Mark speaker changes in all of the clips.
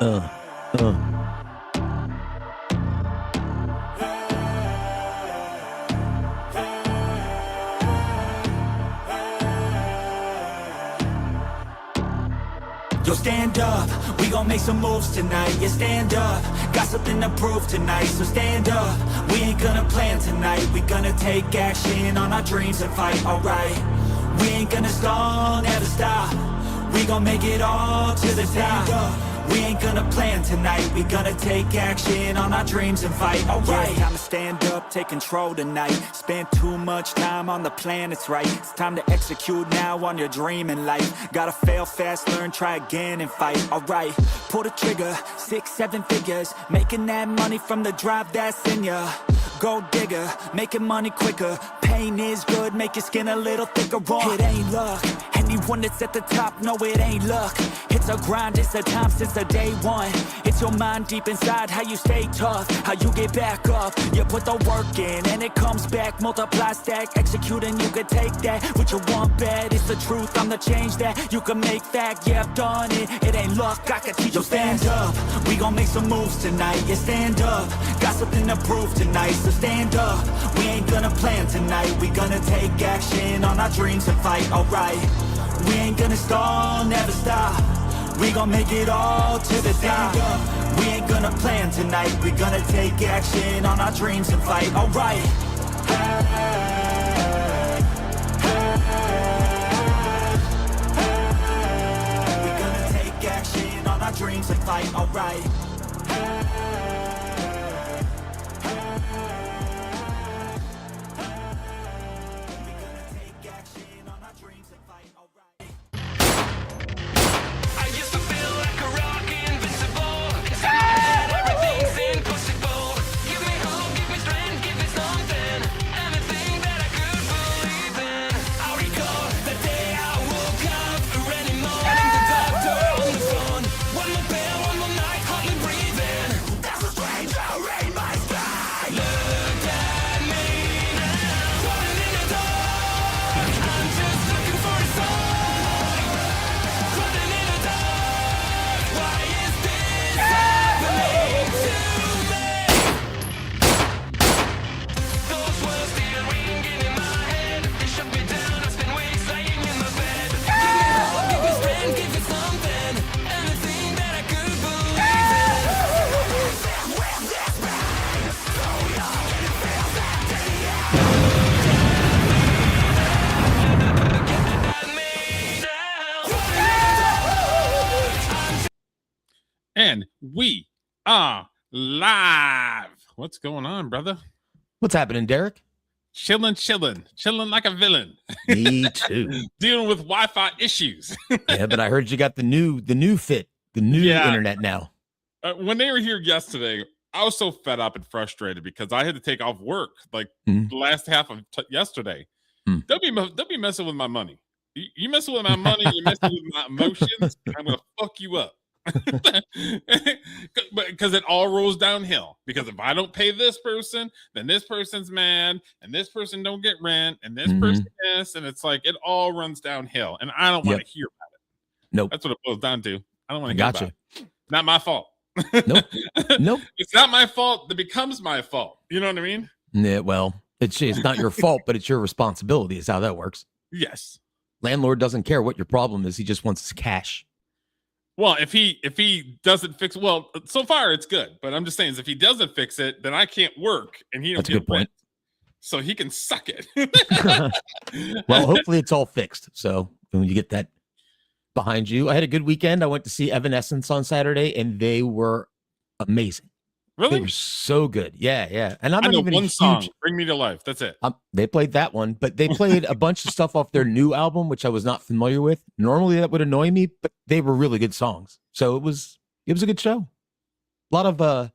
Speaker 1: Uh, uh.
Speaker 2: Yo, stand up, we gon' make some moves tonight. Yeah, stand up, got something to prove tonight. So stand up, we ain't gonna plan tonight. We gonna take action on our dreams and fight, alright. We ain't gonna stall, never stop. We gon' make it all to the top. We ain't gonna plan tonight. We gonna take action on our dreams and fight, alright. Yeah, time to stand up, take control tonight. Spend too much time on the plan, it's right. It's time to execute now on your dream in life. Gotta fail fast, learn, try again and fight, alright. Pull the trigger, 6, 7 figures. Making that money from the drive that's in ya. Gold digger, making money quicker. Pain is good, make your skin a little thicker. It ain't luck, anyone that's at the top, no it ain't luck. It's a grind, it's a time since the day one. It's your mind deep inside, how you stay tough, how you get back up. You put the work in and it comes back. Multiply, stack, execute and you can take that. What you want bad, it's the truth, I'm the change that you can make fact. Yeah, I've done it, it ain't luck, I can teach you. Stand up, we gon' make some moves tonight. Yeah, stand up, got something to prove tonight. So stand up, we ain't gonna plan tonight. We gonna take action on our dreams and fight, alright. We ain't gonna stall, never stop. We gon' make it all to the top. We ain't gonna plan tonight. We gonna take action on our dreams and fight, alright. We gonna take action on our dreams and fight, alright.
Speaker 3: And we are live. What's going on, brother?
Speaker 1: What's happening, Derek?
Speaker 3: Chilling like a villain.
Speaker 1: Me too.
Speaker 3: Dealing with Wi-Fi issues.
Speaker 1: Yeah, but I heard you got the new internet now.
Speaker 3: When they were here yesterday, I was so fed up and frustrated because I had to take off work like the last half of yesterday. They'll be messing with my money. You messing with my money, you messing with my emotions, I'm gonna fuck you up. Because it all rolls downhill. Because if I don't pay this person, then this person's mad, and this person don't get rent, and this person is, and it's like it all runs downhill. And I don't want to hear about it.
Speaker 1: Nope.
Speaker 3: That's what it boils down to. I don't want to hear about it. Not my fault.
Speaker 1: Nope.
Speaker 3: It's not my fault that becomes my fault. You know what I mean?
Speaker 1: Yeah, well, it's not your fault, but it's your responsibility is how that works.
Speaker 3: Yes.
Speaker 1: Landlord doesn't care what your problem is. He just wants his cash.
Speaker 3: Well, if he doesn't fix, well, so far it's good. But I'm just saying, if he doesn't fix it, then I can't work, and he don't
Speaker 1: That's a good point.
Speaker 3: So he can suck it.
Speaker 1: Well, hopefully it's all fixed. So when you get that behind you, I had a good weekend. I went to see Evanescence on Saturday, and they were amazing.
Speaker 3: Really?
Speaker 1: They were so good. Yeah. And I'm
Speaker 3: I
Speaker 1: not
Speaker 3: know
Speaker 1: even
Speaker 3: one
Speaker 1: a huge,
Speaker 3: song, "Bring Me to Life." That's it.
Speaker 1: They played that one, but they played a bunch of stuff off their new album, which I was not familiar with. Normally that would annoy me, but they were really good songs. So it was a good show. A lot of about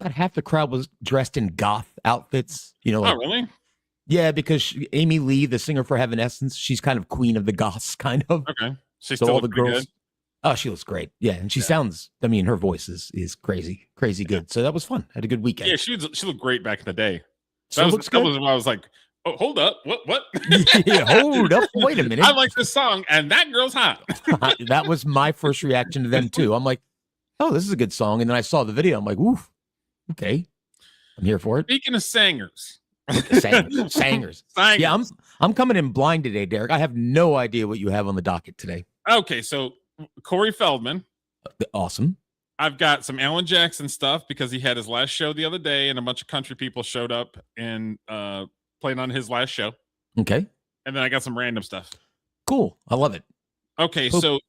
Speaker 1: half the crowd was dressed in goth outfits. You know,
Speaker 3: oh really?
Speaker 1: Yeah, because Amy Lee, the singer for Evanescence, she's kind of queen of the goths, kind of.
Speaker 3: Okay.
Speaker 1: So all the girls. Good. Oh, she looks great. Yeah, and she sounds. I mean, her voice is crazy good. So that was fun. Had a good weekend.
Speaker 3: Yeah, she looked great back in the day.
Speaker 1: That
Speaker 3: was when I was like, oh, hold up, what?
Speaker 1: Yeah, hold up, wait a minute.
Speaker 3: I like this song, and that girl's hot.
Speaker 1: That was my first reaction to them too. I'm like, oh, this is a good song. And then I saw the video. I'm like, oof, okay, I'm here for it.
Speaker 3: Speaking of singers.
Speaker 1: Singers. Yeah, I'm coming in blind today, Derek. I have no idea what you have on the docket today.
Speaker 3: Okay, so Corey Feldman.
Speaker 1: Awesome.
Speaker 3: I've got some Alan Jackson stuff because he had his last show the other day and a bunch of country people showed up and played on his last show.
Speaker 1: Okay.
Speaker 3: And then I got some random stuff.
Speaker 1: Cool. I love it.
Speaker 3: Okay, so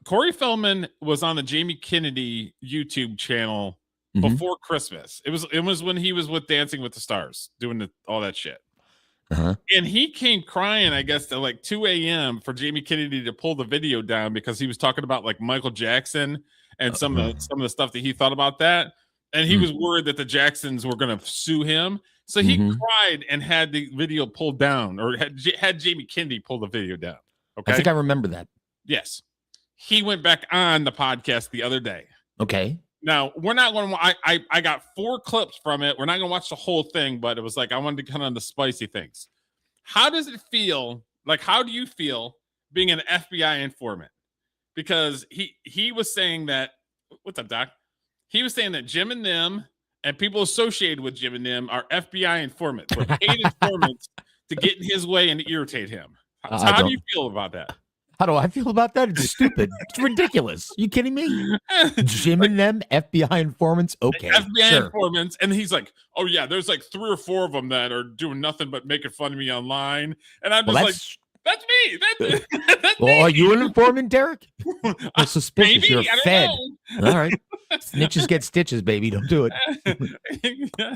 Speaker 3: Corey Feldman was on the Jamie Kennedy YouTube channel before Christmas. It was when he was with Dancing with the Stars doing all that shit. And he came crying, I guess, at like 2 a.m. for Jamie Kennedy to pull the video down because he was talking about like Michael Jackson and some of the stuff that he thought about that. And he was worried that the Jacksons were going to sue him. So he cried and had the video pulled down, or had Jamie Kennedy pull the video down. Okay.
Speaker 1: I think I remember that.
Speaker 3: Yes. He went back on the podcast the other day.
Speaker 1: Okay.
Speaker 3: Now, we're not going to, I got 4 clips from it. We're not going to watch the whole thing, but it was like, I wanted to kind of on the spicy things. How does it feel? Like, how do you feel being an FBI informant? Because he was saying that, what's up, Doc? He was saying that Jim and them and people associated with Jim and them are FBI informants, or paid informants to get in his way and irritate him. How do you feel about that?
Speaker 1: How do I feel about that? It's stupid. It's ridiculous. You kidding me? Jim and them, FBI informants. Okay,
Speaker 3: FBI informants, and he's like, "Oh yeah, there's like 3 or 4 of them that are doing nothing but making fun of me online." And I'm just like, "That's me. That's
Speaker 1: well,
Speaker 3: me."
Speaker 1: Are you an informant, Derek? I'm suspicious.
Speaker 3: Maybe,
Speaker 1: You're a fed. All right. Snitches get stitches, baby. Don't do it.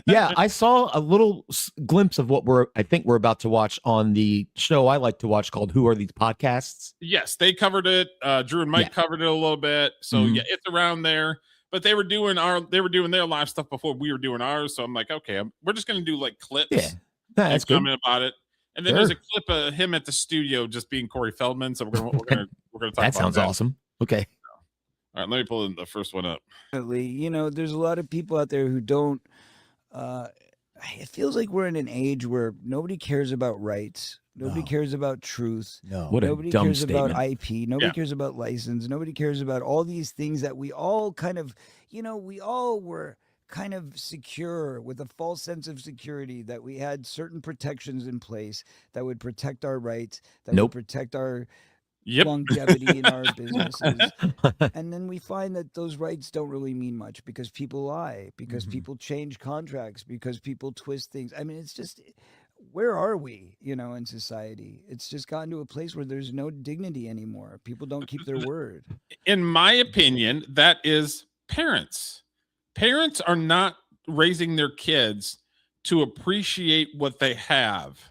Speaker 1: Yeah, I saw a little glimpse of what I think we're about to watch on the show I like to watch called Who Are These Podcasts?
Speaker 3: Yes, they covered it. Drew and Mike covered it a little bit. So yeah, it's around there. But they were doing their live stuff before we were doing ours. So I'm like, okay, we're just gonna do like clips.
Speaker 1: Yeah, that's good.
Speaker 3: Comment about it. And then there's a clip of him at the studio just being Corey Feldman. So we're gonna talk about
Speaker 1: that. Sounds awesome. Okay.
Speaker 3: All right, let me pull the first one up.
Speaker 4: You know, there's a lot of people out there who don't. It feels like we're in an age where nobody cares about rights. Nobody cares about truth.
Speaker 1: No.
Speaker 4: Nobody cares about IP. Nobody cares about license. Nobody cares about all these things that we all kind of, we all were kind of secure with a false sense of security that we had certain protections in place that would protect our rights, that would protect our longevity in our businesses. And then we find that those rights don't really mean much because people lie, because people change contracts, because people twist things. I mean, it's just, where are we, in society? It's just gotten to a place where there's no dignity anymore. People don't keep their word.
Speaker 3: In my opinion, that is parents. Parents are not raising their kids to appreciate what they have.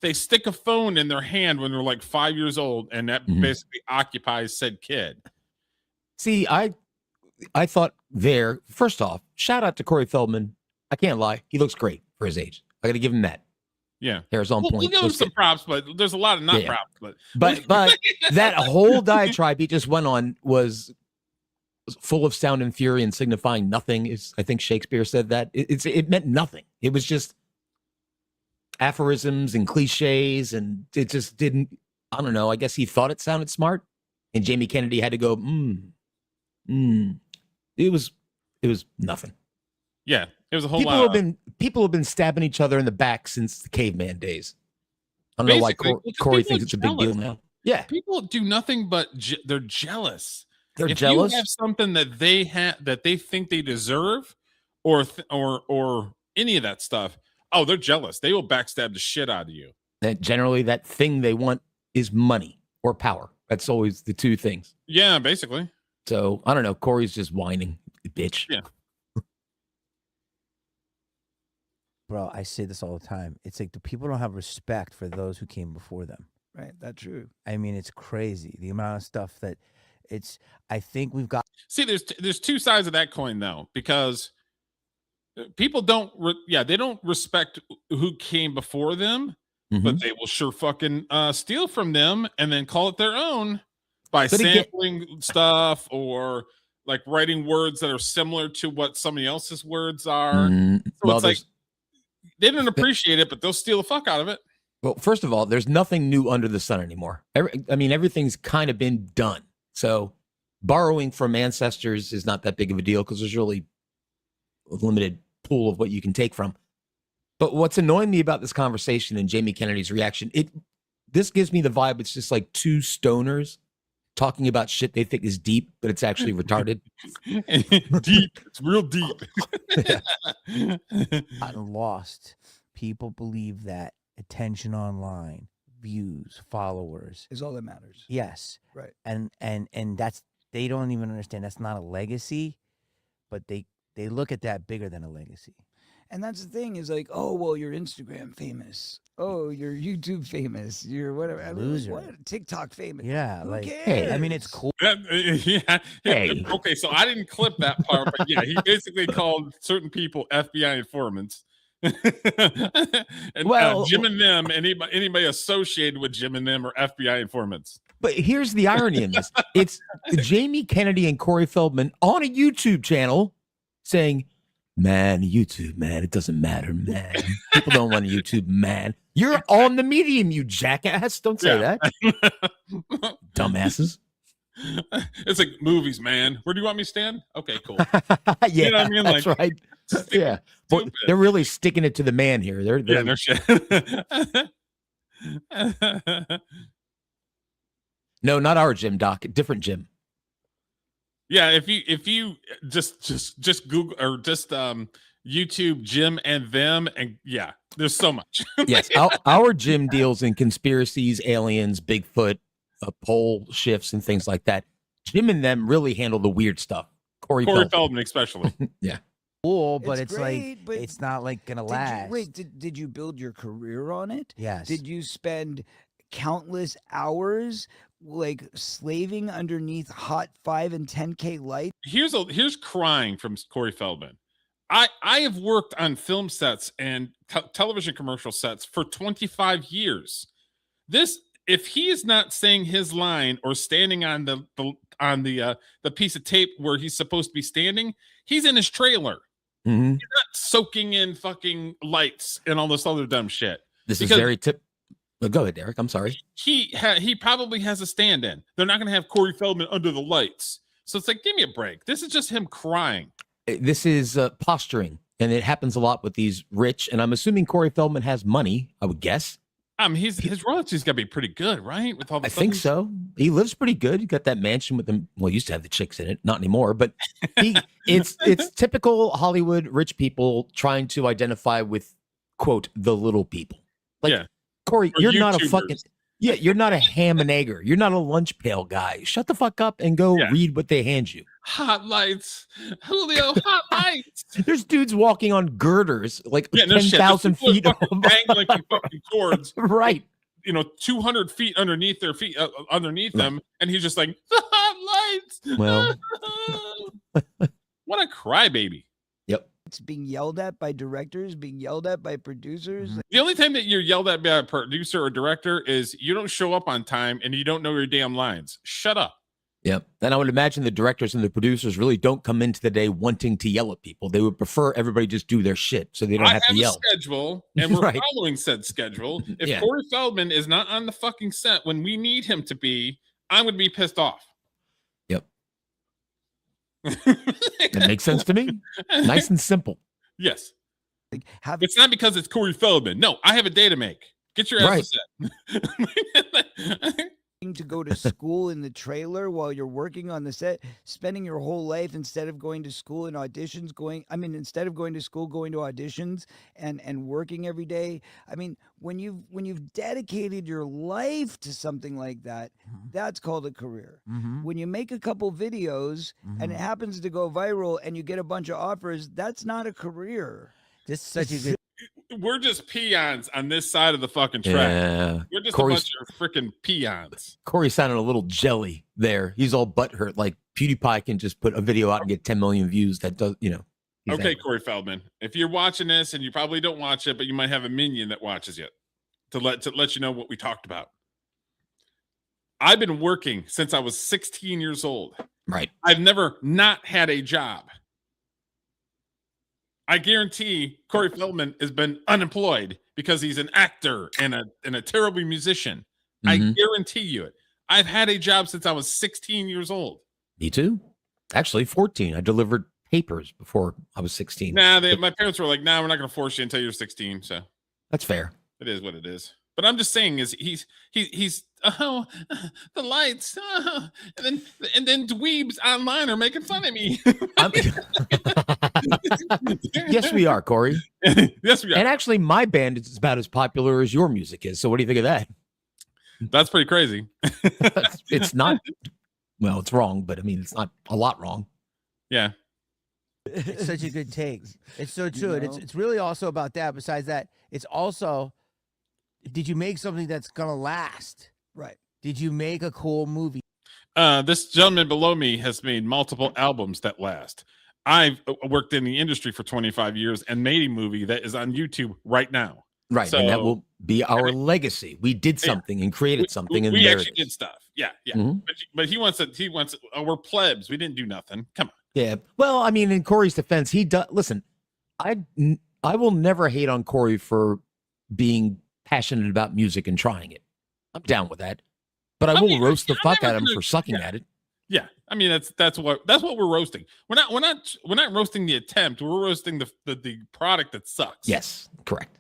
Speaker 3: They stick a phone in their hand when they're like 5 years old, and that basically occupies said kid.
Speaker 1: See, I thought first off, shout out to Corey Feldman. I can't lie. He looks great for his age. I got to give him that.
Speaker 3: Yeah.
Speaker 1: Hair's on point.
Speaker 3: We'll give him some props, but there's a lot of not props.
Speaker 1: But that whole diatribe he just went on was full of sound and fury and signifying nothing. I think Shakespeare said that. It meant nothing. It was just aphorisms and cliches, and it just didn't. I don't know. I guess he thought it sounded smart, and Jamie Kennedy had to go. It was nothing.
Speaker 3: Yeah, it was a whole lot.
Speaker 1: People have been stabbing each other in the back since the caveman days. I don't know why Corey thinks it's a big deal now. Yeah,
Speaker 3: people do nothing but they're jealous.
Speaker 1: They're
Speaker 3: if
Speaker 1: jealous.
Speaker 3: You have something that they have that they think they deserve, or any of that stuff. Oh, they're jealous. They will backstab the shit out of you.
Speaker 1: That generally that thing they want is money or power. That's always the two things.
Speaker 3: Yeah, basically.
Speaker 1: So I don't know. Corey's just whining, bitch.
Speaker 3: Yeah.
Speaker 5: Bro, I say this all the time. It's like the people don't have respect for those who came before them.
Speaker 4: Right. That's true.
Speaker 5: I mean, it's crazy. The amount of stuff that I think we've got.
Speaker 3: See, there's two sides of that coin though, because people don't they don't respect who came before them, but they will sure fucking steal from them and then call it their own by sampling stuff or like writing words that are similar to what somebody else's words are. So it's like they didn't appreciate it, but they'll steal the fuck out of it.
Speaker 1: Well, first of all, there's nothing new under the sun anymore. Everything's kind of been done. So borrowing from ancestors is not that big of a deal because there's really a limited pool of what you can take from. But what's annoying me about this conversation and Jamie Kennedy's reaction, this gives me the vibe it's just like two stoners talking about shit they think is deep, but it's actually retarded.
Speaker 3: Deep. It's real deep.
Speaker 5: Gotten lost. People believe that attention online, views, followers
Speaker 4: is all that matters.
Speaker 5: Yes.
Speaker 4: Right.
Speaker 5: And that's, they don't even understand that's not a legacy, but they look at that bigger than a legacy.
Speaker 4: And that's the thing is like, oh, well, you're Instagram famous. Oh, you're YouTube famous. You're whatever. I mean,
Speaker 5: Loser.
Speaker 4: what? TikTok famous.
Speaker 5: Yeah.
Speaker 4: Who
Speaker 5: like,
Speaker 4: cares?
Speaker 5: hey, I mean, it's cool.
Speaker 3: Yeah.
Speaker 1: Hey.
Speaker 3: Okay, so I didn't clip that part, but yeah, he basically called certain people FBI informants. And
Speaker 1: Well,
Speaker 3: Jim and them, anybody associated with Jim and them are FBI informants.
Speaker 1: But here's the irony in this. It's Jamie Kennedy and Corey Feldman on a YouTube channel saying, man, YouTube, man, it doesn't matter, man. People don't want YouTube, man. You're on the medium, you jackass. Don't say that. Dumbasses.
Speaker 3: It's like movies, man. Where do you want me to stand? Okay, cool.
Speaker 1: Yeah,
Speaker 3: You know what I mean?
Speaker 1: that's
Speaker 3: Like,
Speaker 1: right. Yeah. But they're really sticking it to the man here. They're
Speaker 3: Yeah, no shit.
Speaker 1: No, not our Jim, Doc. Different Jim.
Speaker 3: Yeah, if you just Google or just YouTube Jim and them, and yeah, there's so much.
Speaker 1: Yes, our Jim deals in conspiracies, aliens, Bigfoot, pole shifts, and things like that. Jim and them really handle the weird stuff. Corey
Speaker 3: Feldman especially.
Speaker 1: Yeah.
Speaker 5: Cool, but
Speaker 4: It's
Speaker 5: it's
Speaker 4: great,
Speaker 5: like
Speaker 4: but
Speaker 5: it's not like gonna last.
Speaker 4: Did you build your career on it?
Speaker 5: Yes.
Speaker 4: Did you spend countless hours like slaving underneath hot 5 and 10K lights?
Speaker 3: Here's crying from Corey Feldman. I have worked on film sets and television commercial sets for 25 years. If he is not saying his line or standing on the piece of tape where he's supposed to be standing, he's in his trailer.
Speaker 1: Mm-hmm.
Speaker 3: He's not soaking in fucking lights and all this other dumb shit.
Speaker 1: This is very go ahead, Derek. I'm sorry.
Speaker 3: He probably has a stand-in. They're not going to have Corey Feldman under the lights. So it's like, give me a break. This is just him crying.
Speaker 1: This is posturing, and it happens a lot with these rich. And I'm assuming Corey Feldman has money. I would guess.
Speaker 3: His royalties got to be pretty good, right? With all the
Speaker 1: I think so. He lives pretty good. He got that mansion with them. Well, he used to have the chicks in it, not anymore. But it's typical Hollywood rich people trying to identify with quote the little people. Like, yeah. Corey, you're not a fucking you're not a ham and egger. You're not a lunch pail guy. Shut the fuck up and go read what they hand you.
Speaker 3: Hot lights, Julio. Hot lights.
Speaker 1: There's dudes walking on girders like 10,000 feet
Speaker 3: dangling from fucking cords.
Speaker 1: Right.
Speaker 3: 200 feet underneath their feet, underneath them, and he's just like the hot lights.
Speaker 1: Well,
Speaker 3: what a crybaby.
Speaker 1: Yep.
Speaker 4: It's being yelled at by directors, being yelled at by producers.
Speaker 3: Mm-hmm. The only time that you're yelled at by a producer or director is you don't show up on time and you don't know your damn lines. Shut up.
Speaker 1: Yep. And I would imagine the directors and the producers really don't come into the day wanting to yell at people. They would prefer everybody just do their shit so they don't have to yell.
Speaker 3: I have a schedule, and we're following said schedule. If Corey Feldman is not on the fucking set when we need him to be, I'm going to be pissed off.
Speaker 1: Yep. That makes sense to me. Nice and simple.
Speaker 3: Yes. It's not because it's Corey Feldman. No, I have a day to make. Get your ass to set.
Speaker 4: To go to school in the trailer while you're working on the set, spending your whole life instead of going to school and auditions, instead of going to school, going to auditions and working every day. I mean, when you've dedicated your life to something like that, that's called a career. Mm-hmm. When you make a couple videos and it happens to go viral and you get a bunch of offers, that's not a career.
Speaker 5: This is such a good.
Speaker 3: We're just peons on this side of the fucking track.
Speaker 1: Yeah.
Speaker 3: We're just a bunch of freaking peons.
Speaker 1: Corey sounded a little jelly there. He's all butthurt. Like PewDiePie can just put a video out and get 10 million views. That does, Okay,
Speaker 3: angry. Corey Feldman. If you're watching this, and you probably don't watch it, but you might have a minion that watches it to let you know what we talked about. I've been working since I was 16 years old.
Speaker 1: Right.
Speaker 3: I've never not had a job. I guarantee Corey Feldman has been unemployed because he's an actor and a terrible musician. I guarantee you it. I've had a job since I was 16 years old.
Speaker 1: Me too. Actually, 14. I delivered papers before I was 16.
Speaker 3: Nah, my parents were like, "Nah, we're not going to force you until you're 16." So
Speaker 1: that's fair.
Speaker 3: It is what it is. But I'm just saying, is he's the lights, and then dweebs online are making fun of me.
Speaker 1: Yes, we are, Corey.
Speaker 3: Yes, we are.
Speaker 1: And actually, my band is about as popular as your music is. So, what do you think of that?
Speaker 3: That's pretty crazy.
Speaker 1: It's not. Well, it's wrong, but I mean, it's not a lot wrong.
Speaker 3: Yeah.
Speaker 5: It's such a good take. It's so true. It's really also about that. Besides that, it's also, did you make something that's gonna last?
Speaker 4: Right.
Speaker 5: Did you make a cool movie?
Speaker 3: This gentleman below me has made multiple albums that last. I've worked in the industry for 25 years and made a movie that is on YouTube right now.
Speaker 1: Right,
Speaker 3: so,
Speaker 1: and that will be our legacy. We did something and created something, and
Speaker 3: we actually did stuff. Yeah.
Speaker 1: Mm-hmm.
Speaker 3: But he wants it. We're plebs. We didn't do nothing. Come on.
Speaker 1: Yeah. Well, I mean, in Corey's defense, he does. Listen, I will never hate on Corey for being passionate about music and trying it. I'm down with that, but I will roast the fuck out of him for sucking at it.
Speaker 3: Yeah, I mean that's what we're roasting. We're not roasting the attempt. We're roasting the product that sucks.
Speaker 1: Yes, correct.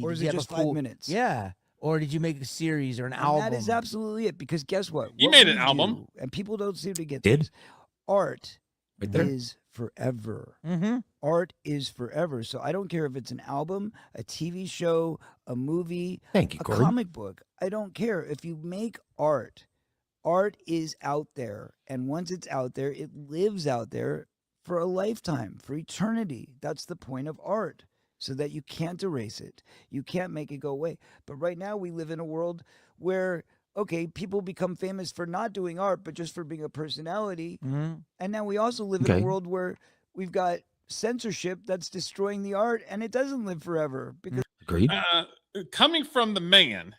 Speaker 4: Or is it just 5 minutes?
Speaker 5: Yeah. Or did you make a series or an album?
Speaker 4: That is absolutely it. Because guess what?
Speaker 3: You made an album,
Speaker 4: and people don't seem to get
Speaker 1: this.
Speaker 4: Art
Speaker 1: right there.
Speaker 4: is forever.
Speaker 5: Mm-hmm.
Speaker 4: Art is forever. So I don't care if it's an album, a TV show, a movie,
Speaker 1: Thank you,
Speaker 4: a
Speaker 1: Corey.
Speaker 4: comic book. I don't care. If you make art, art is out there. And once it's out there, it lives out there for a lifetime, for eternity. That's the point of art. So that you can't erase it. You can't make it go away. But right now we live in a world where, okay, people become famous for not doing art, but just for being a personality.
Speaker 5: Mm-hmm.
Speaker 4: And now we also live in a world where we've got censorship that's destroying the art, and it doesn't live forever. Because
Speaker 1: Agreed.
Speaker 3: Coming from the man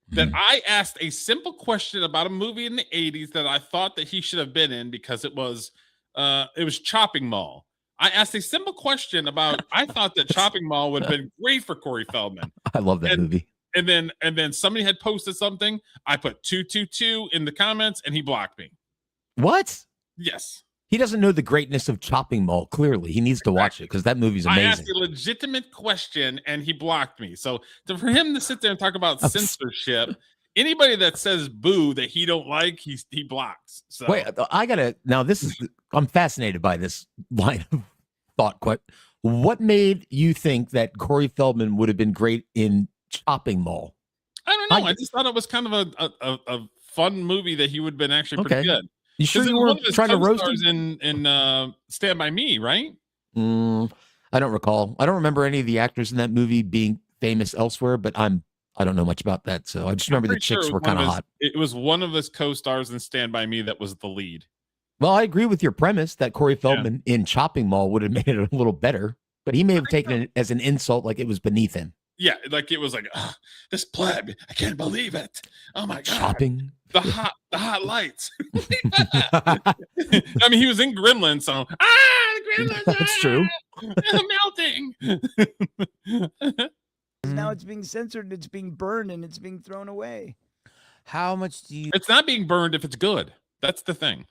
Speaker 3: that I asked a simple question about a movie in the 80s that I thought that he should have been in because it was Chopping Mall. I asked a simple question about, I thought that Chopping Mall would have been great for Corey Feldman.
Speaker 1: I love that movie.
Speaker 3: And then somebody had posted something. I put 222 in the comments and he blocked me.
Speaker 1: What?
Speaker 3: Yes.
Speaker 1: He doesn't know the greatness of Chopping Mall. Clearly, he needs to watch it because that movie's amazing.
Speaker 3: I asked a legitimate question and he blocked me. So for him to sit there and talk about censorship, anybody that says boo that he don't like, he blocks. So
Speaker 1: wait, I'm fascinated by this line of thought. What made you think that Corey Feldman would have been great in Chopping Mall?
Speaker 3: I don't know. I just thought it was kind of a fun movie that he would have been actually pretty good.
Speaker 1: You sure you weren't trying to roast him?
Speaker 3: in Stand By Me, right?
Speaker 1: I don't recall. I don't remember any of the actors in that movie being famous elsewhere, but I don't know much about that. So I just remember the chicks were kind of hot.
Speaker 3: It was one of his co-stars in Stand By Me that was the lead.
Speaker 1: Well, I agree with your premise that Corey Feldman in Chopping Mall would have made it a little better, but he may have taken it as an insult, like it was beneath him.
Speaker 3: Yeah, like it was like, this pleb, I can't believe it. Oh my god,
Speaker 1: Chopping
Speaker 3: the hot lights. I mean, he was in Gremlins, so the Gremlins.
Speaker 1: That's true.
Speaker 3: Melting.
Speaker 4: now it's being censored, and it's being burned, and it's being thrown away.
Speaker 5: How much do you?
Speaker 3: It's not being burned if it's good. That's the thing.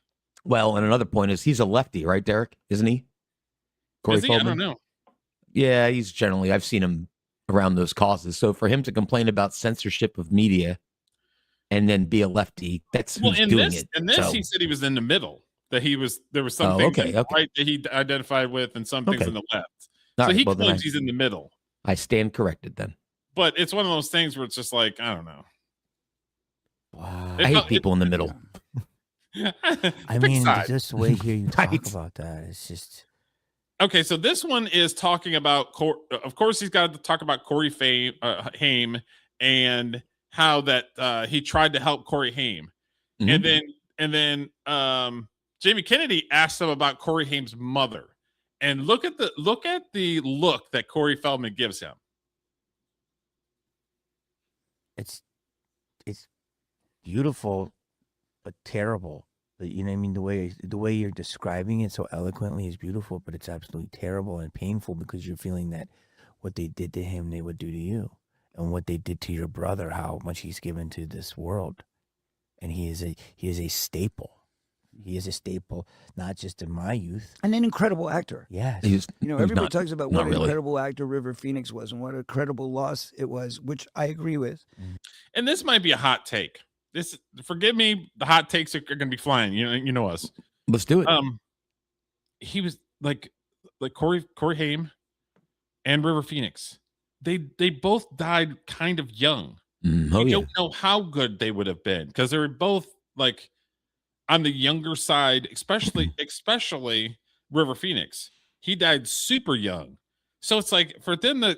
Speaker 1: Well, and another point is he's a lefty, right, Derek? Isn't he? Corey Feldman?
Speaker 3: I don't know.
Speaker 1: Yeah, he's generally. I've seen him around those causes. So for him to complain about censorship of media and then be a lefty, that's who's doing it.
Speaker 3: And this, he said he was in the middle. That there was some things right that he identified with, and some things in the left. So he claims he's in the middle.
Speaker 1: I stand corrected then.
Speaker 3: But it's one of those things where it's just like, I don't know.
Speaker 1: Wow. I hate people in the middle.
Speaker 5: I mean, just the way here you talk about that, it's just
Speaker 3: okay. So this one is talking about, of course, he's got to talk about Corey Haim and how that he tried to help Corey Haim, and then Jamie Kennedy asked him about Corey Haim's mother, and look at the look that Corey Feldman gives him.
Speaker 5: It's beautiful, but terrible. You know what I mean? The way you're describing it so eloquently is beautiful, but it's absolutely terrible and painful because you're feeling that what they did to him, they would do to you, and what they did to your brother, how much he's given to this world. and he is a staple. He is a staple, not just in my youth.
Speaker 4: And an incredible actor.
Speaker 5: Yes.
Speaker 4: Everybody talks about what an
Speaker 1: really.
Speaker 4: incredible actor River Phoenix was and what a credible loss it was, which I agree with.
Speaker 3: And this might be a hot take. Forgive me, the hot takes are going to be flying. You know us.
Speaker 1: Let's do it.
Speaker 3: He was like Corey Haim and River Phoenix. They both died kind of young.
Speaker 1: Oh,
Speaker 3: I
Speaker 1: yeah.
Speaker 3: don't know how good they would have been because they were both like on the younger side, especially River Phoenix. He died super young. So it's like for them that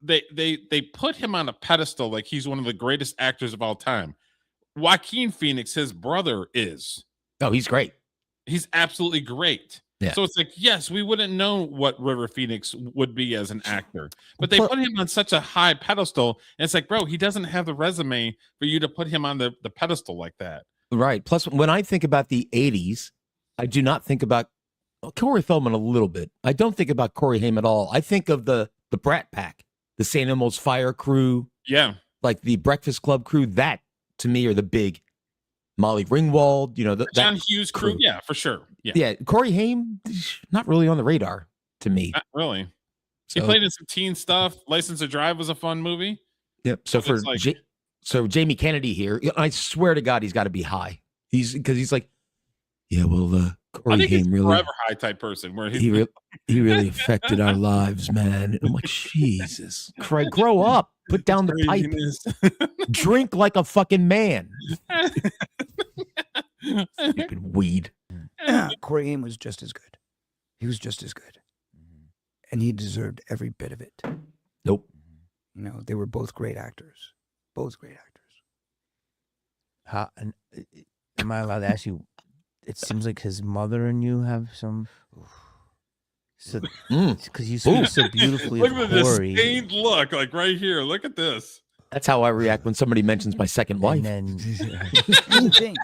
Speaker 3: they put him on a pedestal like he's one of the greatest actors of all time. Joaquin Phoenix, his brother, is.
Speaker 1: Oh, he's great.
Speaker 3: He's absolutely great.
Speaker 1: Yeah.
Speaker 3: So it's like, yes, we wouldn't know what River Phoenix would be as an actor, but they put him on such a high pedestal. And it's like, bro, he doesn't have the resume for you to put him on the pedestal like that.
Speaker 1: Right. Plus, when I think about the 80s, I do not think about Corey Feldman a little bit. I don't think about Corey Haim at all. I think of the Brat Pack, the St. Elmo's Fire crew.
Speaker 3: Yeah.
Speaker 1: Like the Breakfast Club crew. That, to me, are the big Molly Ringwald,
Speaker 3: John Hughes crew. Yeah, for sure.
Speaker 1: Yeah. Corey Haim, not really on the radar to me.
Speaker 3: Not really.
Speaker 1: So,
Speaker 3: he played in some teen stuff. License to Drive was a fun movie.
Speaker 1: Yep. So Jamie Kennedy here, I swear to God, he's got to be high. He's like, yeah, well, Corey
Speaker 3: I think he's
Speaker 1: Haim
Speaker 3: a
Speaker 1: really
Speaker 3: forever high type person where
Speaker 1: he really affected our lives, man. I'm like, Jesus, Craig, grow up, put down the pipe, drink like a fucking man. Stupid weed.
Speaker 4: Corey Haim was just as good. He was just as good. And he deserved every bit of it.
Speaker 1: Nope.
Speaker 4: They were both great actors. Both great actors.
Speaker 5: Am I allowed to ask you? It seems like his mother and you have some. So, because you speak so beautifully
Speaker 3: look
Speaker 5: of
Speaker 3: at the
Speaker 5: Corey.
Speaker 3: disdained look, like right here. Look at this.
Speaker 1: That's how I react when somebody mentions my second wife.
Speaker 5: And then,
Speaker 4: Here's the thing.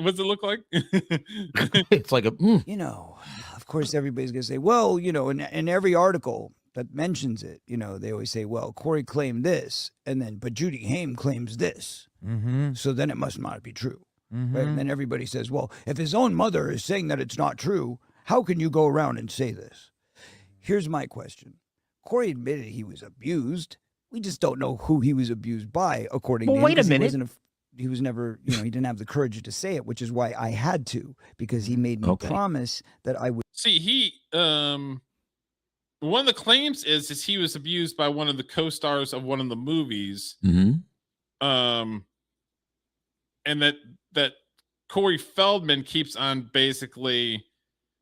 Speaker 3: What's it look like?
Speaker 1: It's like a.
Speaker 4: Of course, everybody's going to say, well, in every article that mentions it, they always say, well, Corey claimed this, but Judy Haim claims this. So then it must not be true. Right? And then everybody says, well, if his own mother is saying that it's not true, how can you go around and say this? Here's my question. Corey admitted he was abused. We just don't know who he was abused by, according to him.
Speaker 1: Wait a minute.
Speaker 4: He was never, he didn't have the courage to say it, which is why I had to, because he made me promise that I would.
Speaker 3: See, one of the claims is he was abused by one of the co-stars of one of the movies. And that Corey Feldman keeps on basically,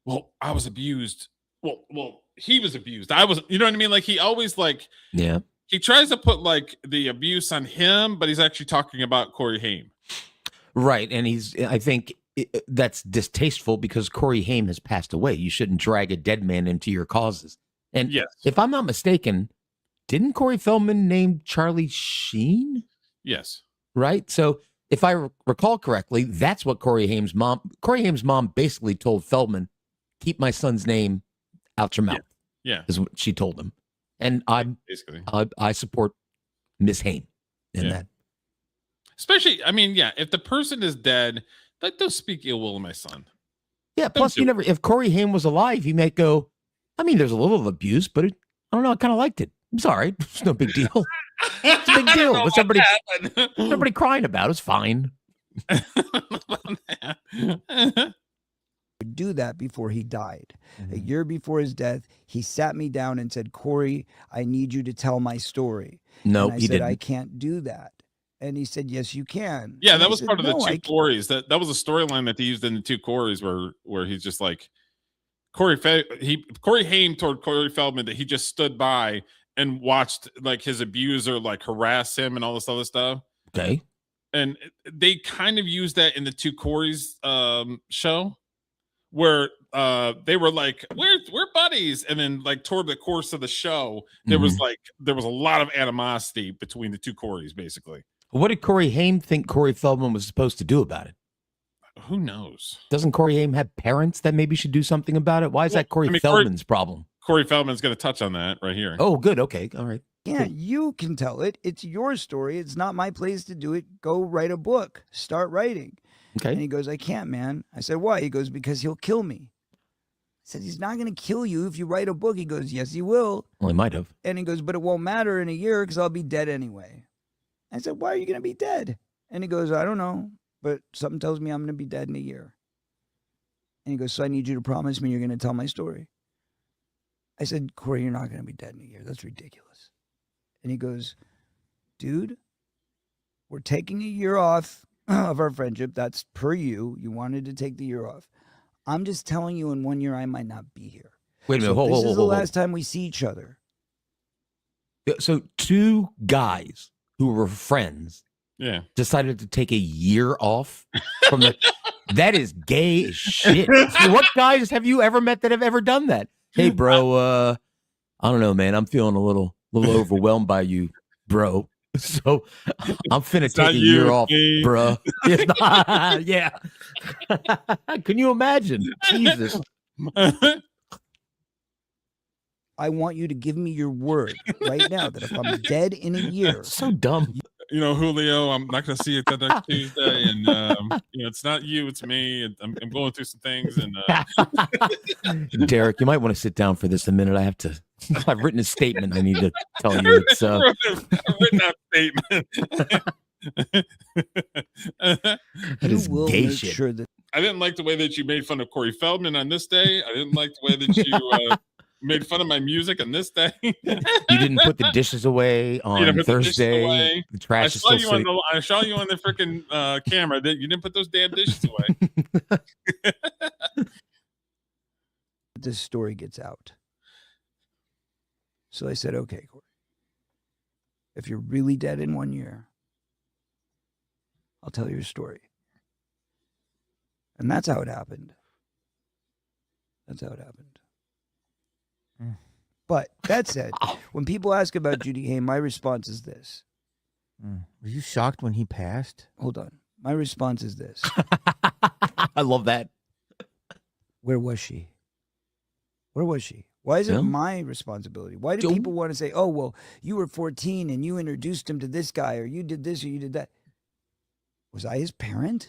Speaker 3: well, I was abused. Well, he was abused. I was, you know what I mean? Like he always he tries to put like the abuse on him, but he's actually talking about Corey Haim.
Speaker 1: Right. And I think that's distasteful because Corey Haim has passed away. You shouldn't drag a dead man into your causes. And if I'm not mistaken, didn't Corey Feldman name Charlie Sheen?
Speaker 3: Yes.
Speaker 1: Right. So if I recall correctly, that's what Corey Haim's mom basically told Feldman, keep my son's name out your mouth.
Speaker 3: Yeah.
Speaker 1: Is what she told him. And I support Miss Haim in that.
Speaker 3: Especially, if the person is dead, don't speak ill will of my son.
Speaker 1: Yeah. Plus, if Corey Haim was alive, he might go, there's a little abuse, but I don't know. I kind of liked it. It's all right. It's no big deal. It's a big deal. But somebody crying about it. It's fine.
Speaker 4: Do that before he died. A year before his death, he sat me down and said, Corey, I need you to tell my story.
Speaker 1: No,
Speaker 4: and I
Speaker 1: he
Speaker 4: said,
Speaker 1: didn't.
Speaker 4: I can't do that. And he said, yes, you can.
Speaker 3: Yeah,
Speaker 4: and
Speaker 3: that
Speaker 4: I
Speaker 3: was
Speaker 4: said,
Speaker 3: part of the
Speaker 4: "No,
Speaker 3: two Corys. That was a storyline that they used in the two Corys where he's just like Corey Haim told Corey Feldman that he just stood by and watched like his abuser like harass him and all this other stuff.
Speaker 1: Okay.
Speaker 3: And they kind of used that in the two Corys show where they were like, we're buddies. And then like toward the course of the show, there was a lot of animosity between the two Corys, basically.
Speaker 1: What did Corey Haim think Corey Feldman was supposed to do about it?
Speaker 3: Who knows?
Speaker 1: Doesn't Corey Haim have parents that maybe should do something about it? Why is that Corey Feldman's problem?
Speaker 3: Corey Feldman's going to touch on that right here.
Speaker 1: Oh, good. Okay. All right.
Speaker 4: Yeah, you can tell it. It's your story. It's not my place to do it. Go write a book. Start writing.
Speaker 1: Okay.
Speaker 4: And he goes, I can't, man. I said, why? He goes, because he'll kill me. I said, he's not going to kill you if you write a book. He goes, yes, he will.
Speaker 1: Well, he might have.
Speaker 4: And he goes, but it won't matter in a year because I'll be dead anyway. I said, why are you going to be dead? And he goes, I don't know, but something tells me I'm going to be dead in a year. And he goes, so I need you to promise me you're going to tell my story. I said, Corey, you're not going to be dead in a year. That's ridiculous. And he goes, dude, we're taking a year off of our friendship. That's per you. You wanted to take the year off. I'm just telling you in 1 year I might not be here.
Speaker 1: Wait a minute.
Speaker 4: So
Speaker 1: This
Speaker 4: is the last time we see each other.
Speaker 1: So 2 guys who were friends decided to take a year off from the... That is gay as shit. So what guys have you ever met that have ever done that? Hey, bro, I don't know, man. I'm feeling a little overwhelmed by you, bro. So I'm finna take a year off, bro. Yeah. Can you imagine? Jesus.
Speaker 4: I want you to give me your word right now that if I'm dead in a year.
Speaker 1: So dumb.
Speaker 3: You know, Julio, I'm not going to see you till next Tuesday. And, you know, it's not you, it's me. And I'm going through some things. And
Speaker 1: Derek, you might want to sit down for this a minute. I've written a statement. I need to tell you. It's,
Speaker 3: I've written that statement.
Speaker 1: That is gay
Speaker 4: make
Speaker 1: shit.
Speaker 4: sure that
Speaker 3: I didn't like the way that you made fun of Corey Feldman on this day. I didn't like the way that you made fun of my music on this day.
Speaker 1: You didn't put the dishes away on Thursday. The trash is still sitting.
Speaker 3: I saw you on the freaking camera that you didn't put those damn dishes away.
Speaker 4: this story gets out. So I said, okay, Corey, if you're really dead in 1 year, I'll tell you a story. And that's how it happened. That's how it happened. But that said, when people ask about Judy Hay, my response is this.
Speaker 5: Were you shocked when he passed?
Speaker 4: Hold on. My response is this.
Speaker 1: I love that.
Speaker 4: Where was she? Where was she? Why is it my responsibility? Why do people want to say, oh, well, you were 14 and you introduced him to this guy, or you did this or you did that? Was I his parent?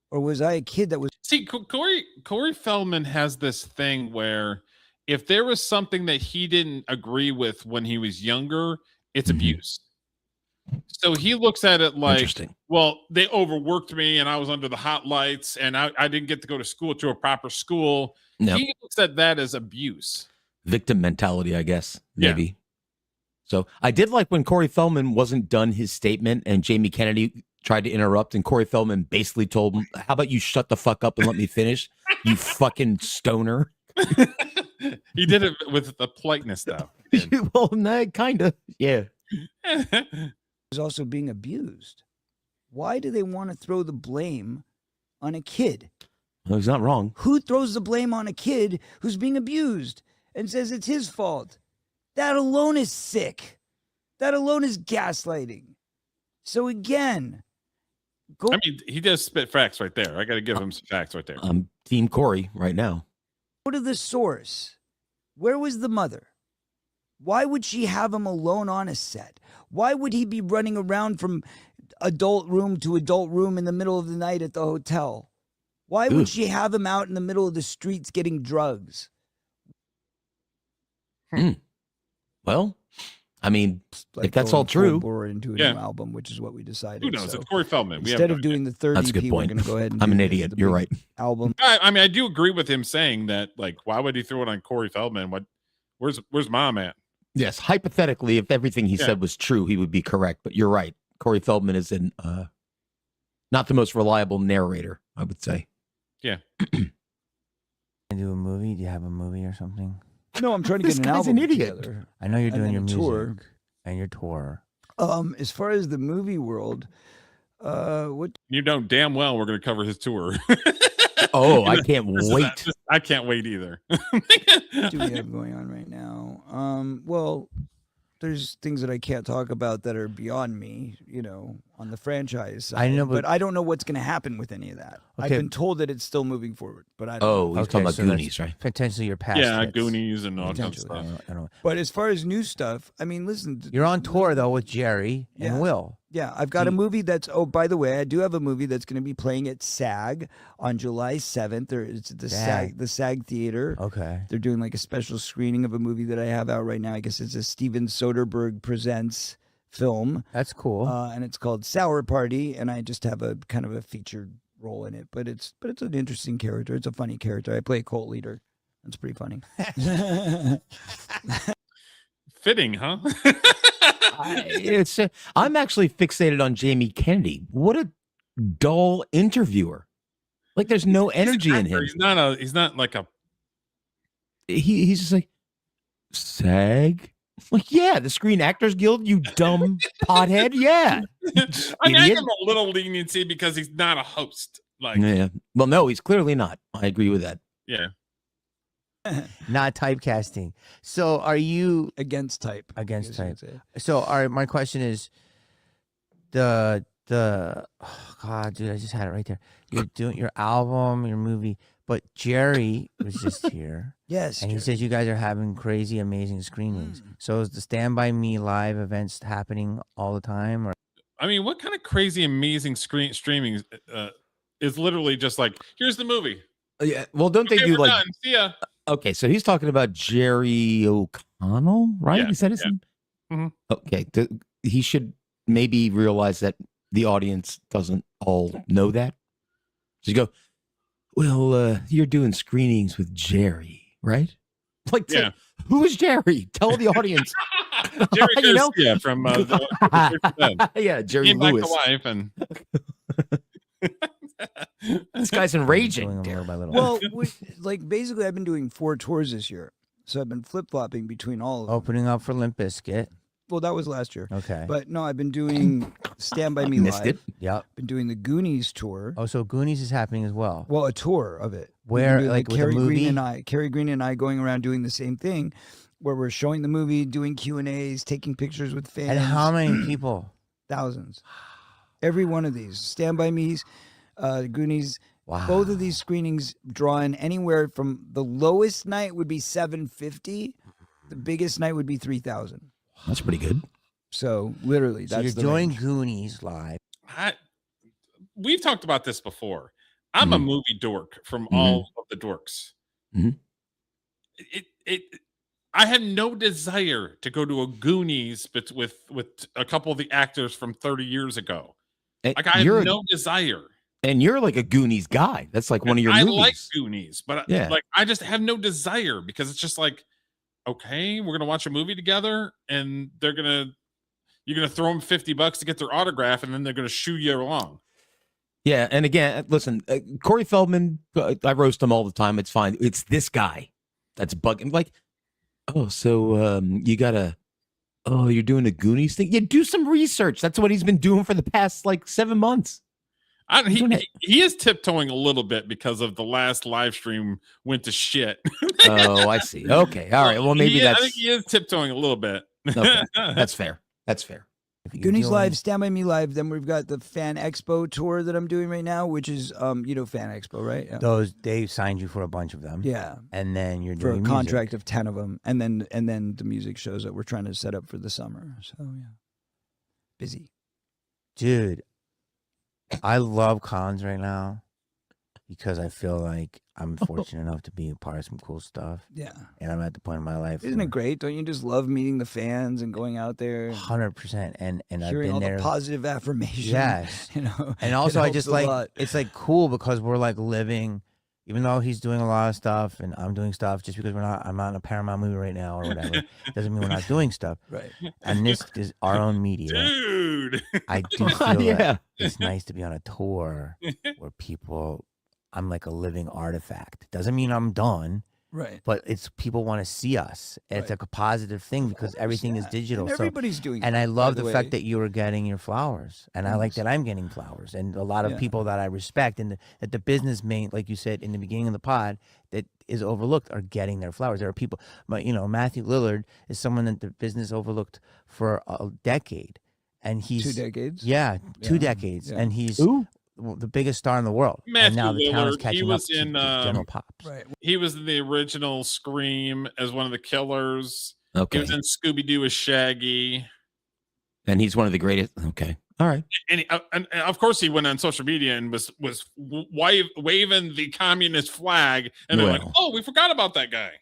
Speaker 4: Or was I a kid that was...
Speaker 3: See, Corey Feldman has this thing where if there was something that he didn't agree with when he was younger, it's abuse. So he looks at it like, well, they overworked me and I was under the hot lights and I didn't get to go to school, to a proper school. Yep. He looks at that as abuse.
Speaker 1: Victim mentality, I guess, maybe. Yeah. So I did like when Corey Feldman wasn't done his statement and Jamie Kennedy tried to interrupt, and Corey Feldman basically told him, how about you shut the fuck up and let me finish, you fucking stoner.
Speaker 3: He did it with the politeness, though.
Speaker 1: Well, no, kind of, yeah.
Speaker 4: Was also being abused. Why do they want to throw the blame on a kid?
Speaker 1: No, he's not wrong.
Speaker 4: Who throws the blame on a kid who's being abused and says it's his fault? That alone is sick. That alone is gaslighting. So again,
Speaker 3: I mean, he does spit facts right there. I got to give him some facts right there.
Speaker 1: I'm Team Corey right now.
Speaker 4: Go to the source. Where was the mother? Why would she have him alone on a set? Why would he be running around from adult room to adult room in the middle of the night at the hotel? Why would she have him out in the middle of the streets getting drugs?
Speaker 1: Well, I mean, like if that's all true,
Speaker 4: into a new album, which is what we decided.
Speaker 3: Who knows? So it's Corey Feldman.
Speaker 4: Instead of doing the 30
Speaker 1: that's a good point.
Speaker 4: We're going to go ahead and
Speaker 1: I'm an idiot. You're right.
Speaker 4: Album.
Speaker 3: I mean, I do agree with him saying that. Like, why would he throw it on Corey Feldman? Where's Mom at?
Speaker 1: Yes, hypothetically, if everything he said was true, he would be correct. But you're right. Corey Feldman is not the most reliable narrator, I would say.
Speaker 3: Yeah.
Speaker 5: Do a movie? Do you have a movie or something?
Speaker 4: No, I'm trying to get an album
Speaker 1: idiot.
Speaker 4: together.
Speaker 5: I know you're doing your music
Speaker 4: tour.
Speaker 5: And your tour.
Speaker 4: As far as the movie world, what
Speaker 3: you know damn well we're going to cover his tour.
Speaker 1: Oh, I can't wait.
Speaker 3: I can't wait either.
Speaker 4: do we have going on right now? Well, there's things that I can't talk about that are beyond me, on the franchise side.
Speaker 5: I know,
Speaker 4: but I don't know what's going to happen with any of that. I've
Speaker 5: Okay.
Speaker 4: been told that it's still moving forward, but I don't know.
Speaker 1: Oh, he's talking about
Speaker 5: so that's
Speaker 1: Goonies, right?
Speaker 5: Potentially your past.
Speaker 3: Yeah,
Speaker 5: hits.
Speaker 3: Goonies and all kinds of
Speaker 4: Potentially.
Speaker 3: stuff.
Speaker 5: I don't know.
Speaker 4: But as far as new stuff, I mean, listen.
Speaker 5: You're on tour though with Jerry and
Speaker 4: Yeah.
Speaker 5: Will.
Speaker 4: Yeah, I've got a movie that's. Oh, by the way, I do have a movie that's going to be playing at SAG on July 7th. It's the SAG Theater.
Speaker 5: Okay.
Speaker 4: They're doing like a special screening of a movie that I have out right now. I guess it's a Steven Soderbergh presents film.
Speaker 5: That's cool.
Speaker 4: And it's called Sour Party, and I just have a kind of a featured role in it. But it's an interesting character. It's a funny character. I play a cult leader. That's pretty funny.
Speaker 3: Fitting, huh?
Speaker 1: I'm actually fixated on Jamie Kennedy. What a dull interviewer. Like there's no energy in him.
Speaker 3: He's not like a.
Speaker 1: He's just like SAG. Like, yeah, the Screen Actors Guild, you dumb pothead. Yeah.
Speaker 3: I give him a little leniency because he's not a host. Like,
Speaker 1: yeah. Well, no, he's clearly not. I agree with that.
Speaker 3: yeah.
Speaker 5: Not typecasting. So are you
Speaker 4: Against type.
Speaker 5: against
Speaker 4: I guess
Speaker 5: type?
Speaker 4: you could say.
Speaker 5: So all right, my question is oh God, dude, I just had it right there. You're doing your album, your movie, but Jerry was just here.
Speaker 4: Yes.
Speaker 5: And he
Speaker 4: Jerry.
Speaker 5: says you guys are having crazy, amazing screenings. So is the Stand By Me live events happening all the time? Or
Speaker 3: I mean, what kind of crazy, amazing streaming is literally just like, here's the movie.
Speaker 1: Yeah. Well, don't
Speaker 3: Okay,
Speaker 1: they do
Speaker 3: we're
Speaker 1: like?
Speaker 3: done. See ya.
Speaker 1: Okay, so he's talking about Jerry O'Connell, right?
Speaker 3: Yeah,
Speaker 1: Is that his name?
Speaker 3: Mhm.
Speaker 1: Okay, he should maybe realize that the audience doesn't all know that. So you go, well, you're doing screenings with Jerry, right? Like,
Speaker 3: Yeah.
Speaker 1: who is Jerry? Tell the audience.
Speaker 3: Jerry
Speaker 1: You know?
Speaker 3: Garcia from the
Speaker 1: Yeah, Jerry
Speaker 3: Came Back
Speaker 1: Lewis.
Speaker 3: to Life and
Speaker 1: This guy's
Speaker 5: doing
Speaker 1: enraging.
Speaker 5: them little by little?
Speaker 4: Well, like basically, I've been doing 4 tours this year, so I've been flip flopping between all of them.
Speaker 5: Opening up for Limp Bizkit.
Speaker 4: Well, that was last year,
Speaker 5: Okay.
Speaker 4: but no, I've been doing Stand By Me
Speaker 1: Missed
Speaker 4: Live.
Speaker 1: it.
Speaker 5: Yep.
Speaker 4: Been doing the Goonies tour.
Speaker 5: Oh, so Goonies is happening as well.
Speaker 4: Well, a tour of it. We've
Speaker 5: Where,
Speaker 4: been doing
Speaker 5: like, with a
Speaker 4: Carrie
Speaker 5: movie?
Speaker 4: Carrie Green and I going around doing the same thing, where we're showing the movie, doing Q&As, taking pictures with fans.
Speaker 5: And how many people?
Speaker 4: Thousands. Every one of these Stand By Me's, Goonies.
Speaker 5: Wow.
Speaker 4: Both of these screenings draw in anywhere from the lowest night would be 750, the biggest night would be 3,000.
Speaker 1: That's pretty good.
Speaker 4: So literally,
Speaker 5: So
Speaker 4: that's
Speaker 5: you're
Speaker 4: the
Speaker 5: doing
Speaker 4: range.
Speaker 5: Goonies live.
Speaker 3: we've talked about this before. I'm a movie dork from all of the dorks.
Speaker 1: Mhm.
Speaker 3: I have no desire to go to a Goonies with a couple of the actors from 30 years ago.
Speaker 1: And
Speaker 3: Like I have no desire.
Speaker 1: And you're like a Goonies guy. That's like one of your
Speaker 3: I
Speaker 1: movies.
Speaker 3: like Goonies, but
Speaker 1: Yeah.
Speaker 3: like I just have no desire because it's just like, okay, we're gonna watch a movie together, and you're gonna throw them $50 to get their autograph, and then they're gonna shoo you along.
Speaker 1: Yeah, and again, listen, Corey Feldman, I roast him all the time. It's fine. It's this guy that's bugging. Like, oh, so you're doing a Goonies thing? Yeah, do some research. That's what he's been doing for the past like 7 months.
Speaker 3: He is tiptoeing a little bit because of the last live stream went to shit.
Speaker 1: Oh, I see. Okay, all right. Well, maybe
Speaker 3: I think he is tiptoeing a little bit.
Speaker 1: Okay. That's fair. That's fair.
Speaker 5: If you're
Speaker 4: Goonies
Speaker 5: doing-
Speaker 4: Live, Stand By Me Live. Then we've got the Fan Expo tour that I'm doing right now, which is, Fan Expo, right? Yeah.
Speaker 5: Those they signed you for a bunch of them.
Speaker 4: Yeah.
Speaker 5: And then you're
Speaker 4: For a
Speaker 5: doing music.
Speaker 4: contract of 10 of them, and then the music shows that we're trying to set up for the summer. So yeah, busy.
Speaker 5: Dude, I love cons right now because I feel like I'm fortunate enough to be a part of some cool stuff.
Speaker 4: Yeah,
Speaker 5: And I'm at the point in my life.
Speaker 4: isn't it great? Don't you just love meeting the fans and going out there,
Speaker 5: 100%. And I've
Speaker 4: hearing
Speaker 5: been
Speaker 4: all
Speaker 5: there.
Speaker 4: the positive affirmation?
Speaker 5: Yes.
Speaker 4: you know.
Speaker 5: And
Speaker 4: it
Speaker 5: also I
Speaker 4: helps
Speaker 5: just
Speaker 4: a
Speaker 5: like
Speaker 4: lot.
Speaker 5: it's like cool because we're like living, even though he's doing a lot of stuff and I'm doing stuff, just because I'm not in a Paramount movie right now or whatever doesn't mean we're not doing stuff.
Speaker 4: Right.
Speaker 5: And this is our own media.
Speaker 3: Dude.
Speaker 5: I do feel
Speaker 1: Yeah.
Speaker 5: that it's nice to be on a tour where I'm like a living artifact. Doesn't mean I'm done.
Speaker 4: Right.
Speaker 5: But it's people want to see us. And it's like a positive thing because everything is digital.
Speaker 4: And everybody's doing it.
Speaker 5: And I love
Speaker 4: by
Speaker 5: the
Speaker 4: way.
Speaker 5: fact that you are getting your flowers. And I like that I'm getting flowers. And a lot of people that I respect and that the business like you said in the beginning of the pod, that is overlooked are getting their flowers. There are people, but Matthew Lillard is someone that the business overlooked for a decade. And he's
Speaker 4: 2 decades.
Speaker 5: Yeah, 2 decades.
Speaker 4: Yeah.
Speaker 5: And he's the biggest star in the world.
Speaker 3: Matthew
Speaker 5: and now the town is
Speaker 3: Lillard,
Speaker 5: catching
Speaker 3: he was
Speaker 5: up to
Speaker 3: in,
Speaker 5: General Pops.
Speaker 4: Right.
Speaker 3: He was in the original Scream as one of the killers.
Speaker 1: Okay.
Speaker 3: He was in Scooby-Doo as Shaggy.
Speaker 1: And he's one of the greatest. Okay. All right.
Speaker 3: And of course he went on social media and was waving the communist flag. And they're like, oh, we forgot about that guy.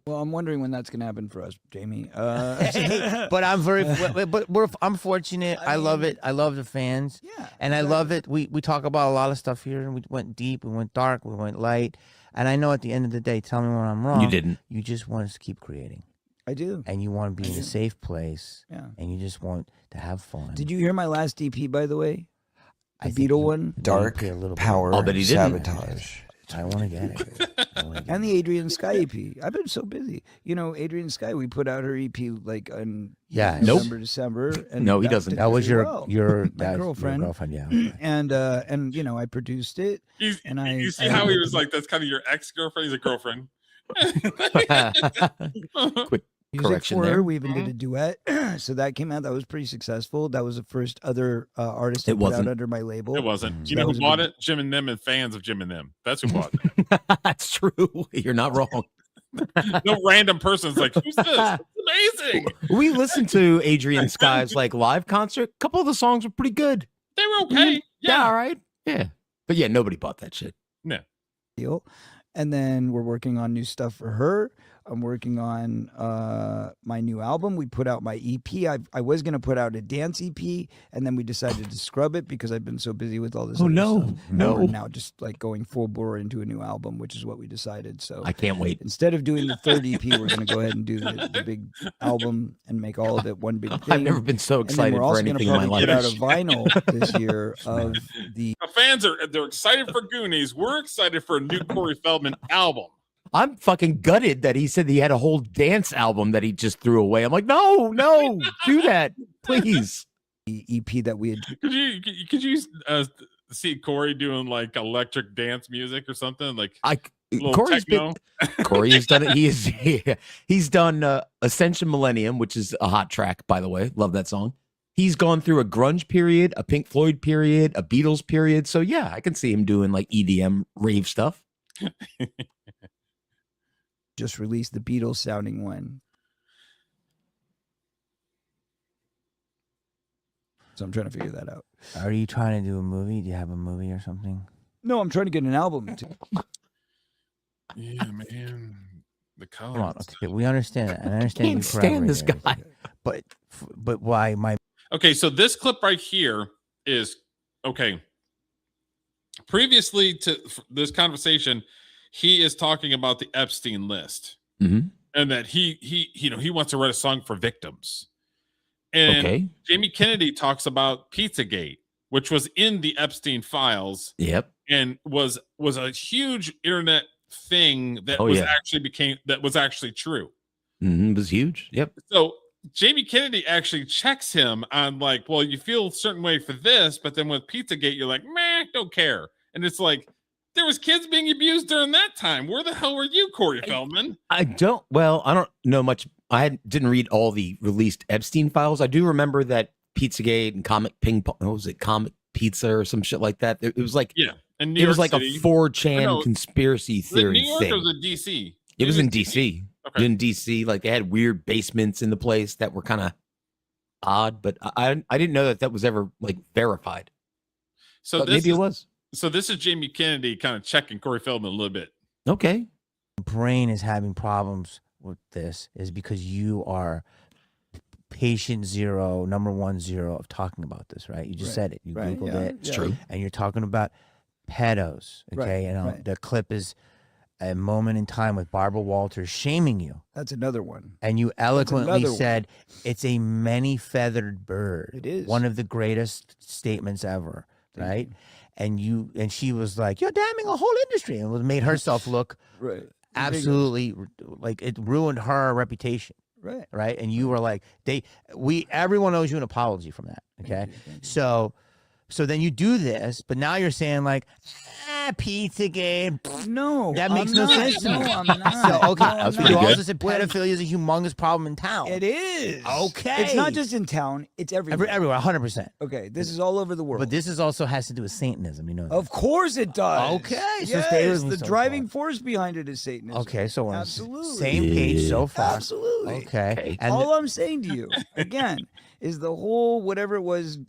Speaker 4: Well, I'm wondering when that's going to happen for us, Jamie.
Speaker 5: But I'm fortunate. I love it. I love the fans.
Speaker 4: Yeah.
Speaker 5: And I love it. We talk about a lot of stuff here, and we went deep, we went dark, we went light. And I know at the end of the day, tell me when I'm wrong.
Speaker 1: You didn't.
Speaker 5: You just want us to keep creating.
Speaker 4: I do.
Speaker 5: And you want to be in a safe place.
Speaker 4: Yeah.
Speaker 5: And you just want to have fun.
Speaker 4: Did you hear my last EP, by the way? The Beatle one?
Speaker 6: Dark Power
Speaker 1: but he didn't.
Speaker 6: Sabotage.
Speaker 5: I want to get it.
Speaker 4: And the Adrian Sky EP. I've been so busy. Adrian Sky, we put out her EP like in November, December. And
Speaker 1: no, he doesn't.
Speaker 5: That was your
Speaker 4: my girlfriend.
Speaker 5: Your girlfriend, yeah.
Speaker 4: And I produced it.
Speaker 3: You see how he was like, that's kind of your ex-girlfriend? He's a girlfriend.
Speaker 1: Quick
Speaker 4: music
Speaker 1: correction
Speaker 4: for
Speaker 1: there.
Speaker 4: her. We even did a duet. So that came out. That was pretty successful. That was the first other artist that put out under my label.
Speaker 3: It wasn't.
Speaker 4: So
Speaker 3: You know who bought it? Jim and them and fans of Jim and them. That's who bought it.
Speaker 1: That's true. You're not wrong.
Speaker 3: No random person's like, who's this? It's amazing.
Speaker 1: We listened to Adrian Sky's live concert. A couple of the songs were pretty good.
Speaker 3: They were okay.
Speaker 1: Yeah, all right. Yeah. But yeah, nobody bought that shit.
Speaker 3: No.
Speaker 4: Deal. And then we're working on new stuff for her. I'm working on my new album. We put out my EP. I was going to put out a dance EP, and then we decided to scrub it because I've been so busy with all this other stuff.
Speaker 1: No.
Speaker 4: We're now just going full bore into a new album, which is what we decided. So
Speaker 1: I can't wait.
Speaker 4: Instead of doing the third EP, we're going to go ahead and do the big album and make all of it one big thing.
Speaker 1: I've never been so excited for anything in my life.
Speaker 4: We're also going to put out a vinyl this year of the...
Speaker 3: The fans they're excited for Goonies. We're excited for a new Corey Feldman album.
Speaker 1: I'm fucking gutted that he said he had a whole dance album that he just threw away. I'm like, no, do that, please.
Speaker 4: The EP that we had.
Speaker 3: Could you see Corey doing electric dance music or something
Speaker 1: Corey has done it. He's done Ascension Millennium, which is a hot track, by the way. Love that song. He's gone through a grunge period, a Pink Floyd period, a Beatles period. So yeah, I can see him doing EDM rave stuff.
Speaker 4: Just released the Beatles sounding one. So I'm trying to figure that out.
Speaker 5: Are you trying to do a movie? Do you have a movie or something?
Speaker 4: No, I'm trying to get an album too.
Speaker 3: Yeah, man. The color.
Speaker 5: Come on, okay, we understand it. I understand.
Speaker 1: Can't stand this guy.
Speaker 5: But why my?
Speaker 3: Okay, so this clip right here is okay. Previously to this conversation, he is talking about the Epstein list, and that he wants to write a song for victims. And Jamie Kennedy talks about Pizzagate, which was in the Epstein files.
Speaker 1: Yep,
Speaker 3: and was a huge internet thing that was actually true.
Speaker 1: It was huge. Yep.
Speaker 3: So Jamie Kennedy actually checks him on well, you feel a certain way for this, but then with Pizzagate, you're like, meh, don't care. And it's like, there was kids being abused during that time. Where the hell were you, Corey Feldman?
Speaker 1: I don't know much. I didn't read all the released Epstein files. I do remember that Pizzagate and Comic Ping Pong, what was it, Comic Pizza or some shit like that. It was
Speaker 3: and
Speaker 1: it was a 4chan conspiracy theory
Speaker 3: New York
Speaker 1: thing.
Speaker 3: Or was it DC?
Speaker 1: It was in DC.
Speaker 3: Okay.
Speaker 1: In DC, they had weird basements in the place that were kind of odd, but I didn't know that was ever verified.
Speaker 3: So
Speaker 1: but maybe it was.
Speaker 3: So this is Jamie Kennedy kind of checking Corey Feldman a little bit.
Speaker 1: Okay.
Speaker 5: Brain is having problems with this is because you are patient zero, number 10 of talking about this, right? You just said it. You Googled it.
Speaker 1: It's true.
Speaker 5: And you're talking about pedos, okay? The clip is a moment in time with Barbara Walters shaming you.
Speaker 4: That's another one.
Speaker 5: And you eloquently said, it's a many-feathered bird.
Speaker 4: It is.
Speaker 5: One of the greatest statements ever. right? And she was like, you're damning a whole industry, and made herself look
Speaker 4: right.
Speaker 5: absolutely like it ruined her reputation. Right. And you were like, everyone owes you an apology from that. Okay. So then you do this, but now you're saying like, Pizzagate.
Speaker 4: No,
Speaker 5: that makes no sense to me.
Speaker 4: No, I'm not.
Speaker 5: So, okay.
Speaker 1: That was
Speaker 5: You
Speaker 1: pretty
Speaker 5: also
Speaker 1: good.
Speaker 5: said pedophilia is a humongous problem in town.
Speaker 4: It is.
Speaker 5: Okay.
Speaker 4: It's not just in town. It's everywhere.
Speaker 5: Everywhere, 100%.
Speaker 4: Okay. This is all over the world.
Speaker 5: But this is also has to do with Satanism, you know that.
Speaker 4: Of course it does.
Speaker 5: Okay. So
Speaker 4: Yes,
Speaker 5: stay with me
Speaker 4: the
Speaker 5: so
Speaker 4: driving
Speaker 5: far.
Speaker 4: force behind it is Satanism.
Speaker 5: Okay, so we're on the
Speaker 4: Absolutely.
Speaker 5: same page so far.
Speaker 4: Absolutely.
Speaker 5: Okay. And
Speaker 4: all I'm saying to you, again, is the whole whatever it was,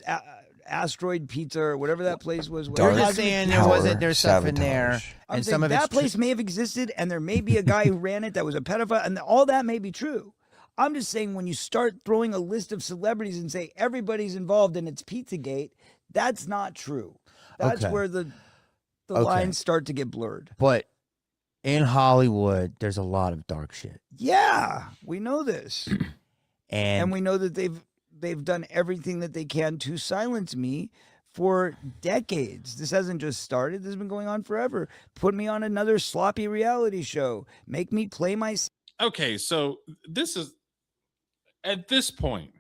Speaker 4: Asteroid Pizza or whatever that place was.
Speaker 5: You're just saying there's stuff in there.
Speaker 4: I'm
Speaker 5: And
Speaker 4: saying
Speaker 5: some of
Speaker 4: that
Speaker 5: it's
Speaker 4: place may have existed, and there may be a guy who ran it that was a pedophile, and all that may be true. I'm just saying when you start throwing a list of celebrities and say everybody's involved and it's Pizzagate, that's not true. That's
Speaker 5: Okay.
Speaker 4: where the lines start to get blurred.
Speaker 5: But in Hollywood, there's a lot of dark shit.
Speaker 4: Yeah, we know this.
Speaker 5: And
Speaker 4: And we know that they've done everything that they can to silence me for decades. This hasn't just started. This has been going on forever. Put me on another sloppy reality show. Make me play my...
Speaker 3: Okay, so this is at this point,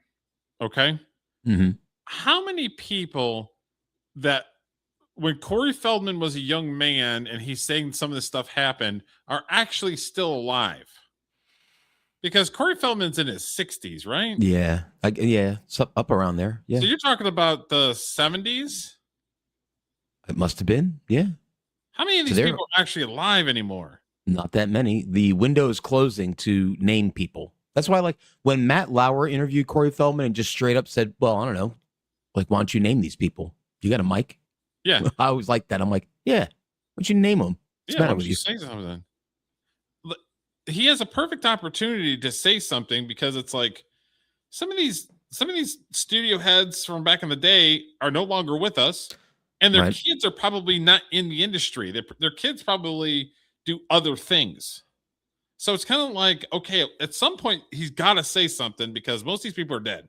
Speaker 3: okay?
Speaker 1: Mm-hmm.
Speaker 3: How many people that when Corey Feldman was a young man and he's saying some of this stuff happened are actually still alive? Because Corey Feldman's in his 60s, right?
Speaker 1: Yeah. Yeah. It's up around there. Yeah.
Speaker 3: So you're talking about the 70s?
Speaker 1: It must have been. Yeah.
Speaker 3: How many of these people are actually alive anymore?
Speaker 1: Not that many. The window is closing to name people. That's why, like, when Matt Lauer interviewed Corey Feldman and just straight up said, well, I don't know, like, why don't you name these people? You got a mic?
Speaker 3: Yeah.
Speaker 1: I always like that. I'm like, yeah, why don't you name them? What's the
Speaker 3: Yeah,
Speaker 1: matter
Speaker 3: why
Speaker 1: with
Speaker 3: don't
Speaker 1: you?
Speaker 3: say something? He has a perfect opportunity to say something because it's like some of these studio heads from back in the day are no longer with us, and their kids are probably not in the industry. Their kids probably do other things. So it's kind of like, okay, at some point he's got to say something because most of these people are dead.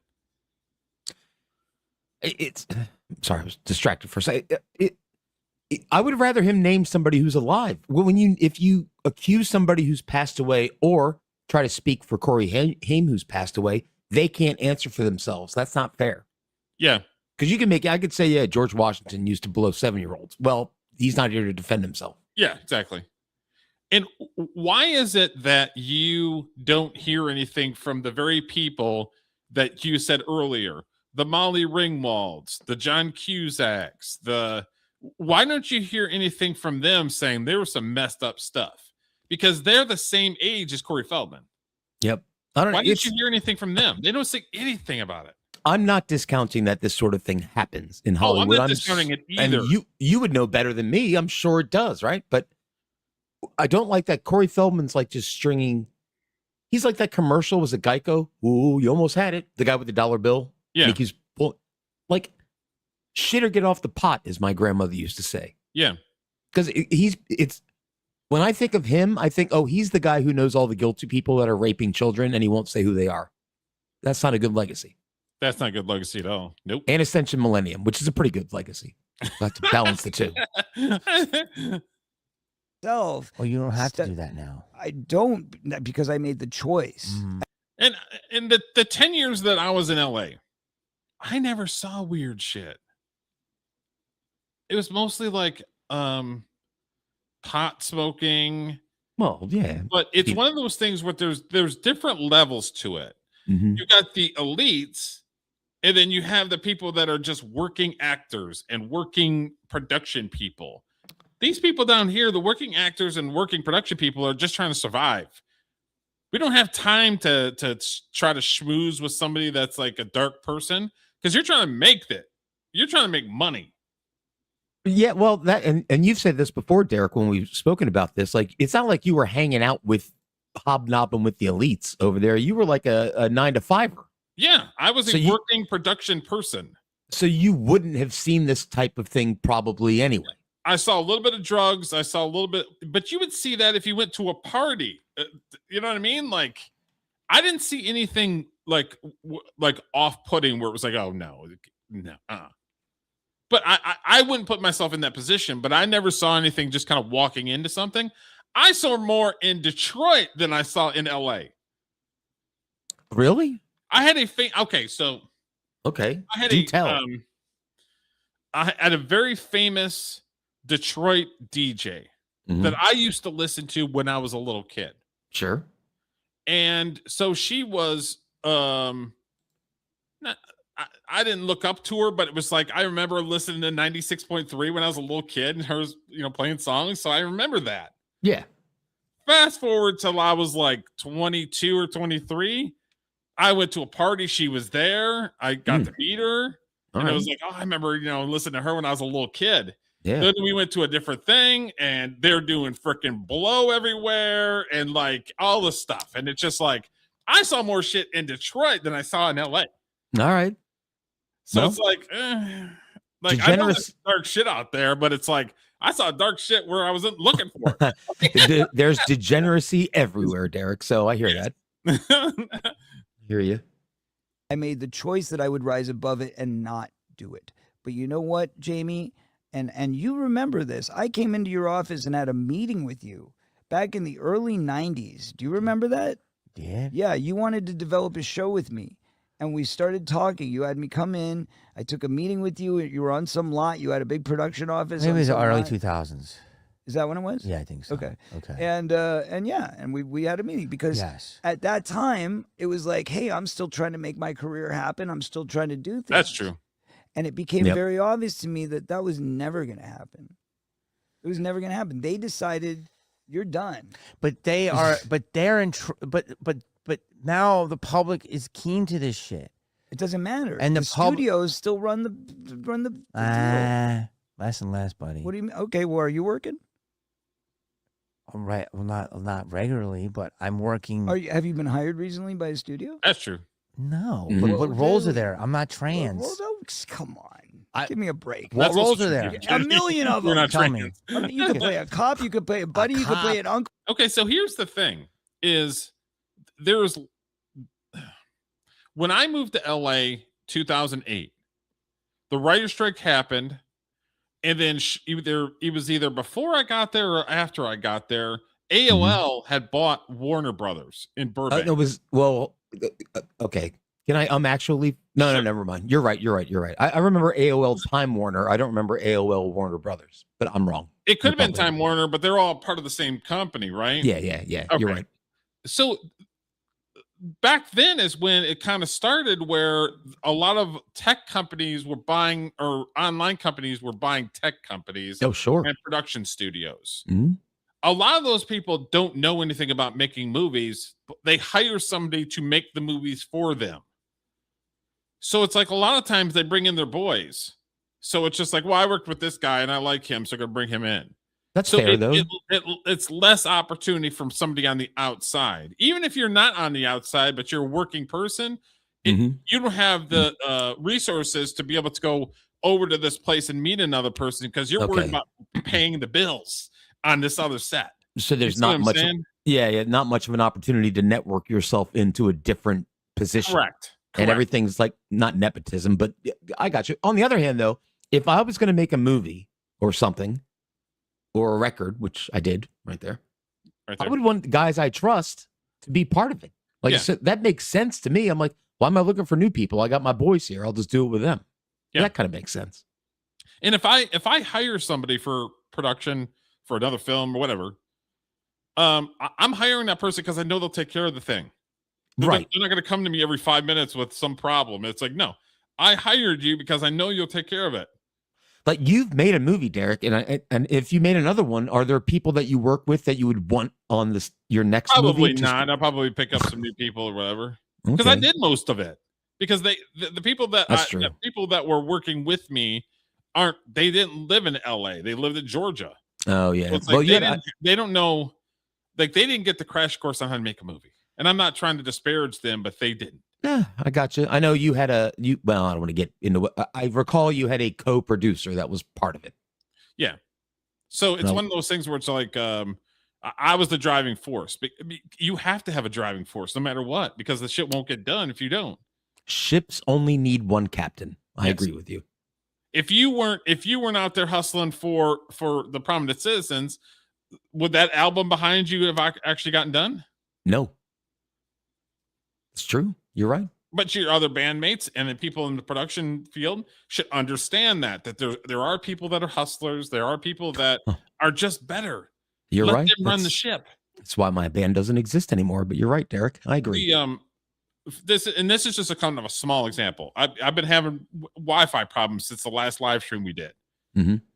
Speaker 1: Sorry, I was distracted for a second. I would rather him name somebody who's alive. If you accuse somebody who's passed away or try to speak for Corey Haim who's passed away, they can't answer for themselves. That's not fair.
Speaker 3: Yeah.
Speaker 1: Because I could say, yeah, George Washington used to blow 7-year-olds. Well, he's not here to defend himself.
Speaker 3: Yeah, exactly. And why is it that you don't hear anything from the very people that you said earlier? The Molly Ringwalds, the John Cusacks, why don't you hear anything from them saying there was some messed up stuff? Because they're the same age as Corey Feldman.
Speaker 1: Yep. I don't know.
Speaker 3: Why didn't you hear anything from them? They don't say anything about it.
Speaker 1: I'm not discounting that this sort of thing happens in Hollywood.
Speaker 3: I'm not discounting it either.
Speaker 1: And you would know better than me. I'm sure it does, right? But I don't like that Corey Feldman's like just stringing. He's like that commercial was a Geico. Ooh, you almost had it. The guy with the dollar bill.
Speaker 3: Yeah.
Speaker 1: He's like, shit or get off the pot, as my grandmother used to say.
Speaker 3: Yeah.
Speaker 1: Because it's when I think of him, I think, oh, he's the guy who knows all the guilty people that are raping children and he won't say who they are. That's not a good legacy.
Speaker 3: That's not a good legacy at all. Nope.
Speaker 1: And Ascension Millennium, which is a pretty good legacy. I have to balance the two.
Speaker 5: Well, you don't have to do that now.
Speaker 4: I don't, because I made the choice.
Speaker 3: And in the 10 years that I was in LA, I never saw weird shit. It was mostly like pot smoking.
Speaker 1: Well, yeah.
Speaker 3: But it's one of those things where there's different levels to it.
Speaker 1: Mm-hmm.
Speaker 3: You got the elites, and then you have the people that are just working actors and working production people. These people down here, the working actors and working production people, are just trying to survive. We don't have time to try to schmooze with somebody that's like a dark person because you're trying to make that. You're trying to make money.
Speaker 1: Yeah, well, that and you've said this before, Derek, when we've spoken about this. Like, it's not like you were hanging out with hobnobbing with the elites over there. You were like a 9-to-5er.
Speaker 3: Yeah, I was a working production person.
Speaker 1: So you wouldn't have seen this type of thing probably anyway.
Speaker 3: I saw a little bit of drugs. I saw a little bit, but you would see that if you went to a party. You know what I mean? Like, I didn't see anything like off-putting where it was like, oh no. But I wouldn't put myself in that position, but I never saw anything just kind of walking into something. I saw more in Detroit than I saw in LA.
Speaker 1: Really?
Speaker 3: I had a okay, so
Speaker 1: okay.
Speaker 3: I had
Speaker 1: tell.
Speaker 3: I had a very famous Detroit DJ that I used to listen to when I was a little kid.
Speaker 1: Sure.
Speaker 3: And so she was I didn't look up to her, but it was like I remember listening to 96.3 when I was a little kid and her, playing songs. So I remember that.
Speaker 1: Yeah.
Speaker 3: Fast forward till I was like 22 or 23. I went to a party. She was there. I got to meet her. And I was like, oh, I remember, listening to her when I was a little kid.
Speaker 1: Yeah.
Speaker 3: Then we went to a different thing and they're doing freaking blow everywhere and like all this stuff. And it's just like, I saw more shit in Detroit than I saw in LA.
Speaker 1: All right.
Speaker 3: So it's like, I know there's dark shit out there, but it's like, I saw dark shit where I wasn't looking for it.
Speaker 1: There's degeneracy everywhere, Derek. So I hear that. Hear you.
Speaker 4: I made the choice that I would rise above it and not do it. But you know what, Jamie? And you remember this. I came into your office and had a meeting with you back in the early 90s. Do you remember that?
Speaker 5: Yeah.
Speaker 4: Yeah, you wanted to develop a show with me. And we started talking. You had me come in. I took a meeting with you. You were on some lot. You had a big production office.
Speaker 5: Maybe it was the early
Speaker 4: lot.
Speaker 5: 2000s.
Speaker 4: Is that when it was?
Speaker 5: Yeah, I think so.
Speaker 4: Okay.
Speaker 5: Okay.
Speaker 4: And we had a meeting because at that time it was like, hey, I'm still trying to make my career happen. I'm still trying to do things.
Speaker 3: That's true.
Speaker 4: And it became very obvious to me that was never going to happen. It was never going to happen. They decided you're done.
Speaker 5: But they are. But they're in. But now the public is keen to this shit.
Speaker 4: It doesn't matter.
Speaker 5: And the
Speaker 4: studios still run the deal.
Speaker 5: Less and less, buddy.
Speaker 4: What do you mean? Okay, well, are you working?
Speaker 5: I'm right. Well, not regularly, but I'm working.
Speaker 4: Have you been hired recently by a studio?
Speaker 3: That's true.
Speaker 5: No. But what roles are there? I'm not trans.
Speaker 4: Come on. Give me a break.
Speaker 5: What roles are there?
Speaker 4: A million of them.
Speaker 3: We're not
Speaker 5: Tell
Speaker 3: trans.
Speaker 5: me.
Speaker 4: You could play a cop. You could play a buddy. You could play an uncle.
Speaker 3: Okay, so here's the thing: is when I moved to LA 2008, the writer's strike happened, and then it was either before I got there or after I got there. AOL had bought Warner Brothers in Burbank.
Speaker 1: Okay. Can I actually? No,
Speaker 3: Sure.
Speaker 1: No, never mind. You're right. I remember AOL Time Warner. I don't remember AOL Warner Brothers, but I'm wrong.
Speaker 3: It could have been Time Warner, but they're all part of the same company, right?
Speaker 1: Yeah.
Speaker 3: Okay.
Speaker 1: You're right.
Speaker 3: So back then is when it kind of started where a lot of tech companies were buying, or online companies were buying tech companies.
Speaker 1: Oh, sure.
Speaker 3: And production studios.
Speaker 1: Mm-hmm.
Speaker 3: A lot of those people don't know anything about making movies. But they hire somebody to make the movies for them. So it's like a lot of times they bring in their boys. So it's just like, well, I worked with this guy and I like him, so I'm going to bring him in.
Speaker 1: That's fair, though.
Speaker 3: It's less opportunity from somebody on the outside. Even if you're not on the outside, but you're a working person, you don't have the resources to be able to go over to this place and meet another person because you're worried about paying the bills on this other set.
Speaker 1: So there's not much. Not much of an opportunity to network yourself into a different position.
Speaker 3: Correct.
Speaker 1: And everything's like not nepotism, but I got you. On the other hand, though, if I was going to make a movie or something or a record, which I did right there, I would want the guys I trust to be part of it. Like so that makes sense to me. I'm like, why am I looking for new people? I got my boys here. I'll just do it with them. Yeah. That kind of makes sense.
Speaker 3: And if I hire somebody for production for another film or whatever, I'm hiring that person because I know they'll take care of the thing. They're not going to come to me every 5 minutes with some problem. It's like, no, I hired you because I know you'll take care of it.
Speaker 1: Like you've made a movie, Derek, and if you made another one, are there people that you work with that you would want on your next movie?
Speaker 3: Probably not. I'll probably pick up some new people or whatever because I did most of it. Because the people the people that were working with me they didn't live in LA. They lived in Georgia.
Speaker 1: Oh yeah.
Speaker 3: So it's like they don't know, like they didn't get the crash course on how to make a movie. And I'm not trying to disparage them, but they didn't.
Speaker 1: Yeah, I got you. I know you had I don't want to get into it. I recall you had a co-producer that was part of it.
Speaker 3: Yeah. So it's one of those things where it's like, I was the driving force. But you have to have a driving force no matter what, because the shit won't get done if you don't.
Speaker 1: Ships only need one captain. I agree with you.
Speaker 3: if you weren't out there hustling for the prominent citizens, would that album behind you have actually gotten done?
Speaker 1: No. It's true. You're right.
Speaker 3: But your other bandmates and the people in the production field should understand that there are people that are hustlers. There are people that are just better.
Speaker 1: You're right.
Speaker 3: Let them run the ship.
Speaker 1: That's why my band doesn't exist anymore. But you're right, Derek. I agree.
Speaker 3: This is just a kind of a small example. I've been having Wi-Fi problems since the last live stream we did,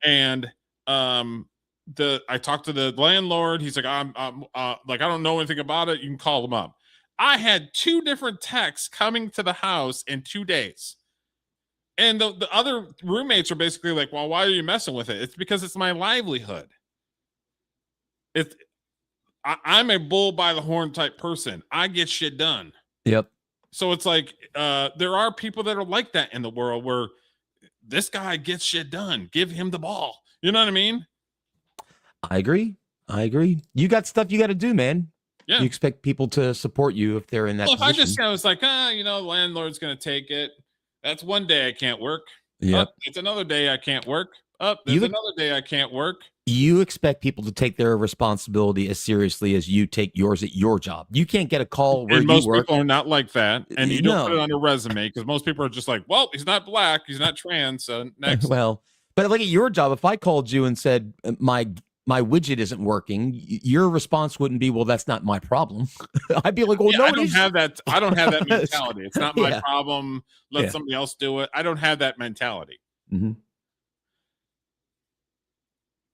Speaker 3: and I talked to the landlord. He's like, I'm like, I don't know anything about it. You can call him up. I had 2 different texts coming to the house in 2 days. And the other roommates are basically like, well, why are you messing with it? It's because it's my livelihood. I'm a bull by the horn type person. I get shit done.
Speaker 1: Yep.
Speaker 3: So it's like there are people that are like that in the world where this guy gets shit done. Give him the ball. You know what I mean?
Speaker 1: I agree. You got stuff you got to do, man.
Speaker 3: Yeah.
Speaker 1: You expect people to support you if they're in that position.
Speaker 3: If I just kind of was like, the landlord's going to take it. That's one day I can't work.
Speaker 1: Yeah.
Speaker 3: It's another day I can't work. There's another day I can't work.
Speaker 1: You expect people to take their responsibility as seriously as you take yours at your job. You can't get a call where
Speaker 3: most
Speaker 1: you work.
Speaker 3: people are not like that. And you don't put it on a resume because most people are just like, well, he's not black. He's not trans. So next.
Speaker 1: Well, but like at your job, if I called you and said, my widget isn't working, your response wouldn't be, well, that's not my problem. I'd be like, well, no,
Speaker 3: I don't have that mentality. It's not my problem. Let somebody else do it. I don't have that mentality.
Speaker 1: Mm-hmm.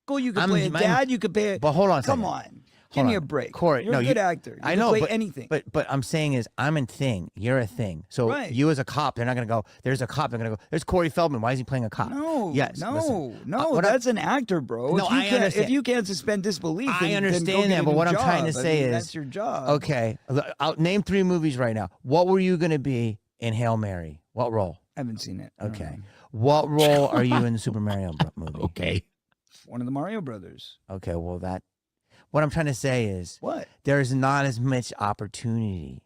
Speaker 4: You could play a dad, you could play a...
Speaker 5: But hold on.
Speaker 4: Come on. Give me a break.
Speaker 5: Corey,
Speaker 4: you're a good actor. You can play anything.
Speaker 5: But I'm saying is, I'm a thing. You're a thing. So you as a cop, they're not going to go, there's a cop. They're going to go, there's Corey Feldman. Why is he playing a cop?
Speaker 4: No.
Speaker 5: Yes.
Speaker 4: No. That's an actor, bro.
Speaker 5: No, I understand.
Speaker 4: If you can't suspend disbelief,
Speaker 5: I understand that. But what I'm trying to say is...
Speaker 4: That's your job.
Speaker 5: Okay. I'll name 3 movies right now. What were you going to be in Hail Mary? What role?
Speaker 4: I haven't seen it.
Speaker 5: Okay. What role are you in the Super Mario movie?
Speaker 1: Okay.
Speaker 4: One of the Mario Brothers.
Speaker 5: Okay, well what I'm trying to say is there's not as much opportunity.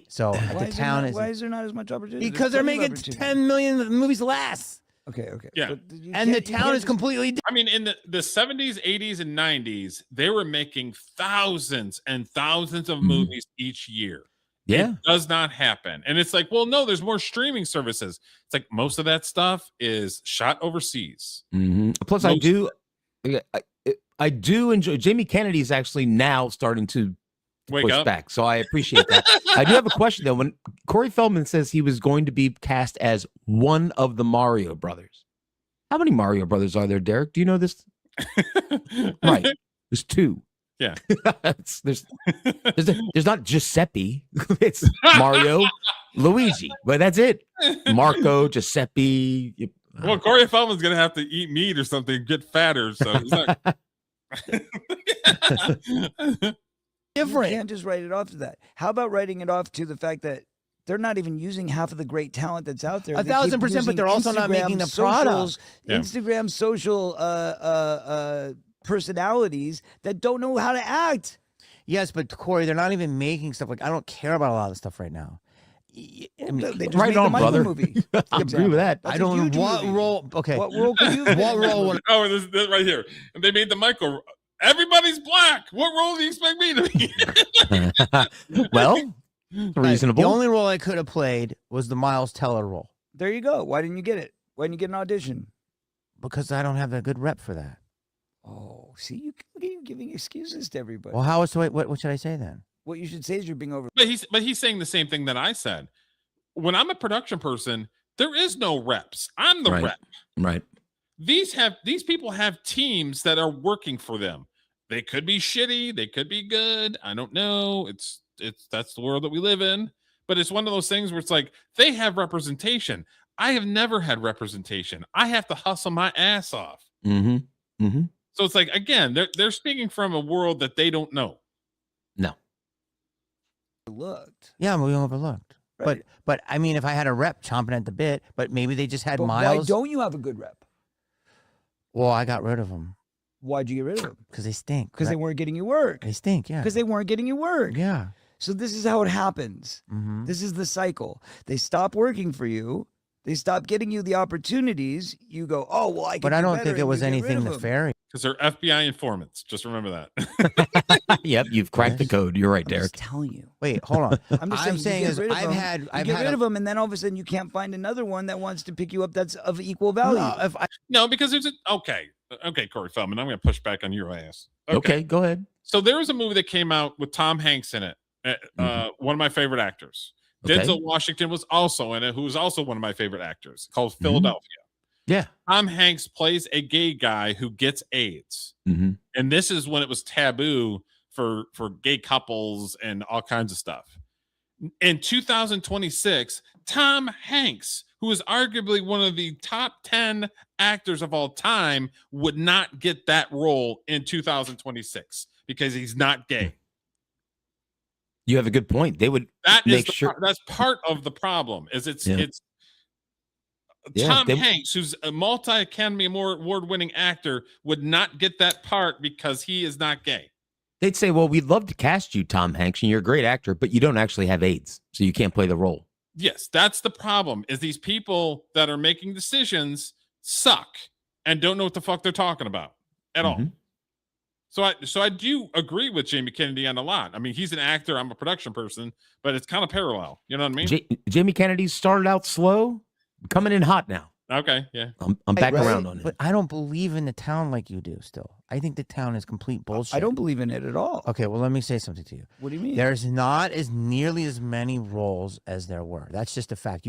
Speaker 5: So the town
Speaker 4: why is there not as much opportunity?
Speaker 5: Because they're making 10 million movies less.
Speaker 4: Okay.
Speaker 3: Yeah.
Speaker 5: And the town is completely different.
Speaker 3: I mean, in the 70s, 80s, and 90s, they were making thousands and thousands of movies each year.
Speaker 1: Yeah.
Speaker 3: It does not happen. And it's like, well, no, there's more streaming services. It's like most of that stuff is shot overseas.
Speaker 1: Mm-hmm. Plus, I do enjoy Jamie Kennedy's actually now starting to push back. So I appreciate that. I do have a question though. When Corey Feldman says he was going to be cast as one of the Mario brothers, how many Mario brothers are there, Derek? Do you know this? Right. There's 2.
Speaker 3: Yeah.
Speaker 1: there's not Giuseppe. It's Mario, Luigi. But that's it. Marco, Giuseppe.
Speaker 3: Well, Corey Feldman's gonna have to eat meat or something, get fatter. So he's not...
Speaker 4: different. You can't just write it off to that. How about writing it off to the fact that they're not even using half of the great talent that's out there?
Speaker 5: 1,000%, but they're also not making the product.
Speaker 4: Instagram social personalities that don't know how to act.
Speaker 5: Yes, but Corey, they're not even making stuff. Like, I don't care about a lot of stuff right now.
Speaker 4: I mean, they just
Speaker 1: right on, brother.
Speaker 4: Movie,
Speaker 1: I agree with that.
Speaker 4: That's
Speaker 5: I don't know what role. Okay,
Speaker 4: what role could you?
Speaker 5: What role?
Speaker 3: Oh, this right here. And they made the Michael. Everybody's black. What role do you expect me to be?
Speaker 1: Well, reasonable.
Speaker 5: The only role I could have played was the Miles Teller role.
Speaker 4: There you go. Why didn't you get it? Why didn't you get an audition?
Speaker 5: Because I don't have a good rep for that.
Speaker 4: Oh, see, you're giving excuses to everybody.
Speaker 5: Well, what should I say then?
Speaker 4: What you should say is you're being over.
Speaker 3: But he's saying the same thing that I said. When I'm a production person, there is no reps. I'm the rep.
Speaker 1: Right.
Speaker 3: These people have teams that are working for them. They could be shitty. They could be good. I don't know. That's the world that we live in. But it's one of those things where it's like they have representation. I have never had representation. I have to hustle my ass off.
Speaker 1: Mm-hmm. Mm-hmm.
Speaker 3: So it's like, again, they're speaking from a world that they don't know.
Speaker 1: No.
Speaker 4: Overlooked.
Speaker 5: Yeah, I'm being overlooked. Right. But I mean, if I had a rep chomping at the bit, but maybe they just had Miles.
Speaker 4: Why don't you have a good rep?
Speaker 5: Well, I got rid of them.
Speaker 4: Why'd you get rid of them?
Speaker 5: Because they stink.
Speaker 4: Because they weren't getting you work.
Speaker 5: They stink, yeah.
Speaker 4: Because they weren't getting you work.
Speaker 5: Yeah.
Speaker 4: So this is how it happens.
Speaker 5: Mm-hmm.
Speaker 4: This is the cycle. They stop working for you. They stop getting you the opportunities. You go, oh well, I can.
Speaker 5: But I
Speaker 4: do
Speaker 5: don't
Speaker 4: better,
Speaker 5: think it
Speaker 4: and
Speaker 5: was
Speaker 4: you get rid
Speaker 5: anything
Speaker 4: of 'em.
Speaker 5: nefarious.
Speaker 3: Because they're FBI informants. Just remember that.
Speaker 1: Yep, you've cracked the code. You're right,
Speaker 4: I'm
Speaker 1: Derek.
Speaker 4: just telling you.
Speaker 5: Wait, hold on.
Speaker 4: I'm just
Speaker 5: I'm
Speaker 4: saying,
Speaker 5: saying
Speaker 4: you get
Speaker 5: is
Speaker 4: rid of
Speaker 5: I've
Speaker 4: them,
Speaker 5: had
Speaker 4: you
Speaker 5: I've
Speaker 4: get
Speaker 5: had
Speaker 4: rid
Speaker 5: a-
Speaker 4: of them, and then all of a sudden you can't find another one that wants to pick you up that's of equal value.
Speaker 5: No, if I,
Speaker 3: No, because there's okay, Corey Feldman. I'm going to push back on your ass.
Speaker 1: Okay, go ahead.
Speaker 3: So there was a movie that came out with Tom Hanks in it. One of my favorite actors.
Speaker 1: Okay.
Speaker 3: Denzel Washington was also in it, who was also one of my favorite actors, called
Speaker 1: Mhm.
Speaker 3: Philadelphia.
Speaker 1: Yeah.
Speaker 3: Tom Hanks plays a gay guy who gets AIDS.
Speaker 1: Mm-hmm.
Speaker 3: And this is when it was taboo for gay couples and all kinds of stuff. In 2026, Tom Hanks, who is arguably one of the top 10 actors of all time, would not get that role in 2026 because he's not gay.
Speaker 1: You have a good point. They would
Speaker 3: That is
Speaker 1: make sure.
Speaker 3: that's part of the problem. Is it's
Speaker 1: Yeah,
Speaker 3: Tom
Speaker 1: they-
Speaker 3: Hanks, who's a multi-Academy Award-winning actor, would not get that part because he is not gay.
Speaker 1: They'd say, well, we'd love to cast you, Tom Hanks, and you're a great actor, but you don't actually have AIDS, so you can't play the role.
Speaker 3: Yes, that's the problem. Is these people that are making decisions suck and don't know what the fuck they're talking about at all. So I do agree with Jamie Kennedy on a lot. I mean, he's an actor, I'm a production person, but it's kind of parallel. You know what I mean?
Speaker 1: Jamie Kennedy started out slow, coming in hot now.
Speaker 3: Okay, yeah.
Speaker 1: I'm back
Speaker 5: Right,
Speaker 1: around on him.
Speaker 5: But I don't believe in the town like you do still. I think the town is complete bullshit.
Speaker 4: I don't believe in it at all.
Speaker 5: Okay, well, let me say something to you.
Speaker 4: What do you mean?
Speaker 5: There's not as nearly as many roles as there were. That's just a fact.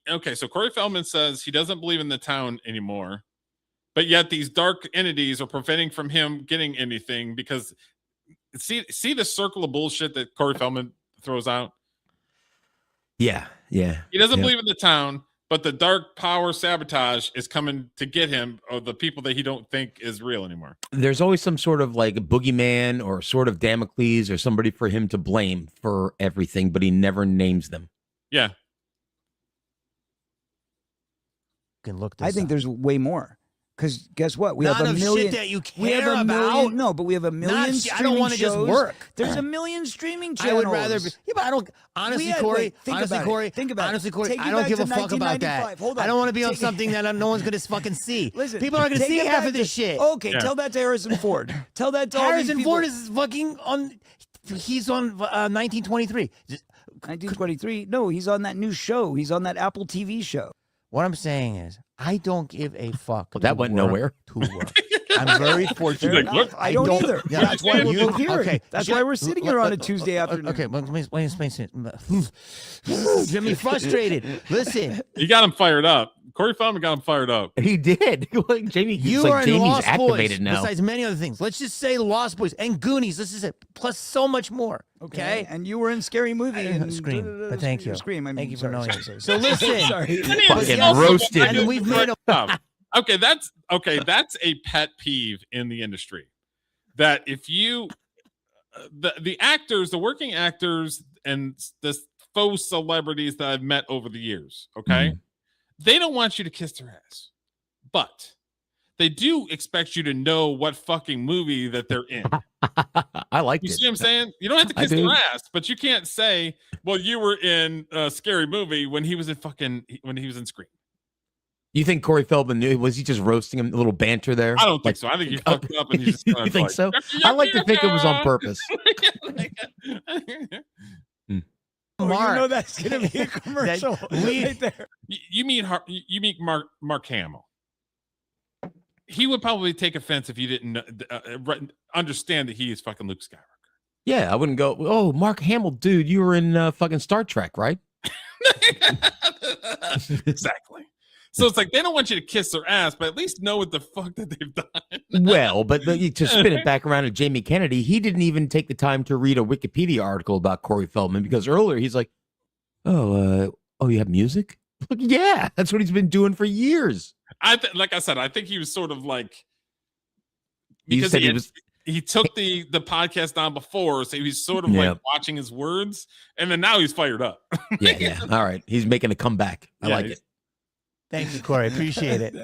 Speaker 3: Okay, so Corey Feldman says he doesn't believe in the town anymore, but yet these dark entities are preventing from him getting anything because see the circle of bullshit that Corey Feldman throws out?
Speaker 1: Yeah.
Speaker 3: He doesn't believe in the town, but the dark power sabotage is coming to get him, or the people that he don't think is real anymore.
Speaker 1: There's always some sort of like a boogeyman or sort of Damocles or somebody for him to blame for everything, but he never names them.
Speaker 3: Yeah.
Speaker 5: Can look.
Speaker 4: I think there's way more. Because guess what? We
Speaker 5: Not
Speaker 4: have a
Speaker 5: of
Speaker 4: million.
Speaker 5: shit that you
Speaker 4: we have
Speaker 5: care
Speaker 4: a
Speaker 5: about.
Speaker 4: million. No, but we have a million.
Speaker 5: I don't
Speaker 4: streaming
Speaker 5: want to just
Speaker 4: shows.
Speaker 5: work.
Speaker 4: There's a million streaming
Speaker 5: I
Speaker 4: channels.
Speaker 5: would rather be. Yeah, but I don't. Honestly,
Speaker 4: We had-
Speaker 5: Corey.
Speaker 4: wait, think
Speaker 5: honestly,
Speaker 4: about it.
Speaker 5: Corey.
Speaker 4: Think about it.
Speaker 5: honestly, Corey.
Speaker 4: Take you
Speaker 5: I don't
Speaker 4: back
Speaker 5: give
Speaker 4: to
Speaker 5: a fuck about that.
Speaker 4: 1995. Hold on.
Speaker 5: I don't want to be on
Speaker 4: Take-
Speaker 5: something that no one's gonna fucking see.
Speaker 4: Listen,
Speaker 5: people aren't gonna
Speaker 4: take
Speaker 5: see
Speaker 4: it
Speaker 5: half
Speaker 4: back
Speaker 5: of this
Speaker 4: to-
Speaker 5: shit.
Speaker 4: Okay,
Speaker 3: Yeah.
Speaker 4: tell that to Harrison Ford. Tell that to all these
Speaker 5: Harrison
Speaker 4: people.
Speaker 5: Ford is fucking on. He's on 1923.
Speaker 4: 1923. No, he's on that new show. He's on that Apple TV show.
Speaker 5: What I'm saying is, I don't give a fuck.
Speaker 1: Well, that
Speaker 5: to
Speaker 1: went
Speaker 5: work
Speaker 1: nowhere.
Speaker 5: To work. I'm very fortunate.
Speaker 3: Like, look,
Speaker 4: I don't either.
Speaker 5: Yeah,
Speaker 4: That's why we're
Speaker 5: you-
Speaker 4: both here.
Speaker 5: okay,
Speaker 4: That's why we're sitting here on a Tuesday afternoon.
Speaker 5: Okay, but let me explain something. Jimmy frustrated. Listen,
Speaker 3: You got him fired up. Corey Feldman got him fired up.
Speaker 1: He did. Like Jamie,
Speaker 5: you
Speaker 1: it's like
Speaker 5: are in
Speaker 1: Jamie's
Speaker 5: Lost
Speaker 1: activated
Speaker 5: Boys,
Speaker 1: now.
Speaker 5: besides many other things. Let's just say Lost Boys and Goonies. This is it. Plus so much more. Okay?
Speaker 4: And you were in Scary Movie and
Speaker 5: Scream. But thank you.
Speaker 4: Scream. I mean,
Speaker 5: Thank you for
Speaker 4: sorry,
Speaker 5: knowing.
Speaker 4: sorry,
Speaker 5: So
Speaker 4: sorry.
Speaker 5: listen.
Speaker 4: Sorry.
Speaker 1: Fucking
Speaker 3: Also,
Speaker 1: roasted.
Speaker 3: I do
Speaker 5: And we've
Speaker 3: the
Speaker 5: made
Speaker 3: correct stuff. Okay, that's a pet peeve in the industry. That if you the actors, the working actors and the faux celebrities that I've met over the years, okay? They don't want you to kiss their ass. But they do expect you to know what fucking movie that they're in.
Speaker 1: I like
Speaker 3: You
Speaker 1: it.
Speaker 3: see what I'm saying? You don't have to
Speaker 1: I
Speaker 3: kiss their
Speaker 1: do.
Speaker 3: ass, but you can't say, well, you were in a Scary Movie when he was in Scream.
Speaker 1: You think Corey Feldman knew? Was he just roasting him? A little banter there?
Speaker 3: I don't think so. I think he fucked up and he just
Speaker 1: You
Speaker 3: kind of
Speaker 1: think
Speaker 3: like,
Speaker 1: so? I like to think it was on purpose.
Speaker 4: Oh,
Speaker 5: Mark.
Speaker 4: you know that's going to be a commercial right there.
Speaker 3: You meet Mark Hamill. He would probably take offense if you didn't understand that he is fucking Luke Skywalker.
Speaker 1: Yeah, I wouldn't go, oh, Mark Hamill, dude, you were in fucking Star Trek, right?
Speaker 3: Exactly. So it's like they don't want you to kiss their ass, but at least know what the fuck that they've done.
Speaker 1: Well, but to spin it back around to Jamie Kennedy, he didn't even take the time to read a Wikipedia article about Corey Feldman because earlier he's like, oh, you have music? Like, yeah, that's what he's been doing for years.
Speaker 3: Like I said, I think he was sort of like
Speaker 1: You
Speaker 3: because
Speaker 1: said
Speaker 3: he took the podcast down before, so he's sort of like watching his words, and then now he's fired up.
Speaker 1: Yeah. All right, he's making a comeback. I like it.
Speaker 5: Thank you, Corey. Appreciate it.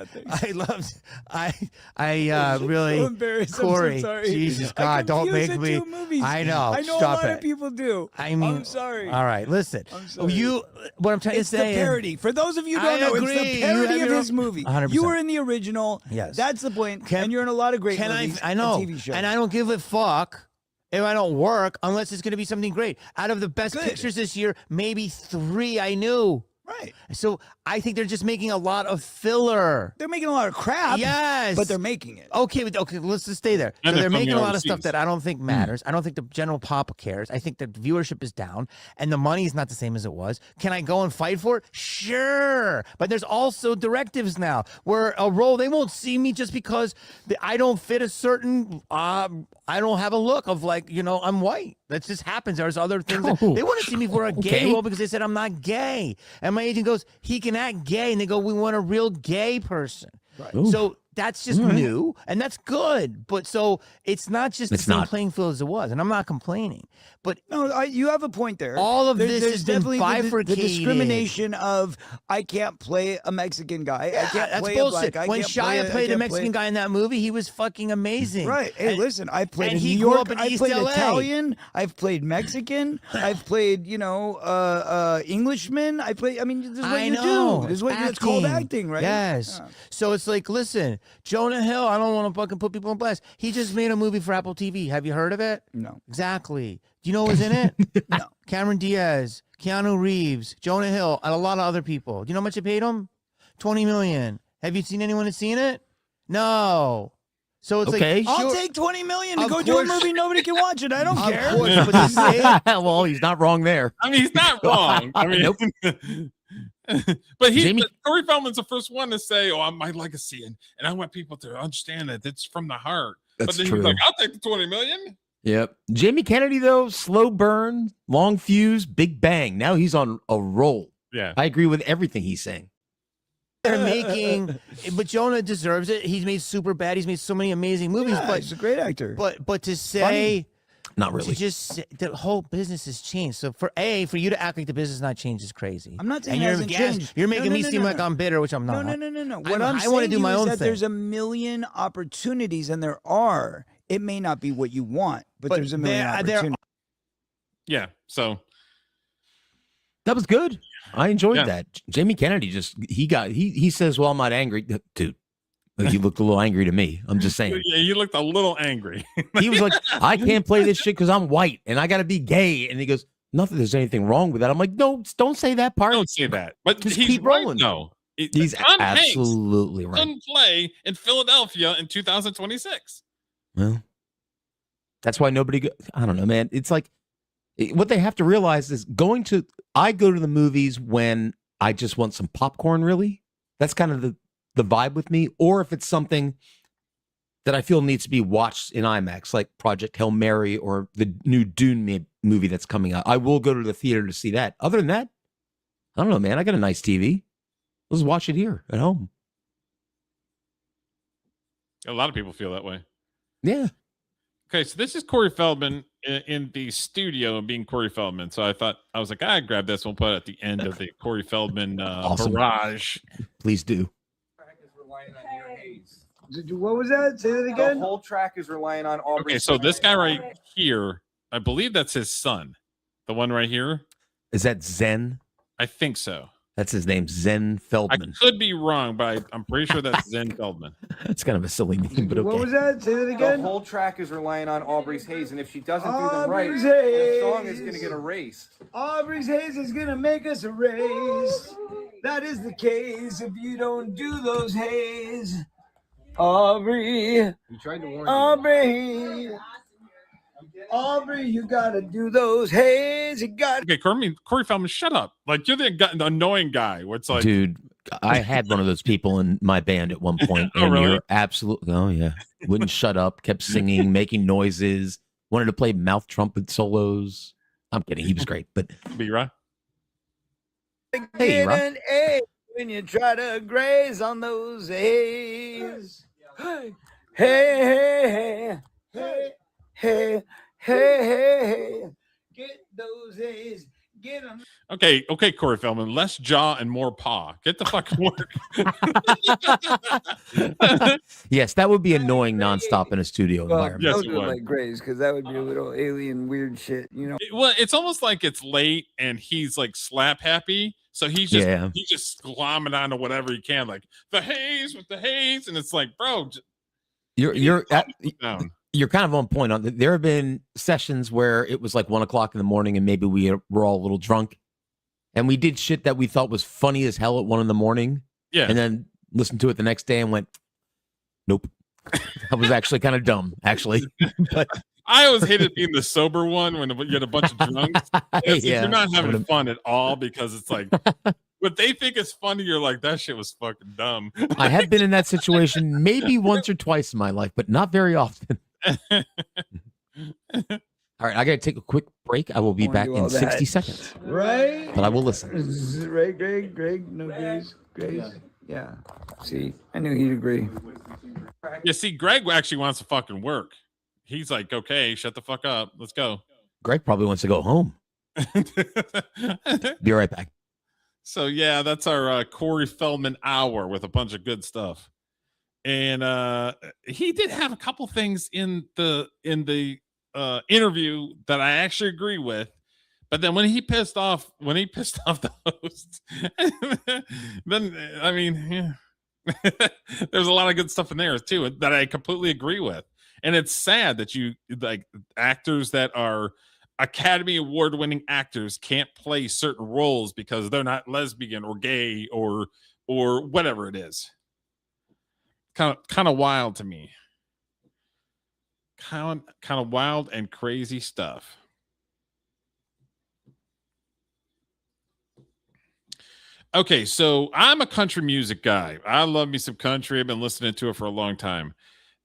Speaker 5: I really,
Speaker 4: so embarrassed.
Speaker 5: Corey.
Speaker 4: I'm so sorry.
Speaker 5: Jesus God, don't make me. I know.
Speaker 4: I know
Speaker 5: Stop
Speaker 4: a lot
Speaker 5: it.
Speaker 4: of people do.
Speaker 5: I mean,
Speaker 4: I'm sorry.
Speaker 5: All right, listen.
Speaker 4: I'm sorry.
Speaker 5: What I'm trying
Speaker 4: It's
Speaker 5: to say
Speaker 4: the parody. For those of you who
Speaker 5: I
Speaker 4: don't know,
Speaker 5: agree.
Speaker 4: it's the
Speaker 5: You
Speaker 4: parody
Speaker 5: have
Speaker 4: of
Speaker 5: your
Speaker 4: his movie.
Speaker 5: 100%.
Speaker 4: You were in the original.
Speaker 5: Yes.
Speaker 4: That's the point. And you're in a lot of great movies.
Speaker 5: I know.
Speaker 4: And TV shows.
Speaker 5: And I don't give a fuck if I don't work unless it's going to be something great. Out of the best
Speaker 4: Good.
Speaker 5: pictures this year, maybe 3 I knew.
Speaker 4: Right.
Speaker 5: So I think they're just making a lot of filler.
Speaker 4: They're making a lot of crap.
Speaker 5: Yes.
Speaker 4: But they're making it.
Speaker 5: Okay, let's just stay there.
Speaker 3: And
Speaker 5: So they're
Speaker 3: coming
Speaker 5: making a lot of
Speaker 3: overseas.
Speaker 5: stuff that I don't think matters. I don't think the general pop cares. I think the viewership is down and the money is not the same as it was. Can I go and fight for it? Sure. But there's also directives now where a role, they won't see me just because I don't fit a certain, I don't have a look of like, I'm white. That just happens. There's other things. They want to see me for a gay role because they said I'm not gay. And my agent goes, he can act gay. And they go, we want a real gay person.
Speaker 4: Right.
Speaker 5: So that's just new, and that's good. But so it's not just the same playing field as it was, and I'm not complaining. But
Speaker 4: no, you have a point there.
Speaker 5: All of this
Speaker 4: there's
Speaker 5: has been
Speaker 4: definitely
Speaker 5: bifurcated.
Speaker 4: The discrimination of I can't play a Mexican guy.
Speaker 5: Yeah,
Speaker 4: I can't
Speaker 5: that's
Speaker 4: play
Speaker 5: bullshit.
Speaker 4: a black.
Speaker 5: When Shia played a Mexican guy in that movie, he was fucking amazing.
Speaker 4: Right. Hey, listen, I played in
Speaker 5: and
Speaker 4: New
Speaker 5: he grew
Speaker 4: York.
Speaker 5: up in
Speaker 4: I
Speaker 5: East
Speaker 4: played
Speaker 5: LA.
Speaker 4: Italian. I've played Mexican. I've played, Englishman. I mean, this is what
Speaker 5: I
Speaker 4: you
Speaker 5: know.
Speaker 4: do. This is what it's called acting, right?
Speaker 5: Yes.
Speaker 4: Yeah.
Speaker 5: So it's like, listen, Jonah Hill, I don't want to fucking put people on blast. He just made a movie for Apple TV. Have you heard of it?
Speaker 4: No.
Speaker 5: Exactly. Do you know who's in it?
Speaker 4: No.
Speaker 5: Cameron Diaz, Keanu Reeves, Jonah Hill, and a lot of other people. Do you know how much they paid him? $20 million. Have you seen anyone that's seen it? No. So it's like,
Speaker 4: I'll take $20 million to go do a movie nobody can watch it. I don't care.
Speaker 5: Of course, but to say,
Speaker 1: well, he's not wrong there.
Speaker 3: I mean, he's not wrong. I mean,
Speaker 1: Nope.
Speaker 3: But
Speaker 1: Jamie-
Speaker 3: Corey Feldman's the first one to say, "Oh, I'm my legacy, and I want people to understand that it's from the heart."
Speaker 1: That's
Speaker 3: but then
Speaker 1: true.
Speaker 3: he's like, "I'll take the 20 million."
Speaker 1: Yep. Jamie Kennedy, though, slow burn, long fuse, big bang. Now he's on a roll.
Speaker 3: Yeah.
Speaker 1: I agree with everything he's saying.
Speaker 5: they're making, but Jonah deserves it. He's made Superbad. He's made so many amazing movies.
Speaker 4: Yeah,
Speaker 5: But
Speaker 4: he's a great actor.
Speaker 5: But to say,
Speaker 1: Not really.
Speaker 5: to just the whole business has changed. So for you to act like the business not changed is crazy.
Speaker 4: I'm not saying
Speaker 5: and
Speaker 4: it
Speaker 5: you're
Speaker 4: hasn't changed.
Speaker 5: You're making
Speaker 4: No,
Speaker 5: me
Speaker 4: no,
Speaker 5: seem
Speaker 4: no,
Speaker 5: like
Speaker 4: no.
Speaker 5: I'm bitter, which I'm not.
Speaker 4: No. What
Speaker 5: I
Speaker 4: I'm
Speaker 5: wanna
Speaker 4: saying
Speaker 5: do
Speaker 4: to
Speaker 5: my
Speaker 4: you is
Speaker 5: own
Speaker 4: that
Speaker 5: thing.
Speaker 4: there's a million opportunities, and there are. It may not be what you want, but there's a million opportunities.
Speaker 3: Yeah. So
Speaker 1: That was good. I enjoyed
Speaker 3: Yeah.
Speaker 1: that. Jamie Kennedy he says, well, I'm not angry. Dude, you looked a little angry to me. I'm just saying.
Speaker 3: yeah, you looked a little angry.
Speaker 1: He was like, I can't play this shit because I'm white and I got to be gay. And he goes, not that there's anything wrong with that. I'm like, no, don't say that part.
Speaker 3: Don't say that. But
Speaker 1: Just
Speaker 3: he's
Speaker 1: keep
Speaker 3: right,
Speaker 1: rolling.
Speaker 3: though.
Speaker 1: He's
Speaker 3: Tom
Speaker 1: absolutely
Speaker 3: Hanks
Speaker 1: right.
Speaker 3: couldn't play in Philadelphia in 2026.
Speaker 1: Well, that's why I don't know, man. It's like what they have to realize is I go to the movies when I just want some popcorn, really. That's kind of the vibe with me. Or if it's something that I feel needs to be watched in IMAX, like Project Hail Mary or the new Dune movie that's coming out. I will go to the theater to see that. Other than that, I don't know, man. I got a nice TV. Let's watch it here at home.
Speaker 3: A lot of people feel that way.
Speaker 1: Yeah.
Speaker 3: Okay, so this is Corey Feldman in the studio and being Corey Feldman. So I was like, I grab this. We'll put it at the end of the Corey Feldman
Speaker 1: Awesome.
Speaker 3: barrage.
Speaker 1: Please do.
Speaker 4: What was that? Say that again.
Speaker 6: The whole track is relying on Aubrey.
Speaker 3: Okay, so this guy right here, I believe that's his son. The one right here.
Speaker 1: Is that Zen?
Speaker 3: I think so.
Speaker 1: That's his name, Zen
Speaker 3: I
Speaker 1: Feldman.
Speaker 3: could be wrong, but I'm pretty sure that's Zen Feldman.
Speaker 1: That's kind of a silly name, but okay.
Speaker 4: What was that? Say that
Speaker 6: The
Speaker 4: again.
Speaker 6: whole track is relying on Aubrey's haze, and if she doesn't do them right,
Speaker 4: Aubrey's
Speaker 6: the song is
Speaker 4: haze.
Speaker 6: going to get erased.
Speaker 4: Aubrey's haze is gonna make us erase. That is the case if you don't do those haze. Aubrey,
Speaker 6: We tried to warn
Speaker 4: Aubrey, you gotta do those haze. You got.
Speaker 3: Okay, Corey Feldman, shut up. Like, you're the annoying guy where it's like,
Speaker 1: Dude, I had one of those people in my band at one point,
Speaker 3: Oh,
Speaker 1: and
Speaker 3: really?
Speaker 1: you're absolutely, oh yeah, wouldn't shut up, kept singing, making noises, wanted to play mouth trumpet solos. I'm kidding, he was great, but
Speaker 3: B-Ra.
Speaker 1: Hey, Rob.
Speaker 4: an A when you try to graze on those A's. Hey, hey, hey, hey, hey, hey, hey. Get those A's.
Speaker 3: Okay, Corey Feldman, less jaw and more paw. Get the fucking work.
Speaker 1: Yes, that would be annoying nonstop in a studio environment.
Speaker 3: Yes,
Speaker 4: Don't
Speaker 3: it
Speaker 4: do it
Speaker 3: would.
Speaker 4: like Grace, because that would be a little alien weird shit, you know.
Speaker 3: Well, it's almost like it's late and he's like slap happy, so he's just glomming onto whatever he can, like the haze with the haze, and it's like, bro,
Speaker 1: You're
Speaker 3: down.
Speaker 1: You're kind of on point on. There have been sessions where it was like 1 o'clock in the morning, and maybe we were all a little drunk, and we did shit that we thought was funny as hell at 1 in the morning.
Speaker 3: Yeah,
Speaker 1: and then listened to it the next day and went, nope, that was actually kind of dumb, actually. But
Speaker 3: I always hated being the sober one when you had a bunch of drunks. You're not having fun at all, because it's like what they think is funny, you're like, that shit was fucking dumb.
Speaker 1: I have been in that situation maybe once or twice in my life, but not very often. All right, I gotta take a quick break. I will be back in 60 seconds.
Speaker 4: Right?
Speaker 1: But I will listen.
Speaker 4: Right, Greg? No, Grace? Yeah. See, I knew he'd agree.
Speaker 3: Yeah, see, Greg actually wants to fucking work. He's like, okay, shut the fuck up. Let's go.
Speaker 1: Greg probably wants to go home. Be right back.
Speaker 3: So yeah, that's our Corey Feldman hour with a bunch of good stuff. And he did have a couple things in the interview that I actually agree with, but then when he pissed off the host, then I mean, yeah. There's a lot of good stuff in there too that I completely agree with. And it's sad that you like actors that are Academy Award winning actors can't play certain roles because they're not lesbian or gay or whatever it is. Kind of wild to me. Kind of wild and crazy stuff. Okay, so I'm a country music guy. I love me some country. I've been listening to it for a long time.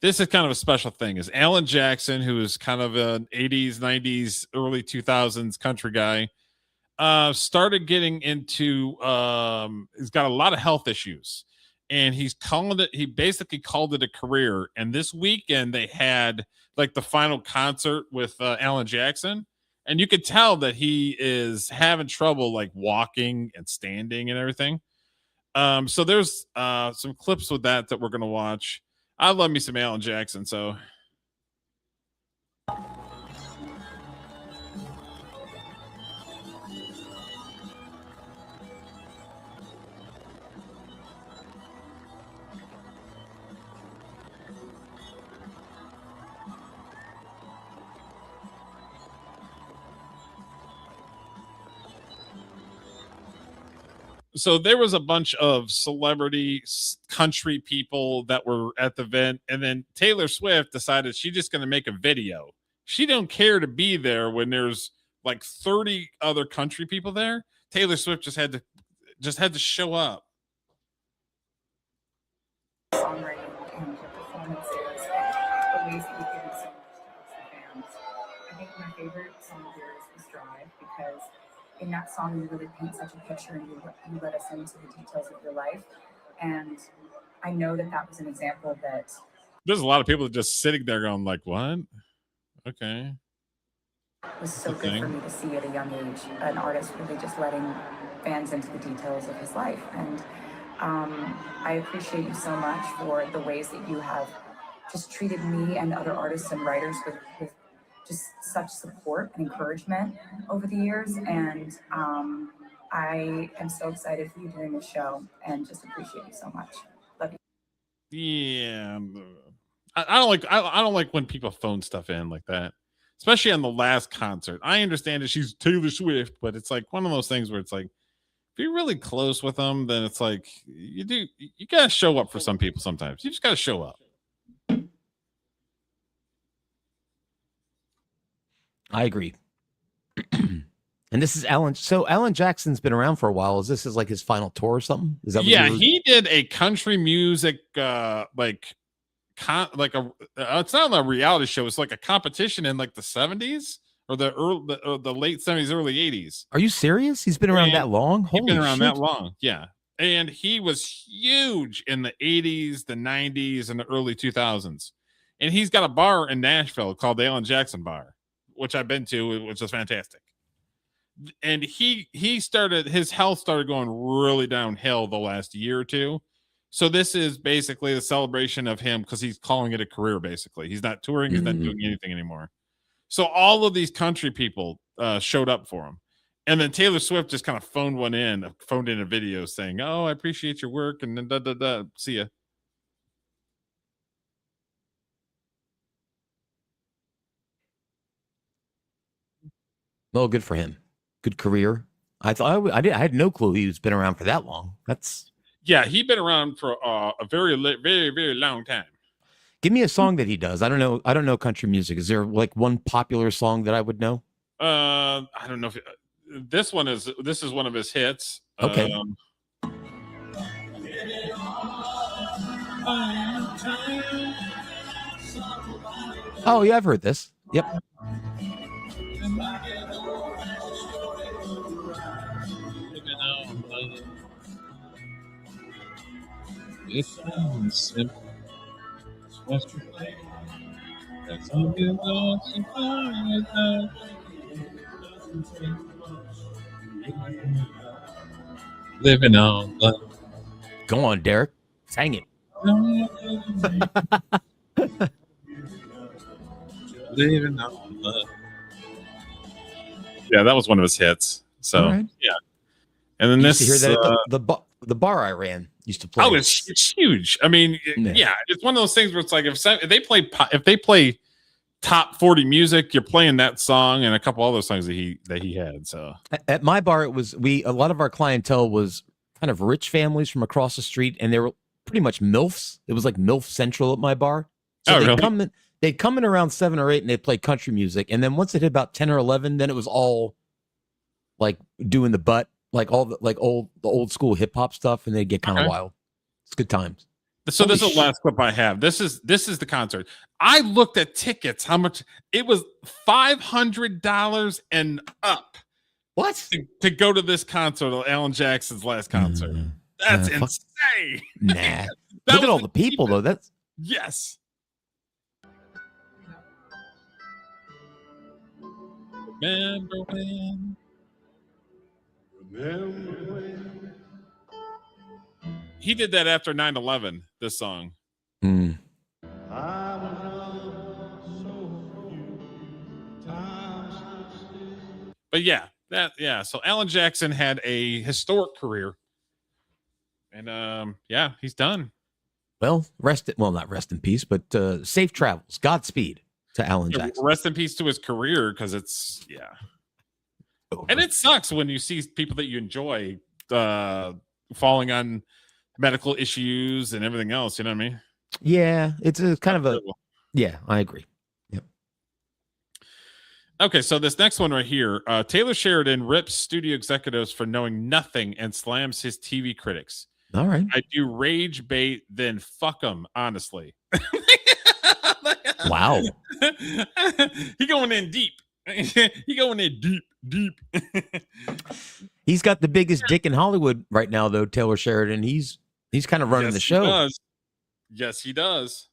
Speaker 3: This is kind of a special thing. Is Alan Jackson, who is kind of an 80s, 90s, early 2000s country guy, started getting into he's got a lot of health issues. And he basically called it a career. And this weekend they had like the final concert with Alan Jackson. And you could tell that he is having trouble like walking and standing and everything. So there's some clips with that we're going to watch. I love me some Alan Jackson. So there was a bunch of celebrity country people that were at the event, and then Taylor Swift decided she's just going to make a video. She don't care to be there when there's like 30 other country people there. Taylor Swift just had to show up.
Speaker 7: Songwriting and your performances and the ways that you give so much to the fans. I think my favorite song of yours is Drive, because in that song, you really paint such a picture and you let us into the details of your life. And I know that was an example that...
Speaker 3: There's a lot of people just sitting there going like, what? Okay.
Speaker 7: It was so good for me to see at a young age, an artist really just letting fans into the details of his life. And I appreciate you so much for the ways that you have just treated me and other artists and writers with just such support and encouragement over the years. And I am so excited for you doing this show and just appreciate you so much. Love you.
Speaker 3: Yeah. I don't like when people phone stuff in like that, especially on the last concert. I understand that she's Taylor Swift, but it's like one of those things where it's like, if you're really close with them, then it's like you gotta show up for some people sometimes. You just gotta show up.
Speaker 1: I agree. And this is Alan. So Alan Jackson's been around for a while. Is this like his final tour or something? Is that what
Speaker 3: he did a country music it's not a reality show. It's like a competition in like the 70s or the late 70s, early 80s.
Speaker 1: Are you serious? He's been around that long?
Speaker 3: He's been around that long. Yeah. And he was huge in the 80s, the 90s, and the early 2000s. And he's got a bar in Nashville called the Alan Jackson Bar, which I've been to, which is fantastic. and he started, his health started going really downhill the last year or two. So this is basically the celebration of him because he's calling it a career. Basically, he's not touring, he's not doing anything anymore. So all of these country people showed up for him. And then Taylor Swift just kind of phoned in a video saying, "Oh, I appreciate your work," and then see ya.
Speaker 1: Well, good for him. Good career. I thought I had no clue he's been around for that long.
Speaker 3: Yeah, he's been around for a very, very, very long time.
Speaker 1: Give me a song that he does. I don't know country music. Is there like one popular song that I would know?
Speaker 3: I don't know if this is one of his hits.
Speaker 1: Okay. Oh yeah, I've heard this. Yep.
Speaker 3: It's simple. Living on love.
Speaker 1: Go on, Derek. Sang it.
Speaker 3: Living on love. Yeah, that was one of his hits. So
Speaker 1: right.
Speaker 3: Yeah. And then this,
Speaker 1: hear that at the bar I ran used to play.
Speaker 3: Oh, it's huge. I mean, yeah, it's one of those things where it's like if they play top 40 music, you're playing that song and a couple other songs that he had. So
Speaker 1: at my bar, it was a lot of our clientele was kind of rich families from across the street, and they were pretty much MILFs. It was like MILF Central at my bar. So they'd come in around 7 or 8 and they'd play country music, and then once it hit about 10 or 11, then it was all like doing the butt. Like all the old school hip hop stuff, and they get kind of wild. It's good times.
Speaker 3: So this is the last clip I have. This is the concert. I looked at tickets. How much it was? $500 and up.
Speaker 1: What
Speaker 3: to go to this concert? Alan Jackson's last concert. That's insane.
Speaker 1: Nah. Look at all the people though. That's
Speaker 3: yes. Remember when? He did that after 9/11, this song. But yeah, so Alan Jackson had a historic career. And yeah, he's done.
Speaker 1: Well, not rest in peace, but safe travels. Godspeed to Alan Jackson.
Speaker 3: Rest in peace to his career, because it's over. And it sucks when you see people that you enjoy falling on medical issues and everything else. You know what I mean?
Speaker 1: Yeah, it's a kind of a. Yeah, I agree. Yep.
Speaker 3: Okay, so this next one right here, Taylor Sheridan rips studio executives for knowing nothing and slams his TV critics.
Speaker 1: All right.
Speaker 3: I do rage bait, then fuck them, honestly.
Speaker 1: Wow.
Speaker 3: He going in deep. He going in deep.
Speaker 1: He's got the biggest dick in Hollywood right now, though. Taylor Sheridan. He's kind of running the show.
Speaker 3: He does. Yes, he does.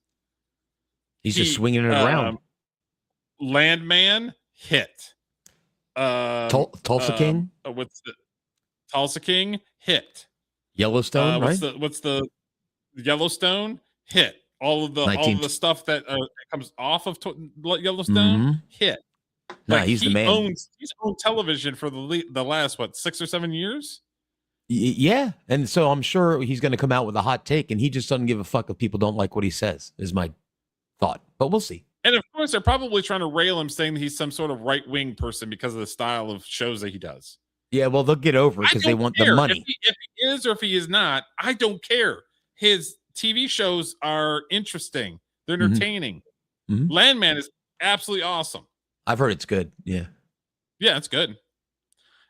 Speaker 1: He's just swinging it around.
Speaker 3: Landman hit.
Speaker 1: Tulsa King.
Speaker 3: What's the Tulsa King hit?
Speaker 1: Yellowstone, right?
Speaker 3: What's the Yellowstone hit? All of the stuff that comes off of Yellowstone hit.
Speaker 1: Nah, he's the man.
Speaker 3: He's owned television for the last 6 or 7 years.
Speaker 1: Yeah, and so I'm sure he's going to come out with a hot take, and he just doesn't give a fuck if people don't like what he says. Is my thought, but we'll see.
Speaker 3: And of course, they're probably trying to rail him, saying that he's some sort of right-wing person because of the style of shows that he does.
Speaker 1: Yeah, well, they'll get over it because they want the money.
Speaker 3: If he is or if he is not, I don't care. His TV shows are interesting. They're entertaining. Landman is absolutely awesome.
Speaker 1: I've heard it's good. Yeah,
Speaker 3: it's good.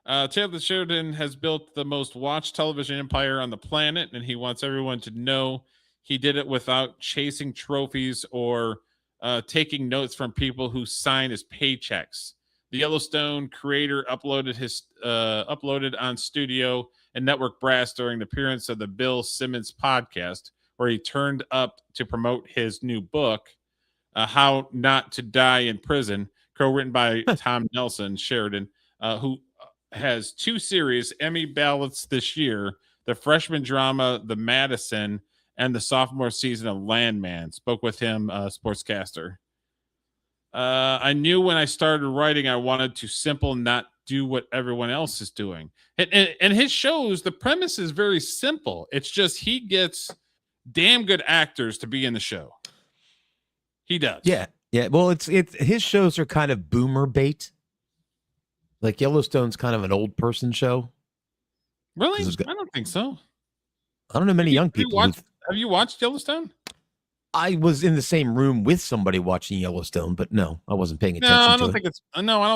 Speaker 3: Taylor Sheridan has built the most watched television empire on the planet, and he wants everyone to know he did it without chasing trophies or taking notes from people who sign his paychecks. The Yellowstone creator uploaded on Studio and Network Brass during the appearance of the Bill Simmons podcast, where he turned up to promote his new book, How Not to Die in Prison, co-written by Tom Nelson Sheridan, who has 2 series Emmy ballots this year: the freshman drama, The Madison, and the sophomore season of Landman. Spoke with him, sportscaster. I knew when I started writing, I wanted to simple, not do what everyone else is doing. And his shows, the premise is very simple. It's just he gets damn good actors to be in the show. He does.
Speaker 1: Yeah. Yeah. Well, it's his shows are kind of boomer bait. Like Yellowstone's kind of an old person show.
Speaker 3: Really? I don't think so.
Speaker 1: I don't know many young people.
Speaker 3: Have you watched Yellowstone?
Speaker 1: I was in the same room with somebody watching Yellowstone, but no, I wasn't paying attention.
Speaker 3: I don't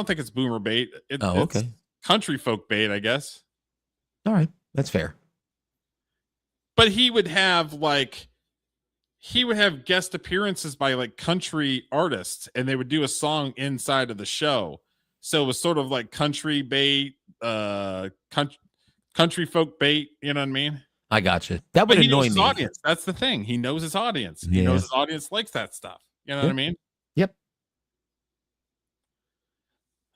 Speaker 3: think it's boomer bait.
Speaker 1: Okay.
Speaker 3: It's country folk bait, I guess.
Speaker 1: All right, that's fair.
Speaker 3: But he would have guest appearances by like country artists, and they would do a song inside of the show. So it was sort of like country bait, country folk bait. You know what I mean?
Speaker 1: I gotcha. That would annoy me.
Speaker 3: Audience. That's the thing. He knows his audience. He knows his audience likes that stuff. You know what I mean?
Speaker 1: Yep.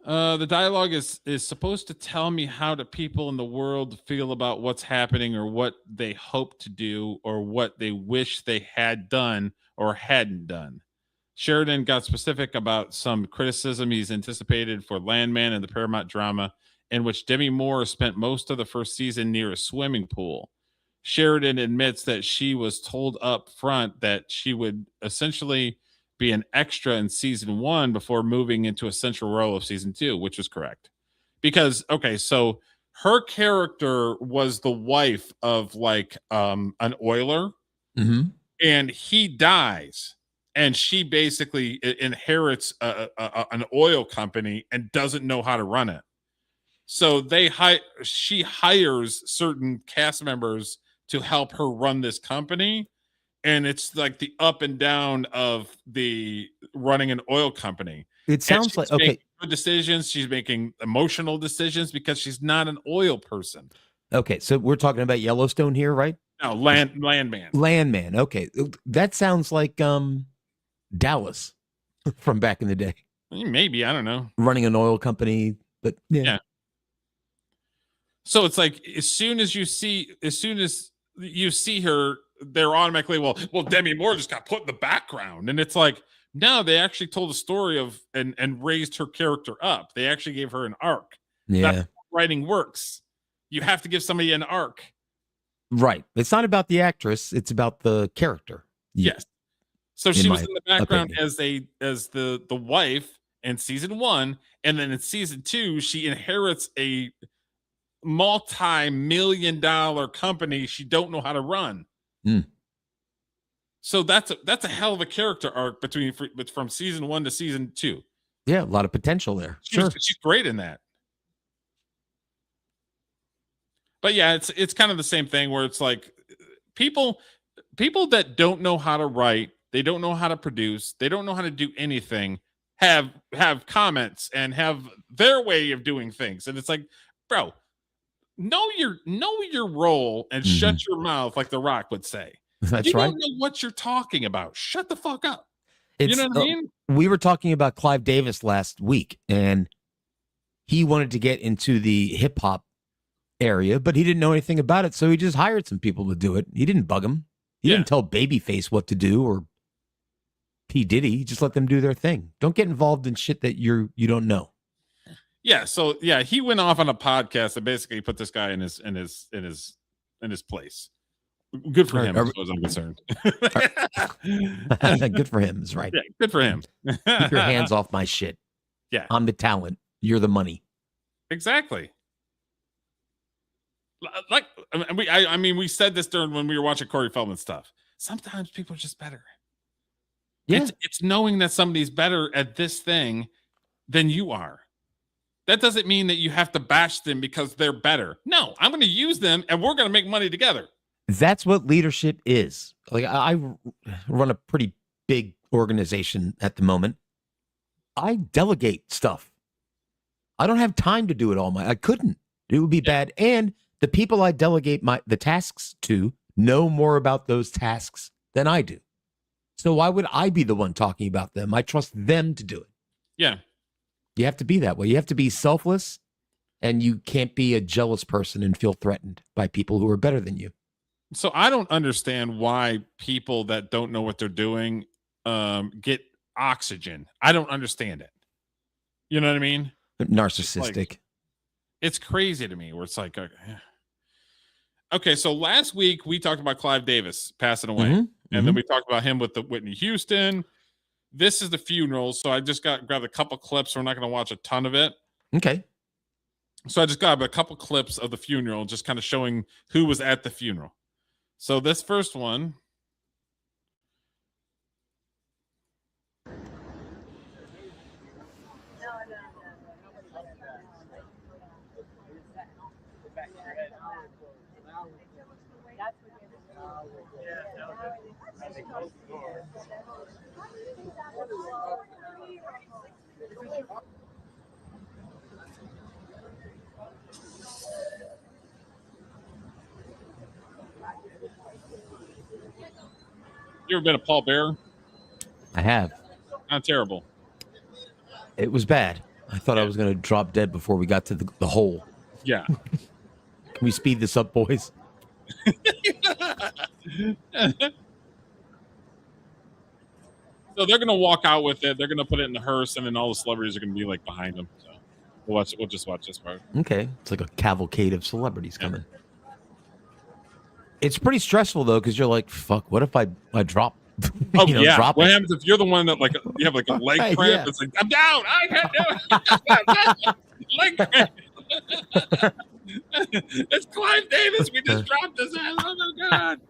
Speaker 3: The dialogue is supposed to tell me how do people in the world feel about what's happening, or what they hope to do, or what they wish they had done or hadn't done. Sheridan got specific about some criticism he's anticipated for Landman and the Paramount drama, in which Demi Moore spent most of the first season near a swimming pool. Sheridan admits that she was told up front that she would essentially be an extra in season 1 before moving into a central role of season 2, which was correct. Because, okay, so her character was the wife of like an oiler, and he dies, and she basically inherits an oil company and doesn't know how to run it. So she hires certain cast members to help her run this company. And it's like the up and down of the running an oil company.
Speaker 1: It sounds like, okay,
Speaker 3: good decisions. She's making emotional decisions because she's not an oil person.
Speaker 1: Okay, so we're talking about Yellowstone here, right?
Speaker 3: No, Landman.
Speaker 1: Landman. Okay, that sounds like Dallas from back in the day.
Speaker 3: Maybe, I don't know.
Speaker 1: Running an oil company, but yeah.
Speaker 3: So it's like as soon as you see her, they're automatically, well, Demi Moore just got put in the background. And it's like, no, they actually told a story of and raised her character up. They actually gave her an arc.
Speaker 1: Yeah.
Speaker 3: That's how writing works. You have to give somebody an arc.
Speaker 1: Right. It's not about the actress, it's about the character.
Speaker 3: Yes. So she was in the background as the wife in season 1, and then in season 2, she inherits a multi-million-dollar company she don't know how to run. So that's a hell of a character arc from season 1 to season 2.
Speaker 1: Yeah, a lot of potential there.
Speaker 3: She's great in that. But yeah, it's kind of the same thing where it's like people that don't know how to write, they don't know how to produce, they don't know how to do anything, have comments and have their way of doing things, and it's like, bro, know your role and shut your mouth, like The Rock would say.
Speaker 1: That's
Speaker 3: you
Speaker 1: right.
Speaker 3: don't know what you're talking about. Shut the fuck up.
Speaker 1: You know what I mean? We were talking about Clive Davis last week, and he wanted to get into the hip hop area, but he didn't know anything about it, so he just hired some people to do it. He didn't bug them. He didn't tell Babyface what to do or P. Diddy. He just let them do their thing. Don't get involved in shit that you don't know.
Speaker 3: Yeah, so he went off on a podcast that basically put this guy in his place. Good for him, as far as I'm concerned.
Speaker 1: Good for him is right.
Speaker 3: Yeah, good for him.
Speaker 1: Keep your hands off my shit.
Speaker 3: Yeah,
Speaker 1: I'm the talent. You're the money.
Speaker 3: Exactly. Like we said this during when we were watching Corey Feldman stuff. Sometimes people are just better. Yeah, it's knowing that somebody's better at this thing than you are. That doesn't mean that you have to bash them because they're better. No, I'm going to use them and we're going to make money together.
Speaker 1: That's what leadership is. Like, I run a pretty big organization at the moment. I delegate stuff. I don't have time to do it all. I couldn't. It would be bad. And the people I delegate the tasks to know more about those tasks than I do. So why would I be the one talking about them? I trust them to do it.
Speaker 3: Yeah.
Speaker 1: You have to be that way. You have to be selfless And you can't be a jealous person and feel threatened by people who are better than you.
Speaker 3: So I don't understand why people that don't know what they're doing get oxygen. I don't understand it. You know what I mean?
Speaker 1: Narcissistic.
Speaker 3: It's crazy to me where it's like, okay, so last week we talked about Clive Davis passing away. And then we talked about him with the Whitney Houston. This is the funeral. So I just grabbed a couple clips. We're not going to watch a ton of it.
Speaker 1: Okay.
Speaker 3: So I just got a couple clips of the funeral, just kind of showing who was at the funeral. So this first one. You ever been a pallbearer?
Speaker 1: I have.
Speaker 3: Not terrible.
Speaker 1: It was bad. I thought I was going to drop dead before we got to the hole.
Speaker 3: Yeah.
Speaker 1: Can we speed this up, boys?
Speaker 3: So they're going to walk out with it. They're going to put it in the hearse, and then all the celebrities are going to be like behind them. So we'll just watch this part.
Speaker 1: Okay. It's like a cavalcade of celebrities coming. It's pretty stressful, though, because you're like, fuck, what if I drop?
Speaker 3: Oh,
Speaker 1: yeah.
Speaker 3: Drop what happens if you're the one that, like, you have like a leg cramp?
Speaker 1: Yeah.
Speaker 3: It's like, I'm down. I can't do it. Leg cramp. It's Clive Davis. We just dropped his ass. Oh, my God.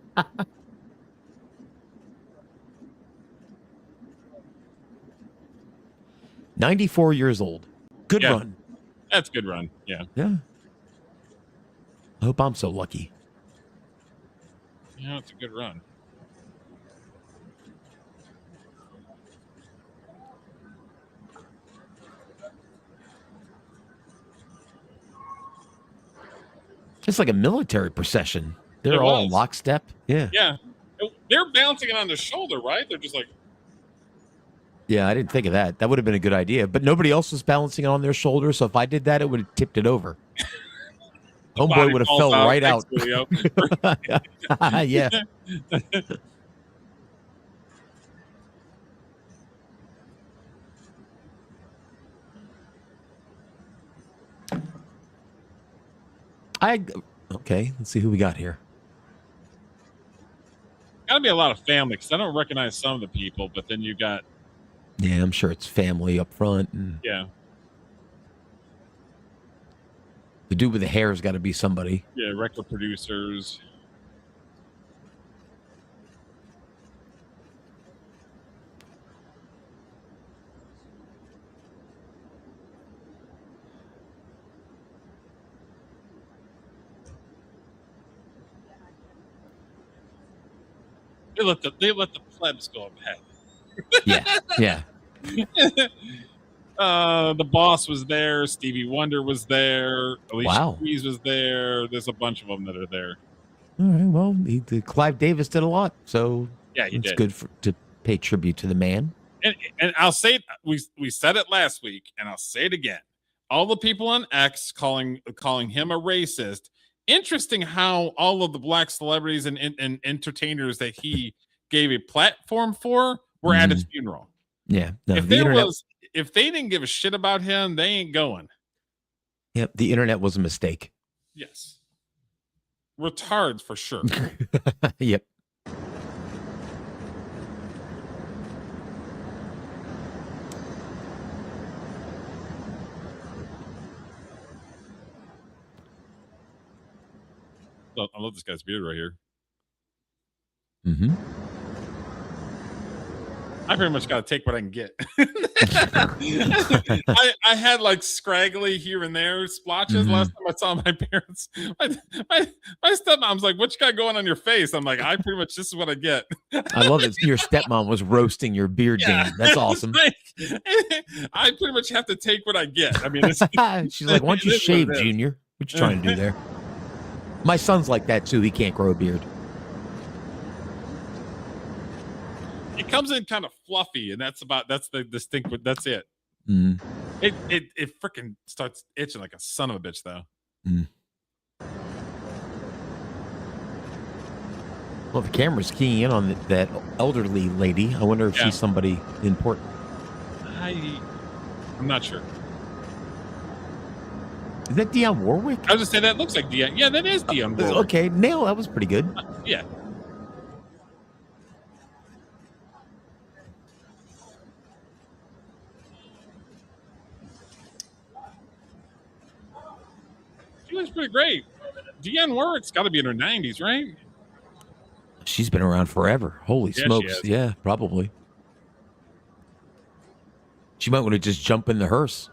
Speaker 1: 94 years old. Good run.
Speaker 3: That's a good run. Yeah.
Speaker 1: Yeah. I hope I'm so lucky.
Speaker 3: Yeah, it's a good run.
Speaker 1: Just like a military procession. They're all in lockstep. Yeah.
Speaker 3: Yeah. They're bouncing it on their shoulder, right? They're just like.
Speaker 1: Yeah, I didn't think of that. That would have been a good idea. But nobody else was balancing it on their shoulder. So if I did that, it would have tipped it over. Homeboy would have fell right out. Yeah. Okay, let's see who we got here.
Speaker 3: Gotta be a lot of family because I don't recognize some of the people, but then you got.
Speaker 1: Yeah, I'm sure it's family up front. And
Speaker 3: yeah.
Speaker 1: The dude with the hair has got to be somebody.
Speaker 3: Yeah, record producers. They let the plebs go ahead.
Speaker 1: Yeah.
Speaker 3: The Boss was there. Stevie Wonder was there. Alicia Keys was there. There's a bunch of them that are there.
Speaker 1: All right. Well, Clive Davis did a lot, so
Speaker 3: yeah, he did.
Speaker 1: It's good to pay tribute to the man.
Speaker 3: And I'll say it, we said it last week, and I'll say it again. All the people on X calling him a racist. Interesting how all of the black celebrities and entertainers that he gave a platform for were at his funeral.
Speaker 1: Yeah. No,
Speaker 3: if they didn't give a shit about him, they ain't going.
Speaker 1: Yep. The internet was a mistake.
Speaker 3: Yes. Retards for sure.
Speaker 1: Yep.
Speaker 3: I love this guy's beard right here.
Speaker 1: Mm-hmm.
Speaker 3: I pretty much got to take what I can get. I had like scraggly here and there splotches. Last time I saw my parents, my stepmom's like, "What you got going on your face?" I'm like, "I pretty much this is what I get."
Speaker 1: I love it. Your stepmom was roasting your beard game. That's awesome.
Speaker 3: I pretty much have to take what I get. I mean,
Speaker 1: she's like, "Why don't you shave, Junior? What you trying to do there?" My son's like that too. He can't grow a beard.
Speaker 3: It comes in kind of fluffy, and that's the distinct. That's it. It freaking starts itching like a son of a bitch, though.
Speaker 1: Well, the camera's keying in on that elderly lady. I wonder if she's somebody important.
Speaker 3: I'm not sure.
Speaker 1: Is that Dionne Warwick?
Speaker 3: I was just saying that looks like Dionne. Yeah, that is Dionne Warwick.
Speaker 1: Okay, nail. That was pretty good.
Speaker 3: Yeah. She looks pretty great. Dionne Warwick's got to be in her 90s, right?
Speaker 1: She's been around forever. Holy smokes. Yeah, probably. She might want to just jump in the hearse.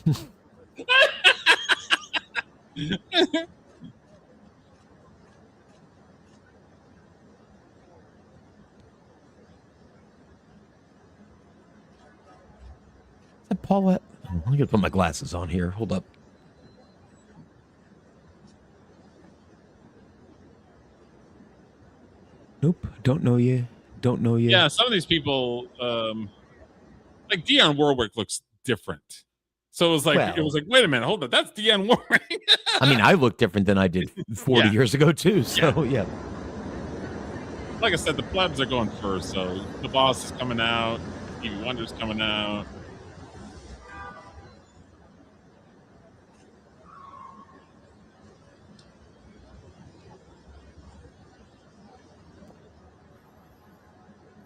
Speaker 1: Is that Paulette? I'm going to put my glasses on here. Hold up. Nope. Don't know you. Don't know you.
Speaker 3: Yeah, some of these people, like Dionne Warwick looks different. So it was like, wait a minute, hold on, that's Dionne Warwick.
Speaker 1: I mean, I look different than I did 40 years ago too. So yeah.
Speaker 3: Like I said, the plebs are going first. So the Boss is coming out, Stevie Wonder's coming out.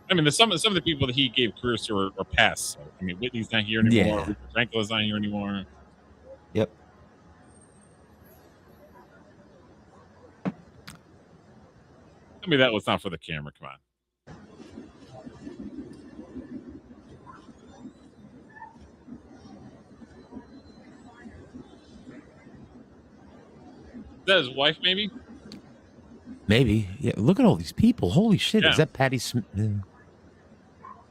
Speaker 3: I mean, some of the people that he gave careers to are past. So, I mean, Whitney's not here anymore.
Speaker 1: Yeah.
Speaker 3: Franklin's not here anymore.
Speaker 1: Yep.
Speaker 3: Tell me that was not for the camera. Come on. Is that his wife, maybe?
Speaker 1: Maybe. Yeah. Look at all these people. Holy shit.
Speaker 3: Yeah.
Speaker 1: Is that Patti Smith?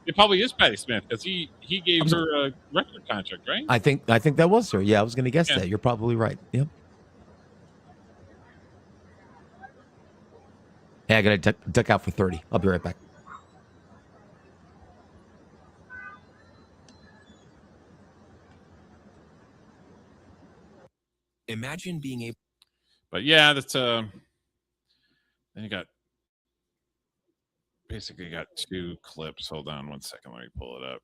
Speaker 3: It probably is Patti Smith because he gave her a record contract, right?
Speaker 1: I think that was her. Yeah, I was going to guess that. You're probably right. Yep. Hey, I got to duck out for 30. I'll be right back.
Speaker 8: Imagine being able.
Speaker 3: But yeah, that's then you got basically got two clips. Hold on one second. Let me pull it up.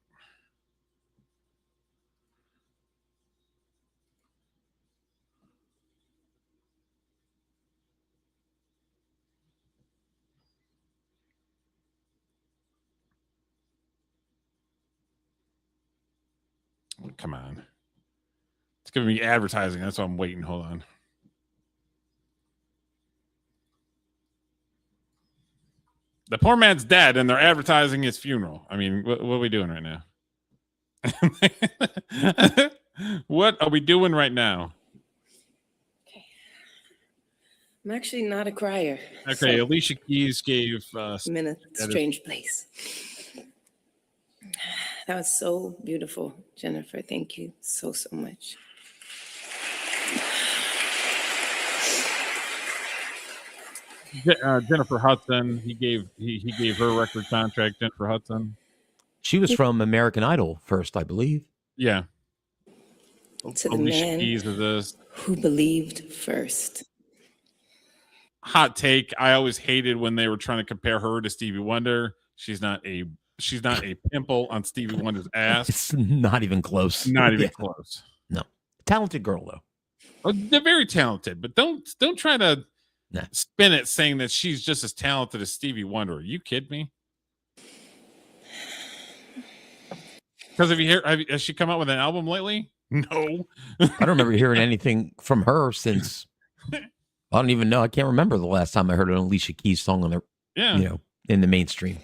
Speaker 3: Oh, come on. It's giving me advertising. That's why I'm waiting. Hold on. The poor man's dead and they're advertising his funeral. I mean, what are we doing right now? What are we doing right now?
Speaker 9: Okay. I'm actually not a crier.
Speaker 3: Okay, so Alicia Keys gave
Speaker 9: I'm in a strange place. That was so beautiful, Jennifer. Thank you so much.
Speaker 3: Jennifer Hudson. He gave her record contract. Jennifer Hudson.
Speaker 1: She was from American Idol first, I believe.
Speaker 3: Yeah.
Speaker 9: To the man who believed first.
Speaker 3: Hot take. I always hated when they were trying to compare her to Stevie Wonder. She's not a pimple on Stevie Wonder's ass.
Speaker 1: It's not even close.
Speaker 3: Not even close.
Speaker 1: No. Talented girl though.
Speaker 3: Oh, they're very talented, but don't try to spin it saying that she's just as talented as Stevie Wonder. Are you kidding me? Because has she come out with an album lately? No.
Speaker 1: I don't remember hearing anything from her since. I don't even know. I can't remember the last time I heard an Alicia Keys song on the, in the mainstream.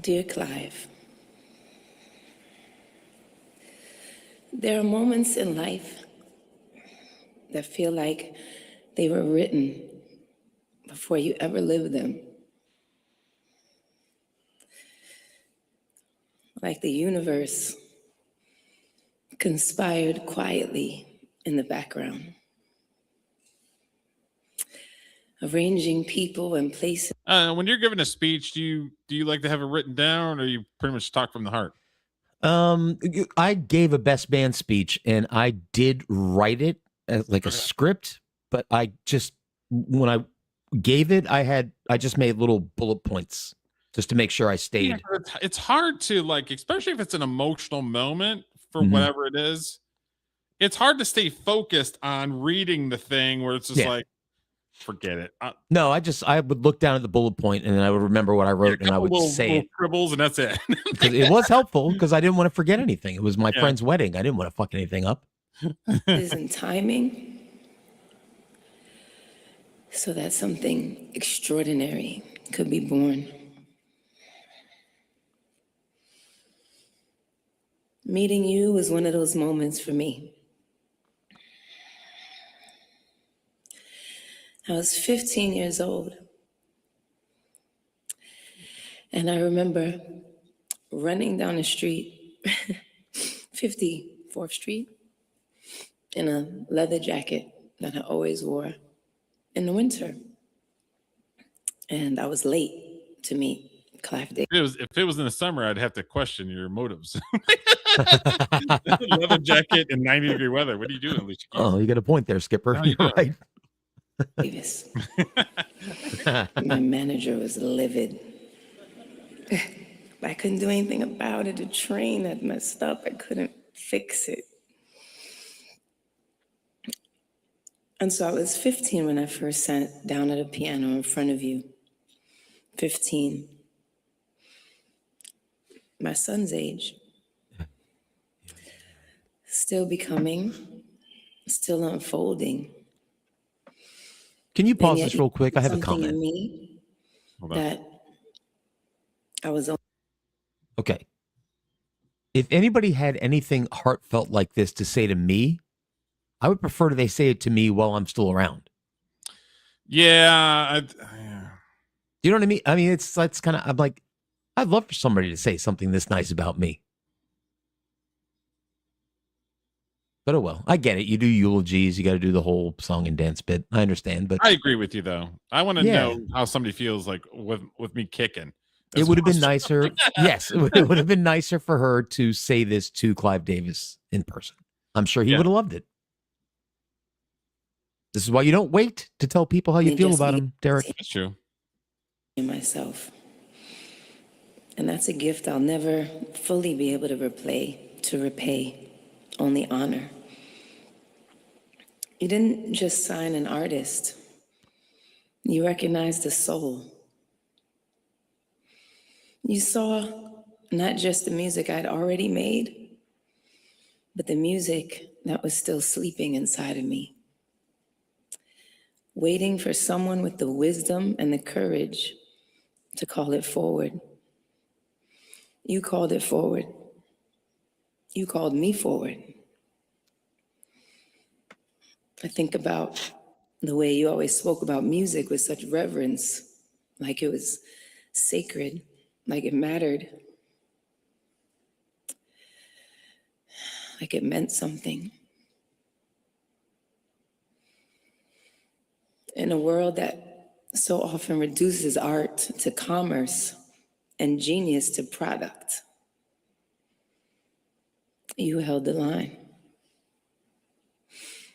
Speaker 9: Dear Clive, there are moments in life that feel like they were written before you ever lived them. Like the universe conspired quietly in the background. arranging people and places.
Speaker 3: When you're giving a speech, do you like to have it written down, or you pretty much talk from the heart?
Speaker 1: I gave a best man speech, and I did write it as like a script, but I just when I gave it, I just made little bullet points just to make sure I stayed.
Speaker 3: Yeah, it's hard to, like, especially if it's an emotional moment for whatever it is. It's hard to stay focused on reading the thing where it's just like, forget it.
Speaker 1: No, I would look down at the bullet point and then I would remember what I wrote and I would say it.
Speaker 3: Scribbles and that's it.
Speaker 1: Because it was helpful because I didn't want to forget anything. It was my friend's wedding. I didn't want to fuck anything up.
Speaker 9: Isn't timing so that something extraordinary could be born. Meeting you was one of those moments for me. I was 15 years old. And I remember running down the street, 54th Street, in a leather jacket that I always wore in the winter. And I was late to meet Clive Davis.
Speaker 3: If it was in the summer, I'd have to question your motives. Leather jacket in 90-degree weather. What are you doing, Alicia Keys?
Speaker 1: Oh, you got a point there, Skipper.
Speaker 3: No,
Speaker 1: You're right.
Speaker 9: Davis. My manager was livid. I couldn't do anything about it. The train had messed up. I couldn't fix it. And so I was 15 when I first sat down at a piano in front of you. 15. My son's age. Still becoming, still unfolding.
Speaker 1: Can you pause this real quick? I have a comment.
Speaker 9: In me that I was on.
Speaker 1: Okay. If anybody had anything heartfelt like this to say to me, I would prefer they say it to me while I'm still around.
Speaker 3: Yeah.
Speaker 1: You know what I mean? I mean, it's kind of, I'm like, I'd love for somebody to say something this nice about me. But oh well, I get it. You do eulogies. You got to do the whole song and dance bit. I understand, but
Speaker 3: I agree with you though. I want to know how somebody feels like with me kicking.
Speaker 1: It would have been nicer. Yes, it would have been nicer for her to say this to Clive Davis in person. I'm sure he would have loved it. This is why you don't wait to tell people how you feel about him, Derek.
Speaker 3: That's true.
Speaker 9: Myself. And that's a gift I'll never fully be able to repay, only honor. You didn't just sign an artist. You recognized the soul. You saw not just the music I'd already made, but the music that was still sleeping inside of me, waiting for someone with the wisdom and the courage to call it forward. You called it forward. You called me forward. I think about the way you always spoke about music with such reverence, like it was sacred, like it mattered, like it meant something. In a world that so often reduces art to commerce and genius to product, you held the line.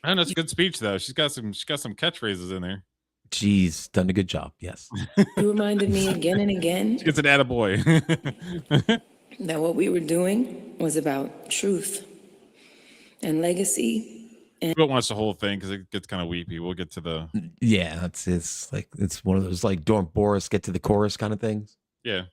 Speaker 3: I know it's a good speech though. She's got some catchphrases in there.
Speaker 1: She's done a good job. Yes.
Speaker 9: You reminded me again and again.
Speaker 3: She gets an attaboy.
Speaker 9: That what we were doing was about truth and legacy.
Speaker 3: We don't watch the whole thing because it gets kind of weepy. We'll get to the
Speaker 1: it's one of those like don't Boris get to the chorus kind of things.
Speaker 3: Yeah.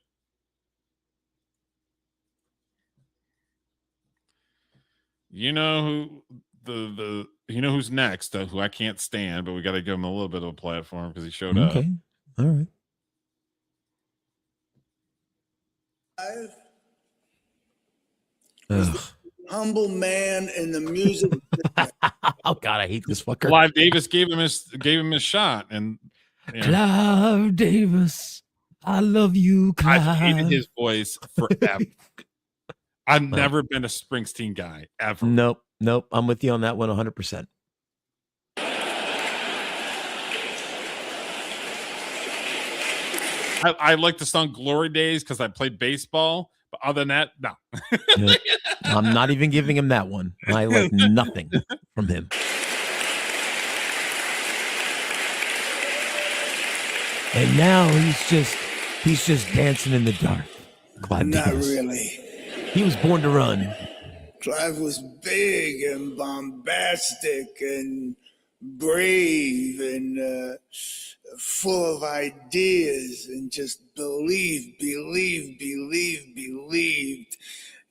Speaker 3: You know who who's next, who I can't stand, but we got to give him a little bit of a platform because he showed up.
Speaker 1: Okay. All right.
Speaker 8: Humble man in the music.
Speaker 1: Oh God, I hate this fucker.
Speaker 3: Clive Davis gave him his shot, and
Speaker 1: Clive Davis, I love you, Clive.
Speaker 3: I've hated his voice forever. I've never been a Springsteen guy ever.
Speaker 1: Nope. I'm with you on that one 100%.
Speaker 3: I like the song "Glory Days" because I played baseball. But other than that, no.
Speaker 1: I'm not even giving him that one. I like nothing from him. And now he's just dancing in the dark. Clive
Speaker 8: Not
Speaker 1: Davis.
Speaker 8: really.
Speaker 1: He was born to run.
Speaker 8: Clive was big and bombastic and brave and full of ideas and just believed. You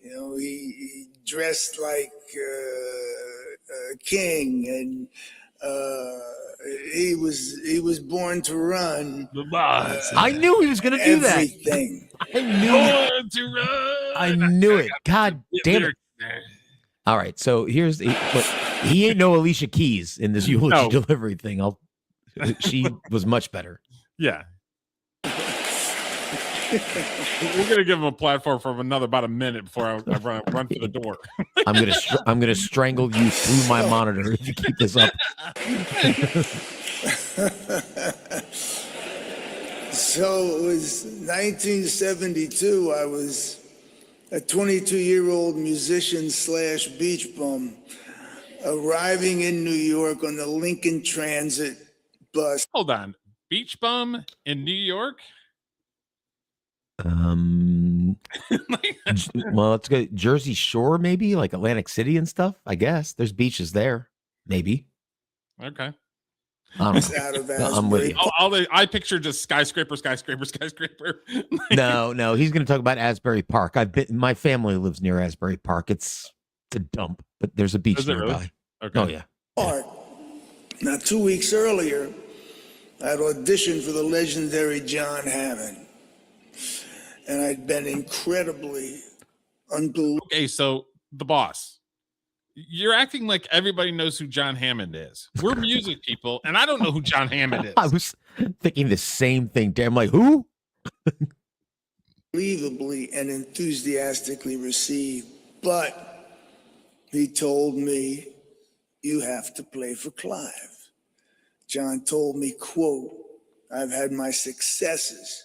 Speaker 8: know, he dressed like a king, and he was born to run.
Speaker 3: The boss.
Speaker 1: I knew he was going to do
Speaker 8: everything.
Speaker 1: that. I knew it.
Speaker 3: Born to run.
Speaker 1: I knew it. God damn it. All right, so here's look, he ain't no Alicia Keys in this eulogy delivery thing. She was much better.
Speaker 3: Yeah. We're gonna give him a platform for about a minute before I run for the door.
Speaker 1: I'm gonna strangle you through my monitor if you keep this up.
Speaker 8: So it was 1972. I was a 22-year-old musician / beach bum arriving in New York on the Lincoln Transit bus.
Speaker 3: Hold on, beach bum in New York?
Speaker 1: Well, it's good. Jersey Shore, maybe like Atlantic City and stuff. I guess there's beaches there, maybe.
Speaker 3: Okay.
Speaker 1: I don't know. I'm with you.
Speaker 3: I picture just skyscraper.
Speaker 1: No, he's going to talk about Asbury Park. My family lives near Asbury Park. It's a dump, but there's a beach nearby.
Speaker 3: Really? Okay.
Speaker 1: Oh yeah.
Speaker 8: Now, 2 weeks earlier, I'd auditioned for the legendary John Hammond, and I'd been incredibly unbelievable.
Speaker 3: Okay, so the boss. You're acting like everybody knows who John Hammond is. We're music people, and I don't know who John Hammond is.
Speaker 1: I was thinking the same thing. Damn, like who?
Speaker 8: Unbelievably and enthusiastically received, but he told me, "You have to play for Clive." John told me, quote, "I've had my successes,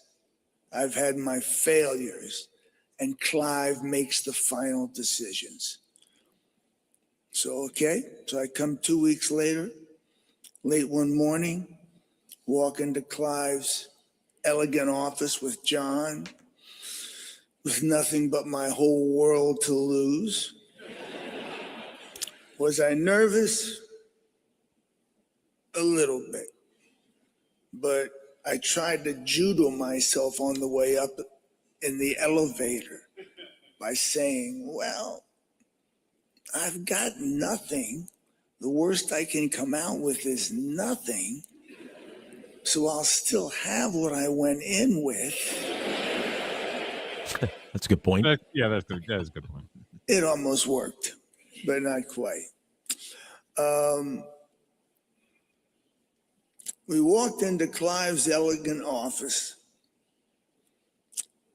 Speaker 8: I've had my failures, and Clive makes the final decisions." So, okay. So I come 2 weeks later, late one morning, walk into Clive's elegant office with John, with nothing but my whole world to lose. Was I nervous? A little bit. But I tried to judo myself on the way up in the elevator by saying, well, I've got nothing. The worst I can come out with is nothing. So I'll still have what I went in with.
Speaker 1: That's a good point.
Speaker 3: That is a good point.
Speaker 8: It almost worked, but not quite. We walked into Clive's elegant office,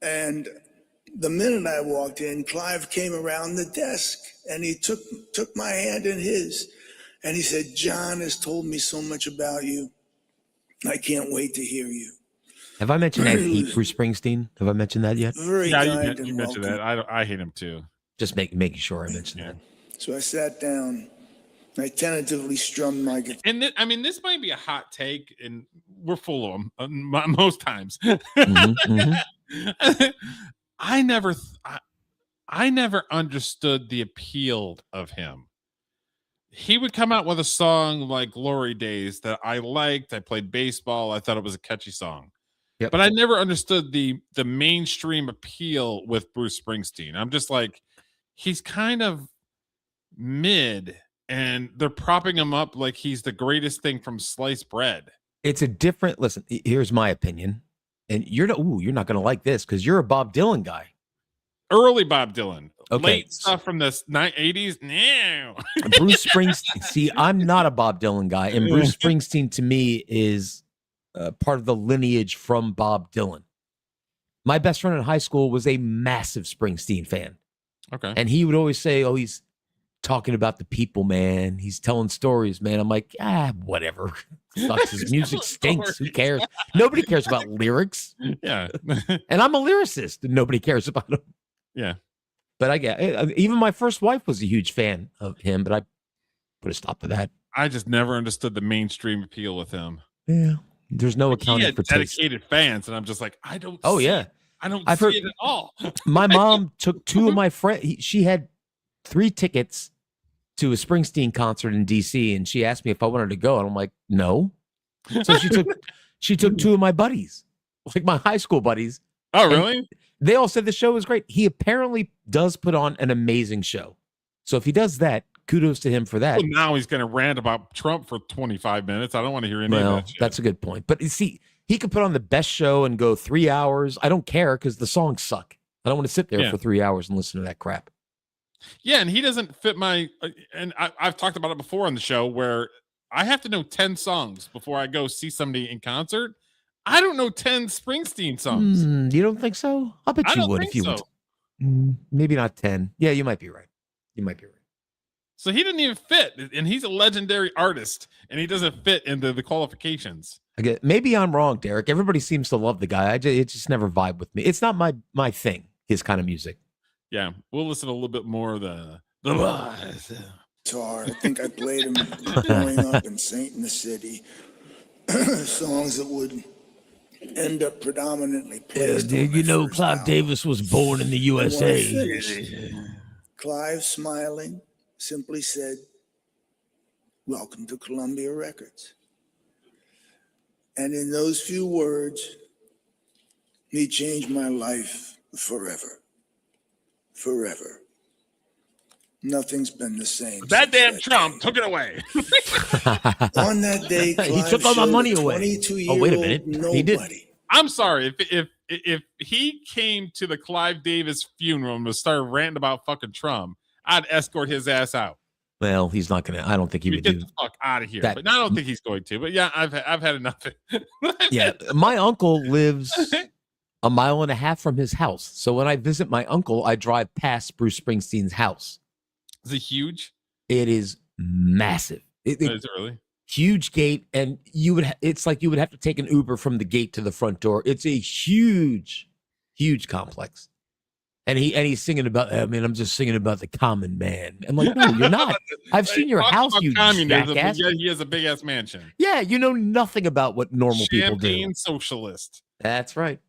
Speaker 8: and the minute I walked in, Clive came around the desk and he took my hand in his and he said, "John has told me so much about you. I can't wait to hear you."
Speaker 1: Have I mentioned I hate Bruce Springsteen? Have I mentioned that yet?
Speaker 8: Very kind
Speaker 3: you mentioned that. I hate him too.
Speaker 1: Just making sure I mentioned that.
Speaker 8: So I sat down. I tentatively strummed my guitar.
Speaker 3: And this might be a hot take, and we're full of them most times. I never understood the appeal of him. He would come out with a song like "Glory Days" that I liked. I played baseball. I thought it was a catchy song. Yep. But I never understood the mainstream appeal with Bruce Springsteen. I'm just like, he's kind of mid, and they're propping him up like he's the greatest thing from sliced bread.
Speaker 1: It's a different, listen, here's my opinion. And you're not going to like this because you're a Bob Dylan guy.
Speaker 3: Early Bob Dylan.
Speaker 1: Okay.
Speaker 3: Late stuff from the 80s. No.
Speaker 1: Bruce Springsteen. See, I'm not a Bob Dylan guy. And Bruce Springsteen to me is part of the lineage from Bob Dylan. My best friend in high school was a massive Springsteen fan.
Speaker 3: Okay.
Speaker 1: And he would always say, oh, he's talking about the people, man. He's telling stories, man. I'm like, whatever. Sucks. His music stinks. Who cares? Nobody cares about lyrics.
Speaker 3: Yeah.
Speaker 1: And I'm a lyricist, and nobody cares about him.
Speaker 3: Yeah.
Speaker 1: But I get even my first wife was a huge fan of him, but I put a stop to that.
Speaker 3: I just never understood the mainstream appeal with him.
Speaker 1: Yeah. There's no accounting
Speaker 3: he had
Speaker 1: for
Speaker 3: dedicated fans, and I'm just like, I don't.
Speaker 1: Oh,
Speaker 3: see
Speaker 1: yeah.
Speaker 3: it. I don't
Speaker 1: I've
Speaker 3: see
Speaker 1: heard-
Speaker 3: it at all.
Speaker 1: My mom took two of my friends. She had 3 tickets to a Springsteen concert in DC, and she asked me if I wanted to go, and I'm like, no. So she took 2 of my buddies, like my high school buddies.
Speaker 3: Oh, really?
Speaker 1: They all said the show was great. He apparently does put on an amazing show. So if he does that, kudos to him for that.
Speaker 3: Well, now he's going to rant about Trump for 25 minutes. I don't want to hear any of that shit.
Speaker 1: That's a good point. But you see, he could put on the best show and go 3 hours. I don't care because the songs suck. I don't want to sit there for 3 hours and listen to that crap.
Speaker 3: Yeah, and he doesn't fit my. And I've talked about it before on the show where I have to know 10 songs before I go see somebody in concert. I don't know 10 Springsteen songs.
Speaker 1: You don't think so? I'll bet you would if you would. Maybe not 10. Yeah, you might be right.
Speaker 3: So he didn't even fit, and he's a legendary artist, and he doesn't fit into the qualifications.
Speaker 1: Maybe I'm wrong, Derek. Everybody seems to love the guy. It just never vibe with me. It's not my thing. His kind of music.
Speaker 3: Yeah, we'll listen to a little bit more of the
Speaker 8: guitar. I think I played him growing up in Saint in the City. Songs that would end up predominantly placed.
Speaker 1: You know, Clive Davis was born in the USA.
Speaker 8: Finished, Clive, smiling, simply said, "Welcome to Columbia Records." And in those few words, he changed my life forever. Forever. Nothing's been the same.
Speaker 3: That damn Trump took it away.
Speaker 8: On that day, Clive
Speaker 1: he took all my money away.
Speaker 8: 22-year-old
Speaker 1: Wait a minute.
Speaker 8: nobody.
Speaker 1: He did.
Speaker 3: I'm sorry if he came to the Clive Davis funeral and was started ranting about fucking Trump, I'd escort his ass out.
Speaker 1: Well, he's not gonna. I don't think he would
Speaker 3: get
Speaker 1: do
Speaker 3: the fuck out of here.
Speaker 1: that.
Speaker 3: But I don't think he's going to. But yeah, I've had enough.
Speaker 1: Yeah, my uncle lives a mile and a half from his house. So when I visit my uncle, I drive past Bruce Springsteen's house.
Speaker 3: Is it huge?
Speaker 1: It is massive.
Speaker 3: Is it really?
Speaker 1: Huge gate, and it's like you would have to take an Uber from the gate to the front door. It's a huge complex. And he's singing about, I mean, I'm just singing about the common man. I'm like, no, you're not. I've seen your house, you jackass.
Speaker 3: Yeah, he has a big ass mansion.
Speaker 1: Yeah, you know nothing about what normal people do.
Speaker 3: Champagne socialist.
Speaker 1: That's right.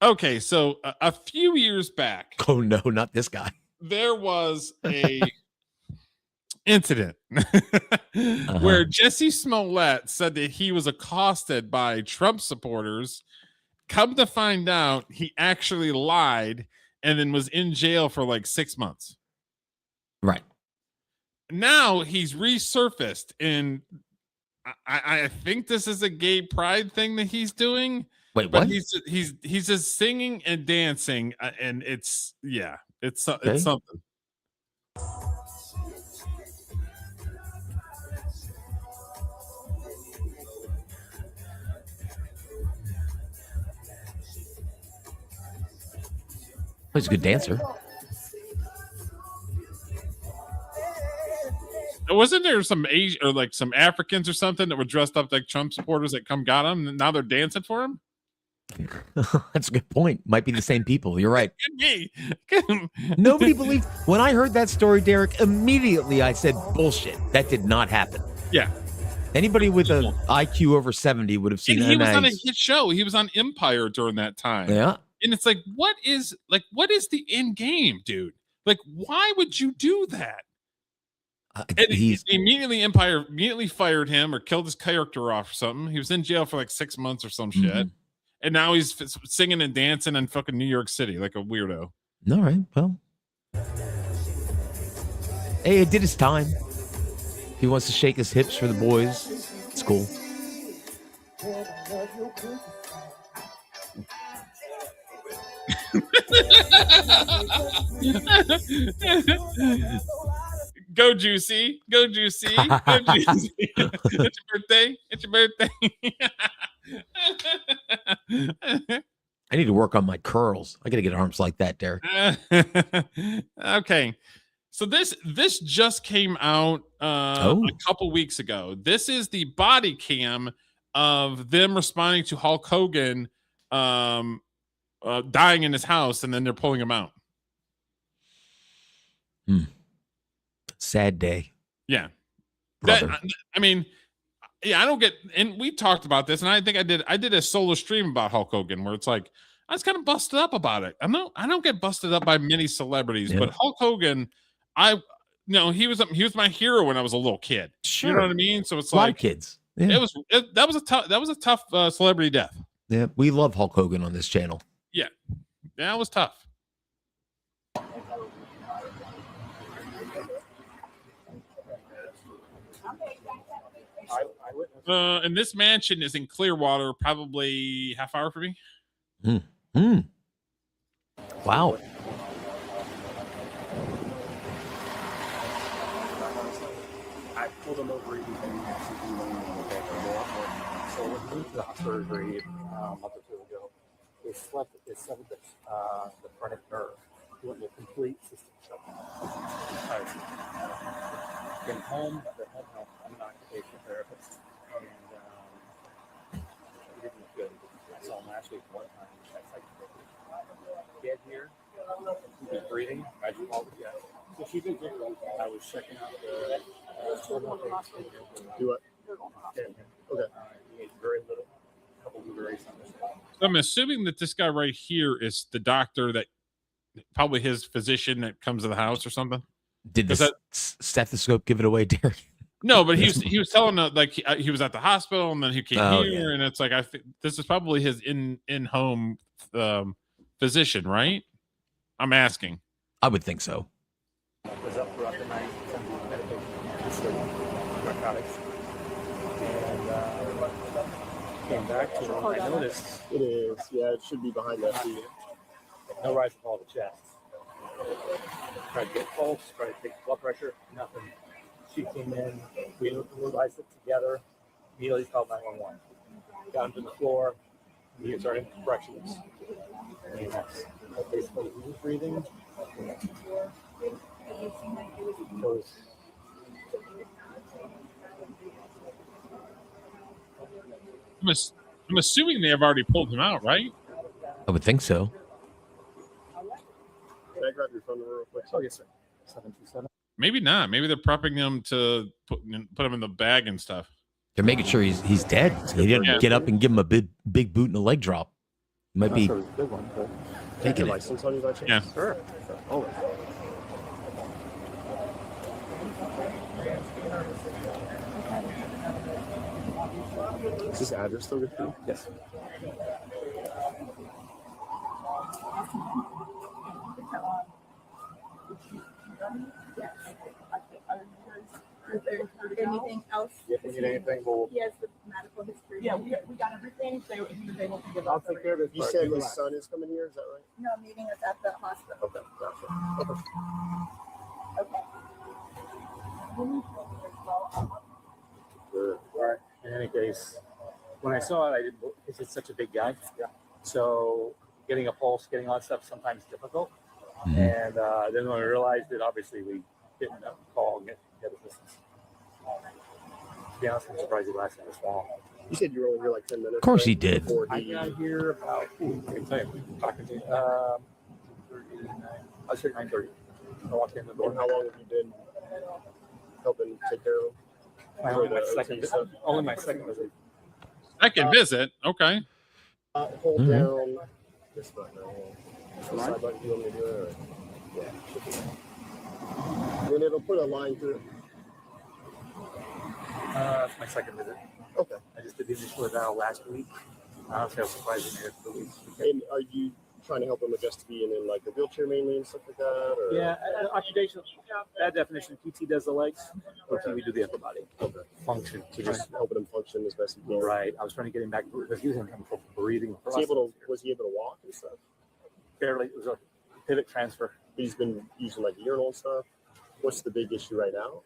Speaker 3: Okay, so a few years back.
Speaker 1: Oh no, not this guy.
Speaker 3: There was a incident where Jesse Smollett said that he was accosted by Trump supporters. Come to find out, he actually lied and then was in jail for like 6 months.
Speaker 1: Right.
Speaker 3: Now he's resurfaced, and I think this is a gay pride thing that he's doing.
Speaker 1: Wait,
Speaker 3: but
Speaker 1: what?
Speaker 3: He's just singing and dancing, and it's something.
Speaker 1: He's a good dancer.
Speaker 3: Wasn't there some Asian or like some Africans or something that were dressed up like Trump supporters that got him, and now they're dancing for him?
Speaker 1: That's a good point. Might be the same people. You're right.
Speaker 3: Could be.
Speaker 1: Nobody believed. When I heard that story, Derek, immediately I said, bullshit. That did not happen.
Speaker 3: Yeah.
Speaker 1: Anybody with an IQ over 70 would have seen that.
Speaker 3: He was on a hit show. He was on Empire during that time.
Speaker 1: Yeah.
Speaker 3: And it's like, what is the end game, dude? Like, why would you do that? And Empire immediately fired him or killed his character off or something. He was in jail for like 6 months or some shit. And now he's singing and dancing in fucking New York City like a weirdo.
Speaker 1: All right. Well, hey, it did his time. If he wants to shake his hips for the boys, it's cool.
Speaker 3: Go Juicy. Go Juicy. Go Juicy. It's your birthday. It's your birthday.
Speaker 1: I need to work on my curls. I got to get arms like that, Derek.
Speaker 3: Okay. So this just came out a couple weeks ago. This is the body cam of them responding to Hulk Hogan dying in his house, and then they're pulling him out.
Speaker 1: Sad day.
Speaker 3: Yeah.
Speaker 1: Brother.
Speaker 3: I mean, yeah, I don't get, and we talked about this, and I think I did a solo stream about Hulk Hogan where it's like I was kind of busted up about it. I don't get busted up by many celebrities, but Hulk Hogan, he was my hero when I was a little kid.
Speaker 1: Sure.
Speaker 3: You know what I mean? So it's
Speaker 1: a lot
Speaker 3: like
Speaker 1: of kids. Yeah.
Speaker 3: That was a tough celebrity death.
Speaker 1: Yeah, we love Hulk Hogan on this channel.
Speaker 3: Yeah, that was tough. And this mansion is in Clearwater, probably half hour for me.
Speaker 1: Wow.
Speaker 10: I pulled him over even so when we moved to the surgery a month or two ago, they severed the phrenic nerve. He went to complete system shutdown. Came home, I'm an occupational therapist, and he didn't look good. I saw him last week one time. That's like get here, he's been breathing. I just called it yet. So she's been good. I was checking out the do it. Okay. He ate very little. A couple of blueberries on this.
Speaker 3: So I'm assuming that this guy right here is the doctor that probably his physician that comes to the house or something.
Speaker 1: Did the stethoscope give it away, Derek?
Speaker 3: No, but he was telling like he was at the hospital and then he came here, and it's like I think this is probably his in-home physician, right? I'm asking.
Speaker 1: I would think so.
Speaker 10: Was up throughout the night, medication, narcotics, and came back to him. I noticed
Speaker 11: it is. Yeah, it should be behind that feet.
Speaker 10: No rise of all the chest. Tried to get pulse, tried to take blood pressure, nothing. She came in, we realized it together, immediately called 911. Got him to the floor, he started corrections. And that's basically he was breathing.
Speaker 3: I'm assuming they have already pulled him out, right?
Speaker 1: I would think so.
Speaker 11: Can I grab your phone number real quick?
Speaker 10: Oh, yes, sir. 727.
Speaker 3: Maybe not. Maybe they're prepping him to put him in the bag and stuff.
Speaker 1: They're making sure he's dead. They didn't get up and give him a big boot and a leg drop. Might be
Speaker 11: taking license on you by chance?
Speaker 3: Yeah.
Speaker 11: Sure. Oh. Is this address still good for you?
Speaker 10: Yes.
Speaker 12: Anything else?
Speaker 10: If we need anything, we'll.
Speaker 12: He has the medical history. Yeah, we got everything. So he was able to give
Speaker 10: I'll
Speaker 12: us.
Speaker 10: take care of it.
Speaker 11: You said his son is coming here, is that right?
Speaker 12: No, meeting us at the hospital.
Speaker 11: Okay, gotcha.
Speaker 12: Okay.
Speaker 10: Good. All right. In any case, when I saw it, I didn't. It's just such a big guy. Yeah. So getting a pulse, getting all that stuff, sometimes difficult.
Speaker 1: Mm-hmm.
Speaker 10: And then when we realized it, obviously we didn't call and get assistance. To be honest, I'm surprised he lasted this long.
Speaker 11: You said you were only here like 10 minutes.
Speaker 1: Of course he did.
Speaker 10: I got here about, I can tell you, talking to you, I was here at 9:30. I walked in the door.
Speaker 11: And how long have you been helping take care of him?
Speaker 10: Only my second visit.
Speaker 3: Second visit? Okay.
Speaker 11: Hold down this button. Side button, you want me to do it? Yeah. Then it'll put a line through it.
Speaker 10: It's my second visit.
Speaker 11: Okay.
Speaker 10: I just did the initial eval last week. Honestly, I was surprised in here for the week.
Speaker 11: And are you trying to help him adjust to being in like a wheelchair mainly and stuff like that? Or?
Speaker 10: Yeah, occupational. That definition, PT does the legs, OT we do the upper body.
Speaker 11: Okay.
Speaker 10: Function.
Speaker 11: So just helping him function as best he can.
Speaker 10: Right. I was trying to get him back because he was having trouble breathing.
Speaker 11: Was he able to walk and stuff?
Speaker 10: Barely. It was a pivot transfer.
Speaker 11: He's been using like urinal and stuff. What's the big issue right now?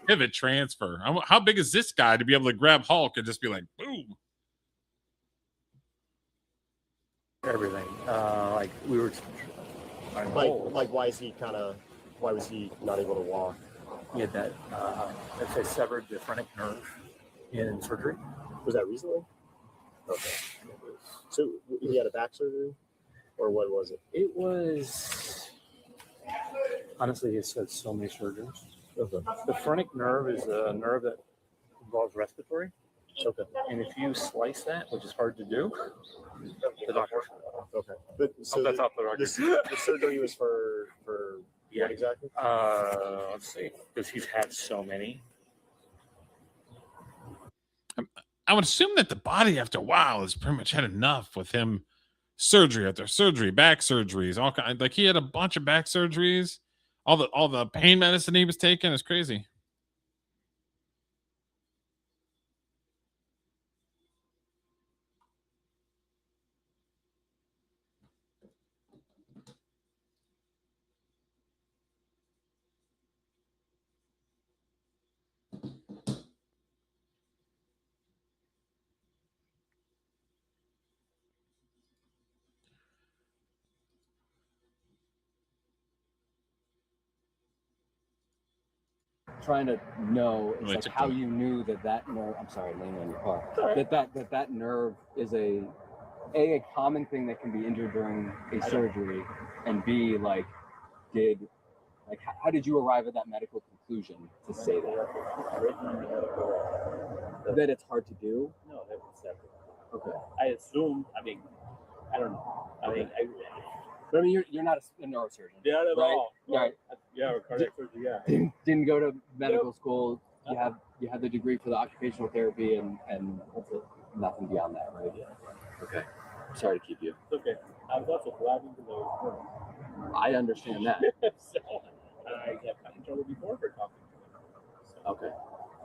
Speaker 3: Pivot transfer. How big is this guy to be able to grab Hulk and just be like, boom?
Speaker 10: Everything. Like we were.
Speaker 11: Like why is he kind of Why was he not able to walk?
Speaker 10: He had that, let's say, severed the phrenic nerve in surgery.
Speaker 11: Was that recently? Okay. So he had a back surgery, or what was it?
Speaker 10: It was, honestly, he's had so many surgeons.
Speaker 11: Okay.
Speaker 10: The phrenic nerve is a nerve that involves respiratory.
Speaker 11: Okay.
Speaker 10: And if you slice that, which is hard to do, the doctor.
Speaker 11: Okay. But so
Speaker 10: that's off the record.
Speaker 11: The surgery was for what exactly?
Speaker 10: Let's see, because he's had so many.
Speaker 3: I would assume that the body after a while has pretty much had enough with him. Surgery after surgery, back surgeries, all kind. Like he had a bunch of back surgeries. All the pain medicine he was taking is crazy.
Speaker 13: Trying to know is like how you knew that nerve. I'm sorry, leaning on your car. That nerve is a common thing that can be injured during a surgery, and B, like how did you arrive at that medical conclusion to say that? That it's hard to do?
Speaker 10: No, that was separate.
Speaker 13: Okay.
Speaker 10: I assumed, I mean, I don't know. I mean,
Speaker 13: but I mean, you're not a neurosurgeon.
Speaker 10: Yeah, at
Speaker 13: right?
Speaker 10: all.
Speaker 13: Right.
Speaker 10: Yeah, cardiac surgery, yeah.
Speaker 13: Didn't go to medical school. You have the degree for the occupational therapy and that's it. Nothing beyond that, right? Yeah. Okay. Sorry to keep you.
Speaker 10: It's okay. I was also glad to know.
Speaker 13: I understand that.
Speaker 10: So I have gotten in trouble before for talking to him.
Speaker 13: Okay.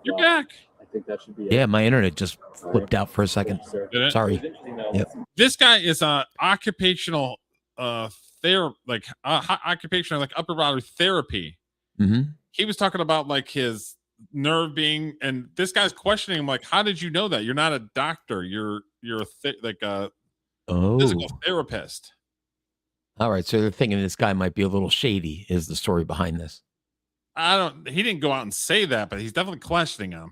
Speaker 3: You're back.
Speaker 13: I think that should be it.
Speaker 1: Yeah, my internet just flipped out for a second.
Speaker 3: Did it?
Speaker 1: Sorry. Yep.
Speaker 3: This guy is a occupational occupational like upper body therapy.
Speaker 1: Mm-hmm.
Speaker 3: He was talking about like his nerve being, and this guy's questioning him like, how did you know that? You're not a doctor. You're a physical therapist.
Speaker 1: All right, so they're thinking this guy might be a little shady. Is the story behind this?
Speaker 3: He didn't go out and say that, but he's definitely questioning him.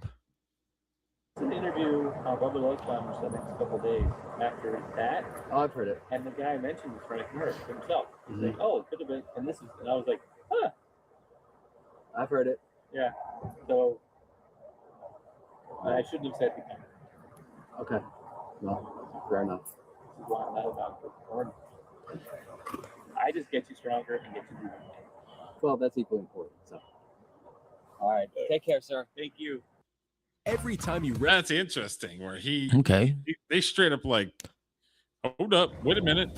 Speaker 10: An interview Bubba Lunchbombers the next couple of days after that.
Speaker 13: Oh, I've heard it.
Speaker 10: And the guy mentioned the phrenic nerve himself. He's
Speaker 13: Mm-hmm.
Speaker 10: like, oh, it could have been, and I was like, huh.
Speaker 13: I've heard it.
Speaker 10: Yeah. So I shouldn't have said anything.
Speaker 13: Okay. Well, fair enough.
Speaker 10: This is why I'm not a doctor. I just get you stronger and get you moving.
Speaker 13: Well, that's equally important. So, all right. Take care, sir.
Speaker 10: Thank you.
Speaker 3: Every time you that's interesting where they straight up like, hold up, wait a minute.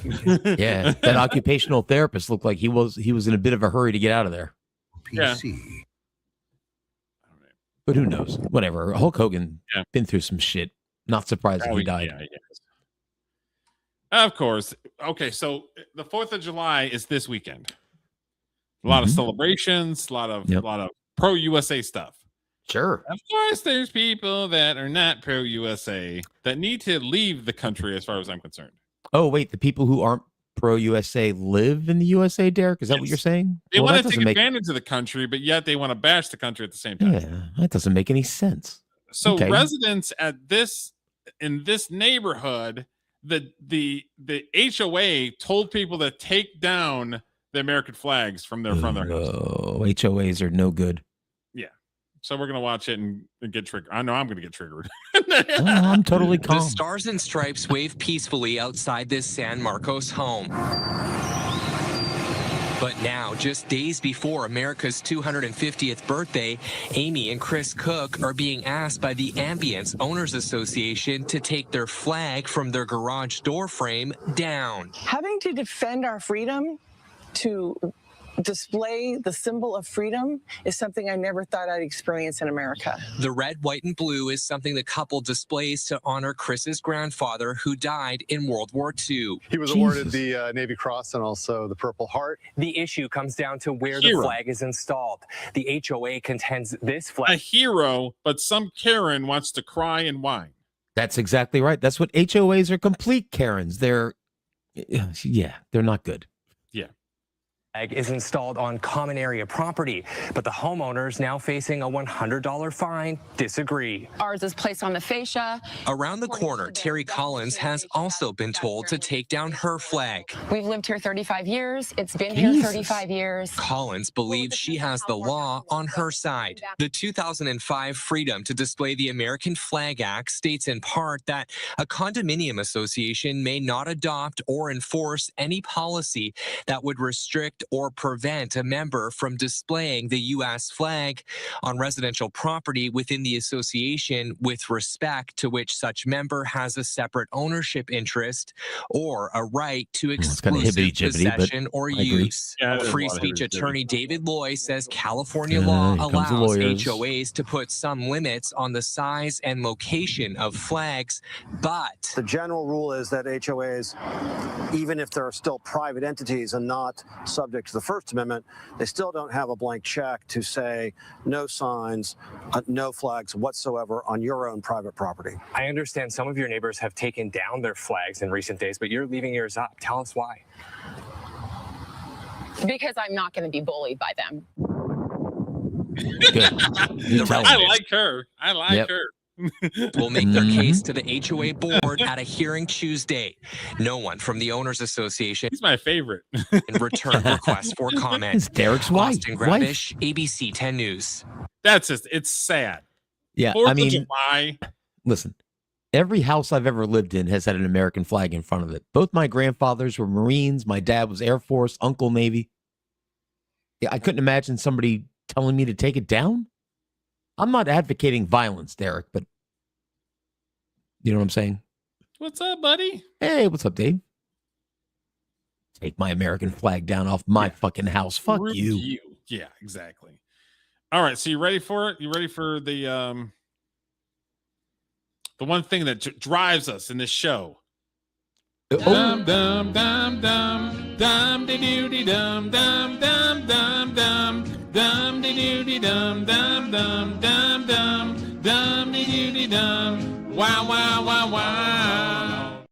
Speaker 1: Yeah, that occupational therapist looked like he was in a bit of a hurry to get out of there.
Speaker 3: PC. Yeah.
Speaker 1: But who knows? Whatever. Hulk Hogan been through some shit. Not surprised he died.
Speaker 3: Yeah. Of course. Okay, so the 4th of July is this weekend. A lot of celebrations, a lot of pro USA stuff.
Speaker 1: Sure.
Speaker 3: Of course, there's people that are not pro USA that need to leave the country, as far as I'm concerned.
Speaker 1: Oh, wait, the people who aren't pro USA live in the USA, Derek? Is that what you're saying?
Speaker 3: They want to take advantage of the country, but yet they want to bash the country at the same time.
Speaker 1: Yeah, that doesn't make any sense.
Speaker 3: So residents in this neighborhood, the HOA told people to take down the American flags from their house.
Speaker 1: Oh, HOAs are no good.
Speaker 3: Yeah. So we're going to watch it and get triggered. I know I'm going to get triggered.
Speaker 1: I'm totally calm.
Speaker 14: The Stars and Stripes wave peacefully outside this San Marcos home. But now, just days before America's 250th birthday, Amy and Chris Cook are being asked by the Ambience Owners Association to take their flag from their garage door frame down.
Speaker 15: Having to defend our freedom, to display the symbol of freedom, is something I never thought I'd experience in America.
Speaker 14: The red, white, and blue is something the couple displays to honor Chris's grandfather, who died in World War II.
Speaker 16: He was awarded the Navy Cross and also the Purple Heart.
Speaker 17: The issue comes down to where the flag is installed. The HOA contends this flag...
Speaker 3: A hero, but some Karen wants to cry and whine.
Speaker 1: That's exactly right. That's what HOAs are, complete Karens. They're not good.
Speaker 3: Yeah.
Speaker 17: is installed on common area property, but the homeowners now facing a $100 fine disagree.
Speaker 18: Ours is placed on the fascia.
Speaker 14: Around the corner, Terry Collins has also been told to take down her flag.
Speaker 18: We've lived here 35 years. It's been here 35 years.
Speaker 14: Collins believes she has the law on her side. The 2005 Freedom to Display the American Flag Act states in part that a condominium association may not adopt or enforce any policy that would restrict or prevent a member from displaying the U.S. flag on residential property within the association with respect to which such member has a separate ownership interest or a right to exclusive possession or use. Free speech attorney David Loy says California law allows HOAs to put some limits on the size and location of flags, but
Speaker 19: the general rule is that HOAs, even if they're still private entities and not subject to the First Amendment, they still don't have a blank check to say no signs, no flags whatsoever on your own private property.
Speaker 17: I understand some of your neighbors have taken down their flags in recent days, but you're leaving yours up. Tell us why.
Speaker 18: Because I'm not going to be bullied by them.
Speaker 3: I like her. I like her.
Speaker 14: will make their case to the HOA board at a hearing Tuesday. No one from the Owners Association.
Speaker 3: He's my favorite.
Speaker 14: In return requests for comment.
Speaker 1: It's Derek's wife.
Speaker 14: Austin Grabish, ABC 10 News.
Speaker 3: That's just, it's sad.
Speaker 1: Yeah,
Speaker 3: 4th
Speaker 1: I mean,
Speaker 3: of July.
Speaker 1: Listen, every house I've ever lived in has had an American flag in front of it. Both my grandfathers were Marines. My dad was Air Force, uncle Navy. Yeah, I couldn't imagine somebody telling me to take it down. I'm not advocating violence, Derek, but you know what I'm saying?
Speaker 3: What's up, buddy?
Speaker 1: Hey, what's up, Dave? Take my American flag down off my fucking house. Fuck you.
Speaker 3: Yeah, exactly. All right, so you ready for it? You ready for the one thing that drives us in this show? Dum dum dum dum dum de doo de dum dum dum dum dum dum de doo de dum dum dum dum dum dum de doo de dum. Wow wow wow wow.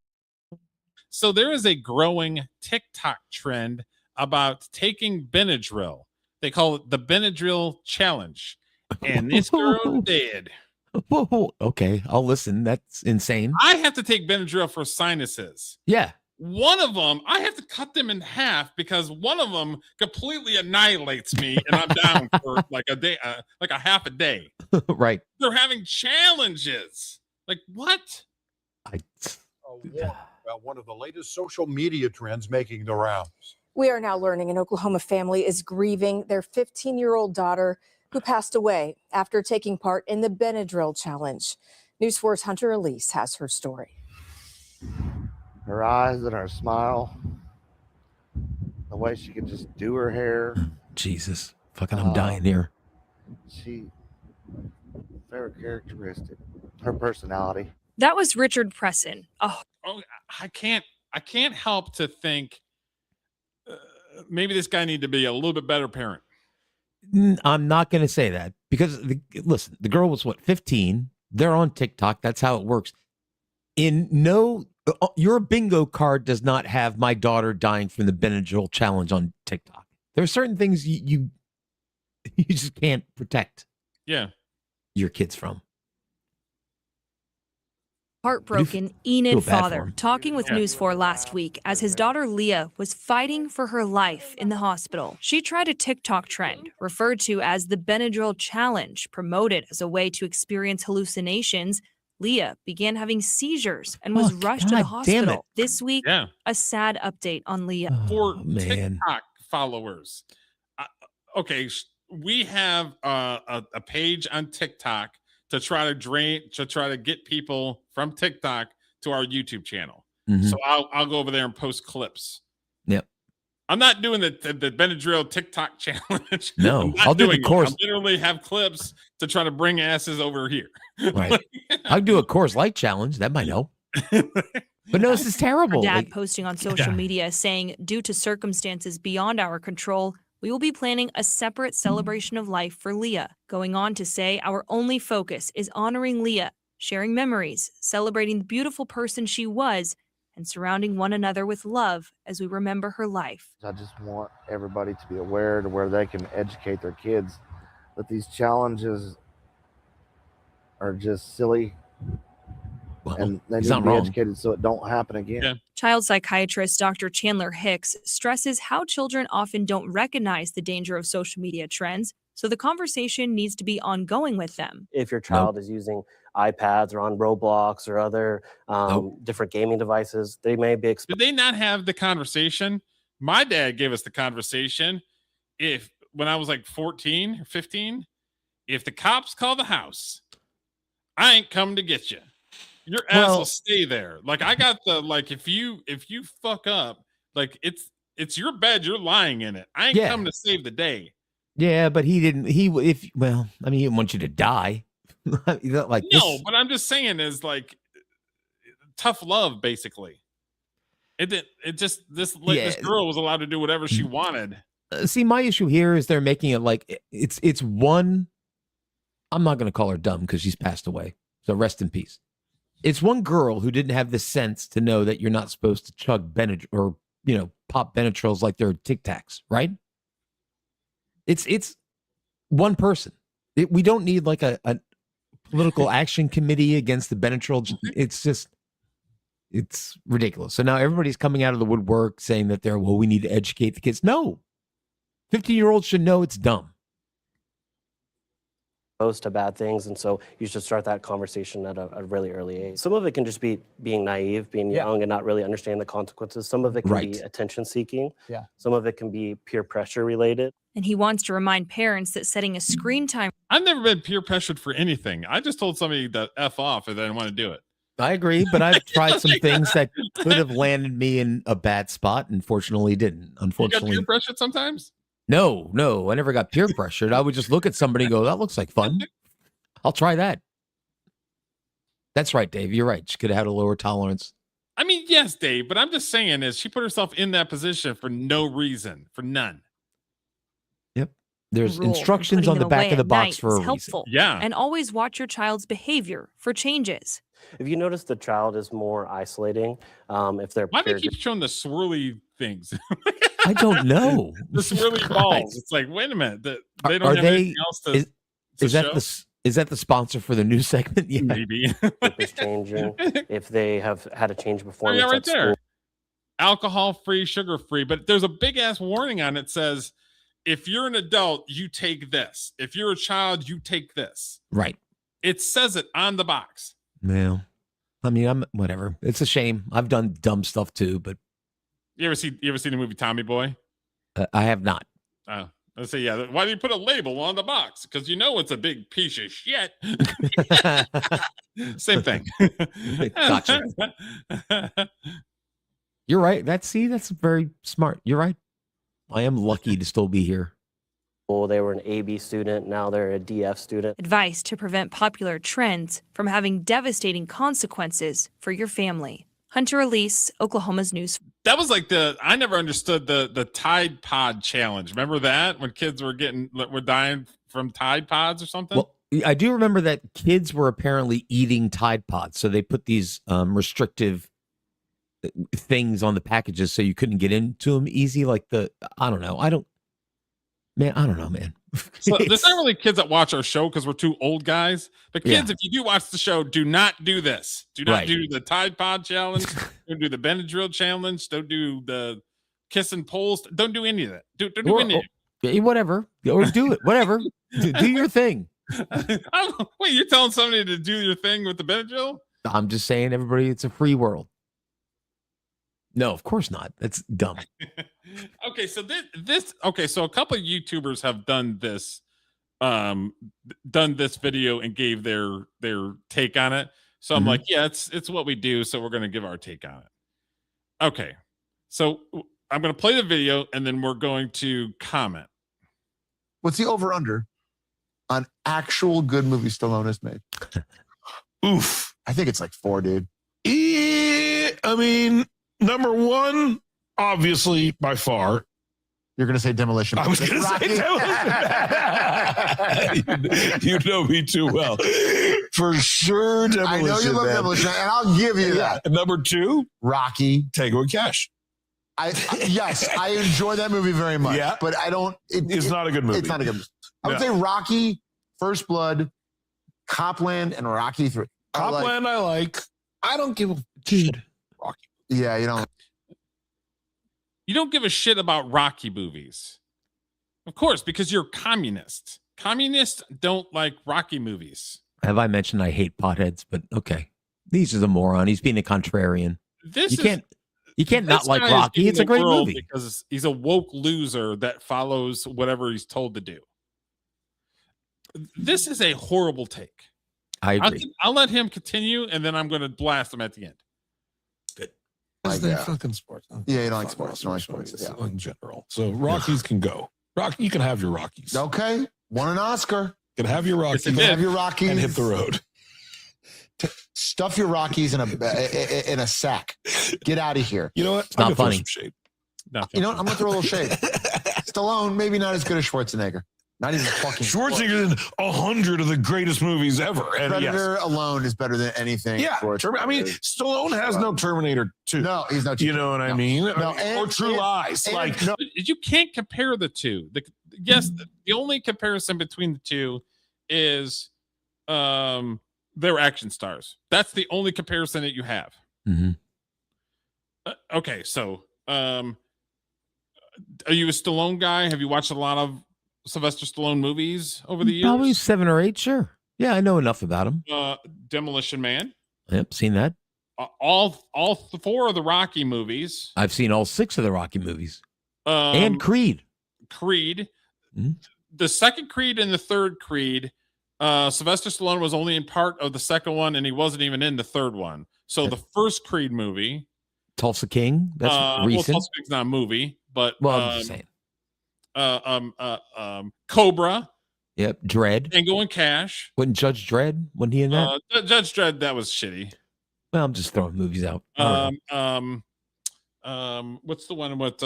Speaker 3: So there is a growing TikTok trend about taking Benadryl. They call it the Benadryl challenge, and this girl did.
Speaker 1: Whoa, okay, I'll listen. That's insane.
Speaker 3: I have to take Benadryl for sinuses.
Speaker 1: Yeah.
Speaker 3: One of them, I have to cut them in half because one of them completely annihilates me and I'm down for like a day, like a half a day.
Speaker 1: Right.
Speaker 3: They're having challenges. Like what?
Speaker 20: One of the latest social media trends making the rounds.
Speaker 21: We are now learning an Oklahoma family is grieving their 15-year-old daughter who passed away after taking part in the Benadryl challenge. News 4's Hunter Elise has her story.
Speaker 22: Her eyes and her smile, the way she could just do her hair.
Speaker 1: Jesus, fucking, I'm dying here.
Speaker 22: She, very characteristic. Her personality.
Speaker 23: That was Richard Presson.
Speaker 3: I can't help to think maybe this guy need to be a little bit better parent.
Speaker 1: I'm not going to say that because listen, the girl was 15. They're on TikTok. That's how it works. Your bingo card does not have my daughter dying from the Benadryl challenge on TikTok. There are certain things you just can't protect.
Speaker 3: Yeah.
Speaker 1: Your kids from.
Speaker 23: Heartbroken Enid father talking with News 4 last week as his daughter Leah was fighting for her life in the hospital. She tried a TikTok trend referred to as the Benadryl challenge, promoted as a way to experience hallucinations. Leah began having seizures and was rushed to the hospital. This week, a sad update on Leah.
Speaker 3: For TikTok followers. Okay, we have a page on TikTok to try to get people from TikTok to our YouTube channel.
Speaker 1: Mm-hmm.
Speaker 3: So I'll go over there and post clips.
Speaker 1: Yep.
Speaker 3: I'm not doing the Benadryl TikTok challenge.
Speaker 1: No, I'll do the course.
Speaker 3: I literally have clips to try to bring asses over here.
Speaker 1: Right. I'll do a Coors Light challenge. That might help. But no, this is terrible.
Speaker 23: Her dad posting on social media saying, due to circumstances beyond our control, we will be planning a separate celebration of life for Leah. Going on to say, our only focus is honoring Leah, sharing memories, celebrating the beautiful person she was, and surrounding one another with love as we remember her life.
Speaker 22: I just want everybody to be aware to where they can educate their kids that these challenges are just silly, and they need to be educated so it don't happen again.
Speaker 3: Yeah.
Speaker 23: Child psychiatrist Dr. Chandler Hicks stresses how children often don't recognize the danger of social media trends, so the conversation needs to be ongoing with them.
Speaker 11: If your child is using iPads or on Roblox or other different gaming devices, they may be
Speaker 3: Did they not have the conversation? My dad gave us the conversation. When I was like 14 or 15, if the cops call the house, I ain't come to get you. Your ass will stay there. Like, I got the, like, if you fuck up, like, it's your bed, you're lying in it. I ain't come to save the day.
Speaker 1: Yeah, but he didn't. He didn't want you to die. Like
Speaker 3: No, but I'm just saying is like tough love, basically. This girl was allowed to do whatever she wanted.
Speaker 1: See, my issue here is they're making it like it's one. I'm not going to call her dumb because she's passed away. So rest in peace. It's one girl who didn't have the sense to know that you're not supposed to chug Benadryl or pop Benadryls like they're Tic Tacs, right? It's one person. We don't need like a political action committee against the Benadryl. It's ridiculous. So now everybody's coming out of the woodwork saying that we need to educate the kids. No, 15-year-olds should know it's dumb.
Speaker 11: To bad things, and so you should start that conversation at a really early age. Some of it can just be being naive, being young, and not really understanding the consequences. Some of it can be attention seeking.
Speaker 2: Yeah.
Speaker 11: Some of it can be peer pressure related.
Speaker 23: And he wants to remind parents that setting a screen time.
Speaker 3: I've never been peer pressured for anything. I just told somebody to F off if they didn't want to do it.
Speaker 1: I agree, but I've tried some things that could have landed me in a bad spot, and fortunately didn't. Unfortunately,
Speaker 3: you got peer pressured sometimes?
Speaker 1: No, I never got peer pressured. I would just look at somebody and go, that looks like fun. I'll try that. That's right, Dave. You're right. She could have had a lower tolerance.
Speaker 3: I mean, yes, Dave, but I'm just saying is she put herself in that position for no reason, for none.
Speaker 1: Yep. There's instructions on the back of the box for a
Speaker 23: helpful.
Speaker 1: reason.
Speaker 3: Yeah.
Speaker 23: And always watch your child's behavior for changes.
Speaker 11: If you notice the child is more isolating, if they're
Speaker 3: why do they keep showing the swirly things?
Speaker 1: I don't know.
Speaker 3: The swirly balls. It's like, wait a minute. They don't have anything else to
Speaker 1: Is that the sponsor for the new segment? Yeah.
Speaker 3: Maybe.
Speaker 11: If it's changing, if they have had a change before.
Speaker 3: Yeah, right there. Alcohol-free, sugar-free. But there's a big-ass warning on it that says, if you're an adult, you take this. If you're a child, you take this.
Speaker 1: Right.
Speaker 3: It says it on the box.
Speaker 1: Well, I mean, I'm whatever. It's a shame. I've done dumb stuff too, but
Speaker 3: You ever see the movie Tommy Boy?
Speaker 1: I have not.
Speaker 3: Oh, let's say yeah. Why do you put a label on the box? Because you know it's a big piece of shit. Same thing.
Speaker 1: Gotcha. You're right. That's very smart. You're right. I am lucky to still be here.
Speaker 11: Well, they were an AB student. Now they're a DF student.
Speaker 23: Advice to prevent popular trends from having devastating consequences for your family. Hunter Elise, Oklahoma's News.
Speaker 3: That was like I never understood the Tide Pod challenge. Remember that when kids were dying from Tide Pods or something?
Speaker 1: Well, I do remember that kids were apparently eating Tide Pods. So they put these restrictive things on the packages so you couldn't get into them easy. Like I don't know, man.
Speaker 3: So there's not really kids that watch our show because we're two old guys. But kids, if you do watch the show, do not do this. Do not do the Tide Pod challenge. Don't do the Benadryl challenge. Don't do the kissing poles. Don't do any of that. Don't do any of
Speaker 1: it. Whatever. Or do it. Whatever. Do your thing.
Speaker 3: Wait, you're telling somebody to do your thing with the Benadryl?
Speaker 1: I'm just saying, everybody, it's a free world. No, of course not. That's dumb.
Speaker 3: Okay, so so a couple of YouTubers have done this video and gave their take on it. So I'm like, yeah, it's what we do, so we're going to give our take on it. Okay. So I'm going to play the video and then we're going to comment.
Speaker 20: What's the over under on actual good movies Stallone has made? Oof. I think it's like 4, dude.
Speaker 5: I mean, number one, obviously, by far,
Speaker 20: You're going to say Demolition Man.
Speaker 2: I was going to say Demolition. You know me too well. For sure, Demolition Man.
Speaker 20: I know you love Demolition Man, and I'll give you that.
Speaker 2: Number 2,
Speaker 20: Rocky.
Speaker 2: Tango and Cash.
Speaker 20: Yes, I enjoy that movie very much.
Speaker 2: Yeah.
Speaker 20: But I don't.
Speaker 2: It's not a good movie.
Speaker 20: It's not a good movie. I would say Rocky, First Blood, Copland, and Rocky 3.
Speaker 2: Copland, I like. I don't give a shit. Rocky.
Speaker 20: Yeah, you don't.
Speaker 3: You don't give a shit about Rocky movies. Of course, because you're communist. Communists don't like Rocky movies.
Speaker 1: Have I mentioned I hate potheads? But okay. He's just a moron. He's being a contrarian. You can't not like Rocky. It's a great movie.
Speaker 3: Because he's a woke loser that follows whatever he's told to do. This is a horrible take.
Speaker 1: I agree.
Speaker 3: I'll let him continue, and then I'm going to blast him at the end.
Speaker 2: Is that fucking sports?
Speaker 20: Yeah, you don't like sports. You don't like sports.
Speaker 2: Yeah. In general. So Rockies can go. Rocky, you can have your Rockies.
Speaker 20: Okay. Won an Oscar.
Speaker 2: You can have your Rockies.
Speaker 20: You can have your Rockies.
Speaker 2: And hit the road.
Speaker 20: Stuff your Rockies in a sack. Get out of here.
Speaker 2: You know what?
Speaker 1: It's not funny.
Speaker 20: You know what? I'm going to throw a little shade. Stallone, maybe not as good as Schwarzenegger. Not even fucking
Speaker 2: Schwarzenegger's in 100 of the greatest movies ever. And
Speaker 20: Predator alone is better than anything.
Speaker 2: Yeah. I mean, Stallone has no Terminator 2.
Speaker 20: No, he's not.
Speaker 2: You know what I mean?
Speaker 20: No,
Speaker 2: or True Lies.
Speaker 3: You can't compare the two. The only comparison between the two is they're action stars. That's the only comparison that you have.
Speaker 1: Mm-hmm.
Speaker 3: Okay, so are you a Stallone guy? Have you watched a lot of Sylvester Stallone movies over the years?
Speaker 1: Probably 7 or 8, sure. Yeah, I know enough about him.
Speaker 3: Demolition Man.
Speaker 1: Yep, seen that.
Speaker 3: All 4 of the Rocky movies.
Speaker 1: I've seen all 6 of the Rocky movies. And Creed.
Speaker 3: Mm-hmm. The second Creed and the third Creed, Sylvester Stallone was only in part of the second one, and he wasn't even in the third one. So the first Creed movie,
Speaker 1: Tulsa King, that's recent.
Speaker 3: Well, Tulsa King's not a movie, but
Speaker 1: I'm just saying.
Speaker 3: Cobra.
Speaker 1: Yep, Dredd.
Speaker 3: Tango and Cash.
Speaker 1: Wasn't Judge Dredd? Wasn't he in that?
Speaker 3: Judge Dredd, that was shitty.
Speaker 1: Well, I'm just throwing movies out.
Speaker 3: What's the one with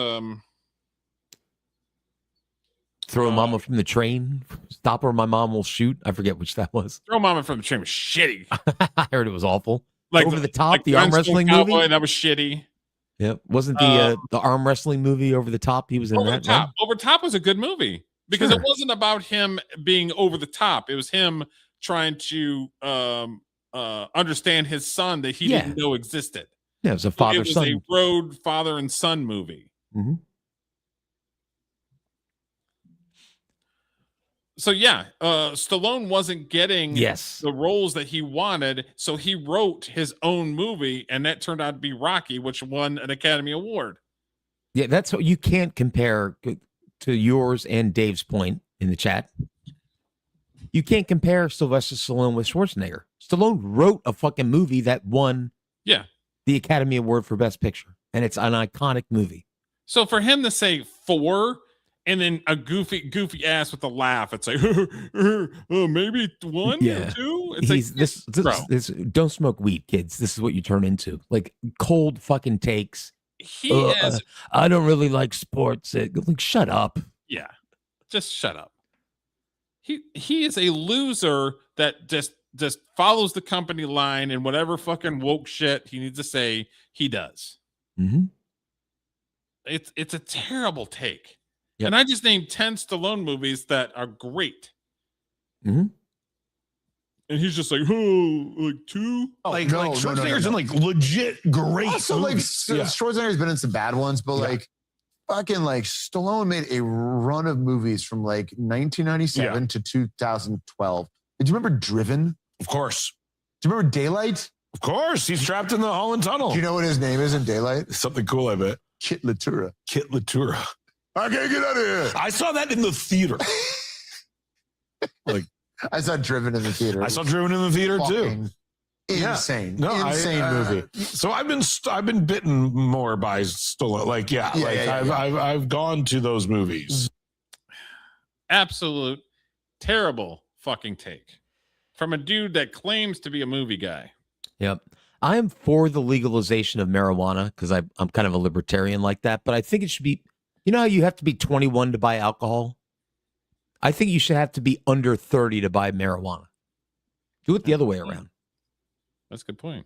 Speaker 1: Throw Mama from the Train? Stop or my mom will shoot? I forget which that was.
Speaker 3: Throw Mama from the Train was shitty.
Speaker 1: I heard it was awful.
Speaker 3: Like
Speaker 1: Over the Top,
Speaker 3: like
Speaker 1: the arm wrestling
Speaker 3: Cowboy,
Speaker 1: movie?
Speaker 3: that was shitty.
Speaker 1: Yep. Wasn't the arm wrestling movie Over the Top? He was in that.
Speaker 3: Top. Over Top was a good movie because it wasn't about him being over the top. It was him trying to understand his son that he didn't know existed.
Speaker 1: Yeah, it was a father-son.
Speaker 3: It was a road father and son movie.
Speaker 1: Mm-hmm.
Speaker 3: So yeah, Stallone wasn't getting the roles that he wanted, so he wrote his own movie, and that turned out to be Rocky, which won an Academy Award.
Speaker 1: Yeah, that's what you can't compare to yours and Dave's point in the chat. You can't compare Sylvester Stallone with Schwarzenegger. Stallone wrote a fucking movie that won the Academy Award for Best Picture, and it's an iconic movie.
Speaker 3: So for him to say 4 and then a goofy ass with a laugh, it's like maybe 1 or 2. It's
Speaker 1: this don't smoke weed, kids. This is what you turn into, like cold fucking takes. I don't really like sports. Like, shut up.
Speaker 3: Yeah, just shut up. He is a loser that just follows the company line, and whatever fucking woke shit he needs to say, he does.
Speaker 1: Mm-hmm.
Speaker 3: It's a terrible take.
Speaker 1: Yep.
Speaker 3: And I just named 10 Stallone movies that are great.
Speaker 1: Mm-hmm.
Speaker 3: And he's just like, like 2?
Speaker 2: Like Schwarzenegger's in like legit great
Speaker 20: Also,
Speaker 2: movies.
Speaker 20: Schwarzenegger's been in some bad ones, but like fucking like Stallone made a run of movies from like 1997 to 2012. Did you remember Driven?
Speaker 2: Of course.
Speaker 20: Do you remember Daylight?
Speaker 2: Of course. He's trapped in the Holland Tunnel.
Speaker 20: Do you know what his name is in Daylight?
Speaker 2: Something cool, I bet.
Speaker 20: Kit Latura.
Speaker 2: Kit Latura.
Speaker 20: I can't get out of here.
Speaker 2: I saw that in the theater. Like
Speaker 20: I saw Driven in the theater.
Speaker 2: I saw Driven in the theater too.
Speaker 20: Insane.
Speaker 2: No,
Speaker 20: insane movie.
Speaker 2: So I've been bitten more by Stallone. Like, I've gone to those movies.
Speaker 3: Absolute terrible fucking take from a dude that claims to be a movie guy.
Speaker 1: Yep. I am for the legalization of marijuana because I'm kind of a libertarian like that, but I think it should be You know how you have to be 21 to buy alcohol? I think you should have to be under 30 to buy marijuana. Do it the other way around.
Speaker 3: That's a good point.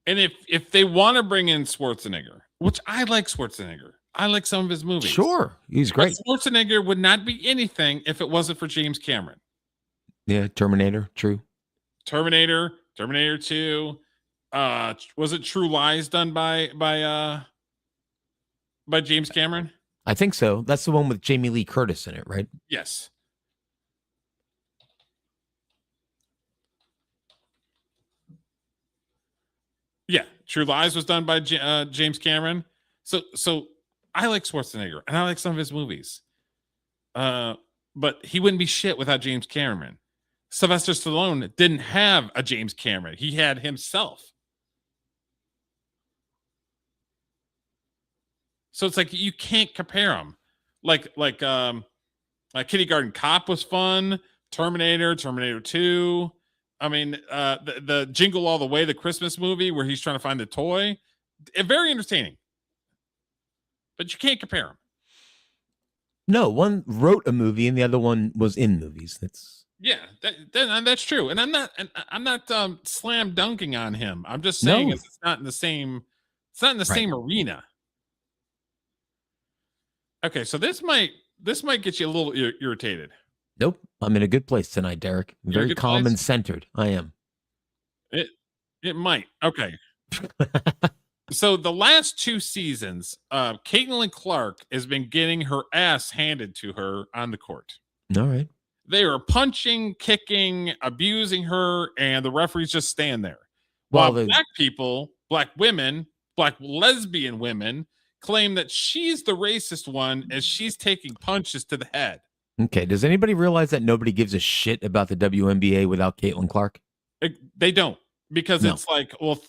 Speaker 3: And if they want to bring in Schwarzenegger, which I like Schwarzenegger. I like some of his movies.
Speaker 1: Sure. He's great.
Speaker 3: But Schwarzenegger would not be anything if it wasn't for James Cameron.
Speaker 1: Yeah, Terminator, true.
Speaker 3: Terminator 2. Was it True Lies done by James Cameron?
Speaker 1: I think so. That's the one with Jamie Lee Curtis in it, right?
Speaker 3: Yes. Yeah, True Lies was done by James Cameron. So I like Schwarzenegger and I like some of his movies. But he wouldn't be shit without James Cameron. Sylvester Stallone didn't have a James Cameron. He had himself. So it's like you can't compare them. Like Kindergarten Cop was fun. Terminator 2. I mean, the Jingle All the Way, the Christmas movie where he's trying to find the toy, very entertaining. But you can't compare them.
Speaker 1: No, one wrote a movie and the other one was in movies.
Speaker 3: That's true. And I'm not slam dunking on him. I'm just saying it's not in the same. It's not in the same arena. Okay, so this might get you a little irritated.
Speaker 1: Nope, I'm in a good place tonight, Derek. Very calm and centered. I am.
Speaker 3: It might. Okay. So the last 2 seasons, Caitlin Clark has been getting her ass handed to her on the court.
Speaker 1: All right.
Speaker 3: They are punching, kicking, abusing her, and the referees just stand there.
Speaker 1: Well,
Speaker 3: While black people, black women, black lesbian women claim that she's the racist one as she's taking punches to the head.
Speaker 1: Okay. Does anybody realize that nobody gives a shit about the WNBA without Caitlin Clark?
Speaker 3: They don't. Because it's like, well,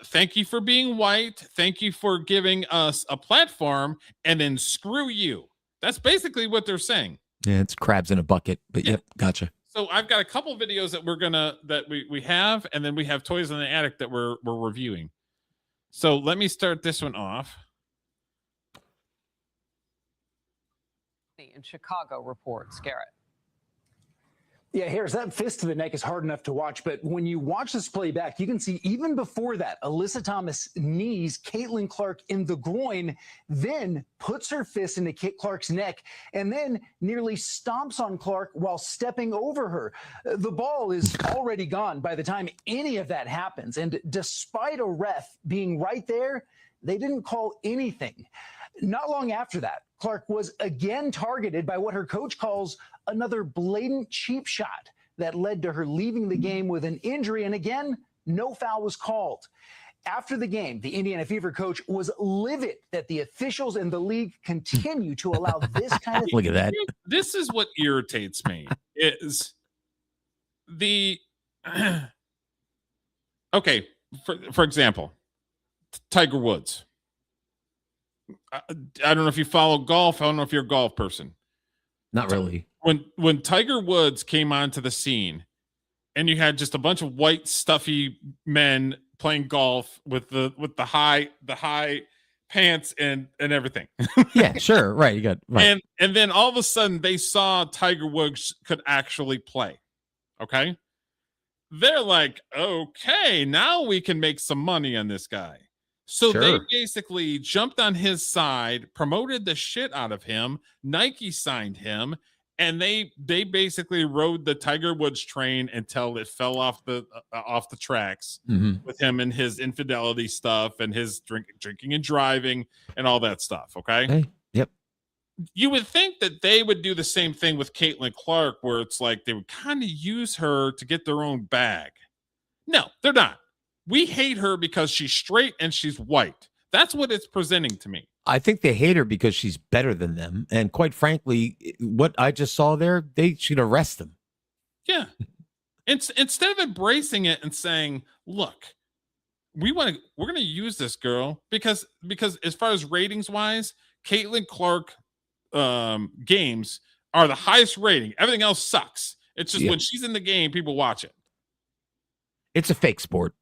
Speaker 3: thank you for being white. Thank you for giving us a platform, and then screw you. That's basically what they're saying.
Speaker 1: Yeah, it's crabs in a bucket. But yep, gotcha.
Speaker 3: So I've got a couple videos that we have, and then we have Toys in the Attic that we're reviewing. So let me start this one off.
Speaker 4: In Chicago reports, Garrett.
Speaker 5: Yeah, Harris, that fist to the neck is hard enough to watch, but when you watch this play back, you can see even before that, Alyssa Thomas knees Caitlin Clark in the groin, then puts her fist into Clark's neck, and then nearly stomps on Clark while stepping over her. The ball is already gone by the time any of that happens, and despite a ref being right there, they didn't call anything. Not long after that, Clark was again targeted by what her coach calls another blatant cheap shot that led to her leaving the game with an injury. And again, no foul was called. After the game, the Indiana Fever coach was livid that the officials in the league continue to allow this kind of
Speaker 1: Look at that.
Speaker 3: This is what irritates me is the okay, for example, Tiger Woods. I don't know if you follow golf. I don't know if you're a golf person.
Speaker 1: Not really.
Speaker 3: When Tiger Woods came onto the scene and you had just a bunch of white stuffy men playing golf with the high pants and everything.
Speaker 1: Yeah, sure. Right. You got right.
Speaker 3: And then all of a sudden they saw Tiger Woods could actually play. Okay. They're like, okay, now we can make some money on this guy. So they basically jumped on his side, promoted the shit out of him. Nike signed him, and they basically rode the Tiger Woods train until it fell off the tracks with him and his infidelity stuff and his drinking and driving and all that stuff. Okay.
Speaker 1: Hey, yep.
Speaker 3: You would think that they would do the same thing with Caitlin Clark, where it's like they would kind of use her to get their own bag. No, they're not. We hate her because she's straight and she's white. That's what it's presenting to me.
Speaker 1: I think they hate her because she's better than them. And quite frankly, what I just saw there, they should arrest them.
Speaker 3: Yeah. Instead of embracing it and saying, look, we're going to use this girl because as far as ratings wise, Caitlin Clark games are the highest rating. Everything else sucks. It's just when she's in the game, people watch it.
Speaker 1: It's a fake sport.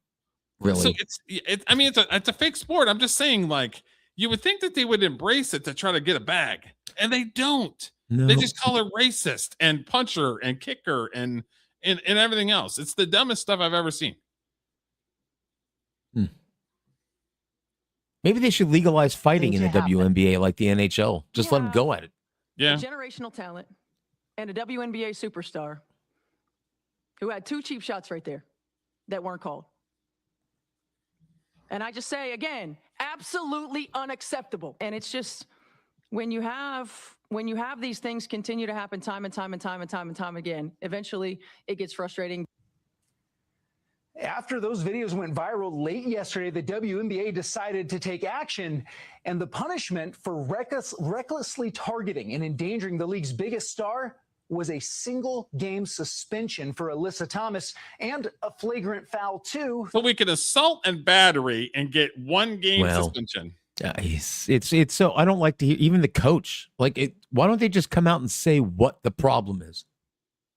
Speaker 1: Really?
Speaker 3: So it's a fake sport. I'm just saying, like, You would think that they would embrace it to try to get a bag, and they don't.
Speaker 1: No.
Speaker 3: They just call her racist and punch her and kick her and everything else. It's the dumbest stuff I've ever seen.
Speaker 1: Maybe they should legalize fighting in the WNBA like the NHL. Just let them go at it.
Speaker 3: Yeah.
Speaker 6: A generational talent and a WNBA superstar who had 2 cheap shots right there that weren't called. And I just say again, absolutely unacceptable. And it's just when you have these things continue to happen time and time again, eventually it gets frustrating.
Speaker 5: After those videos went viral late yesterday, the WNBA decided to take action, and the punishment for recklessly targeting and endangering the league's biggest star was a single-game suspension for Alyssa Thomas and a flagrant foul too.
Speaker 3: So we could assault and battery and get 1 game suspension.
Speaker 1: It's so I don't like to hear even the coach. Why don't they just come out and say what the problem is?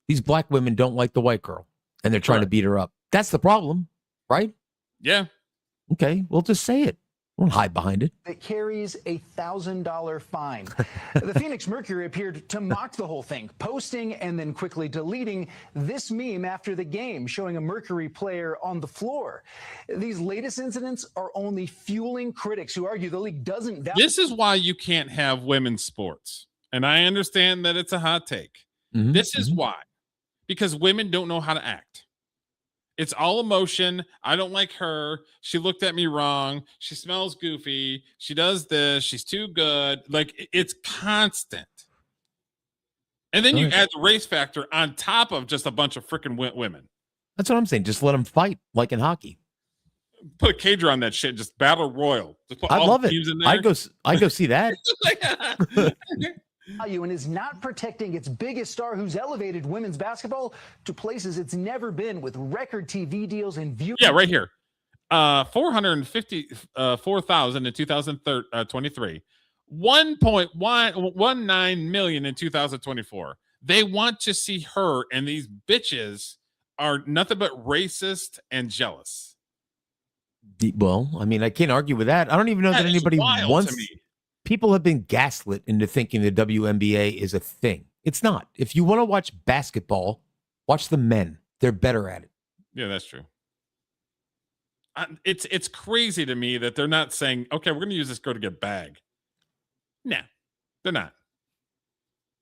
Speaker 1: These black women don't like the white girl, and they're trying to beat her up. That's the problem, right?
Speaker 3: Yeah.
Speaker 1: Okay, we'll just say it. Don't hide behind it.
Speaker 5: That carries a $1,000 fine. The Phoenix Mercury appeared to mock the whole thing, posting and then quickly deleting this meme after the game, showing a Mercury player on the floor. These latest incidents are only fueling critics who argue the league doesn't value.
Speaker 3: This is why you can't have women's sports. And I understand that it's a hot take. This is why. Because women don't know how to act. It's all emotion. I don't like her. She looked at me wrong. She smells goofy. She does this. She's too good. It's constant. And then you add the race factor on top of just a bunch of freaking women.
Speaker 1: That's what I'm saying. Just let them fight like in hockey.
Speaker 3: Put a cager on that shit. Just battle royal. Just put
Speaker 1: I
Speaker 3: all
Speaker 1: love
Speaker 3: the
Speaker 1: it.
Speaker 3: teams in there.
Speaker 1: I go see that.
Speaker 5: And is not protecting its biggest star who's elevated women's basketball to places it's never been with record TV deals and view.
Speaker 3: Yeah, right here. 454,000 in 2023. 1.119 million in 2024. They want to see her, and these bitches are nothing but racist and jealous.
Speaker 1: Well, I mean, I can't argue with that. I don't even know that anybody wants. People have been gaslit into thinking the WNBA is a thing. It's not. If you want to watch basketball, watch the men. They're better at it.
Speaker 3: Yeah, that's true. It's crazy to me that they're not saying, okay, we're going to use this girl to get a bag. Nah, they're not.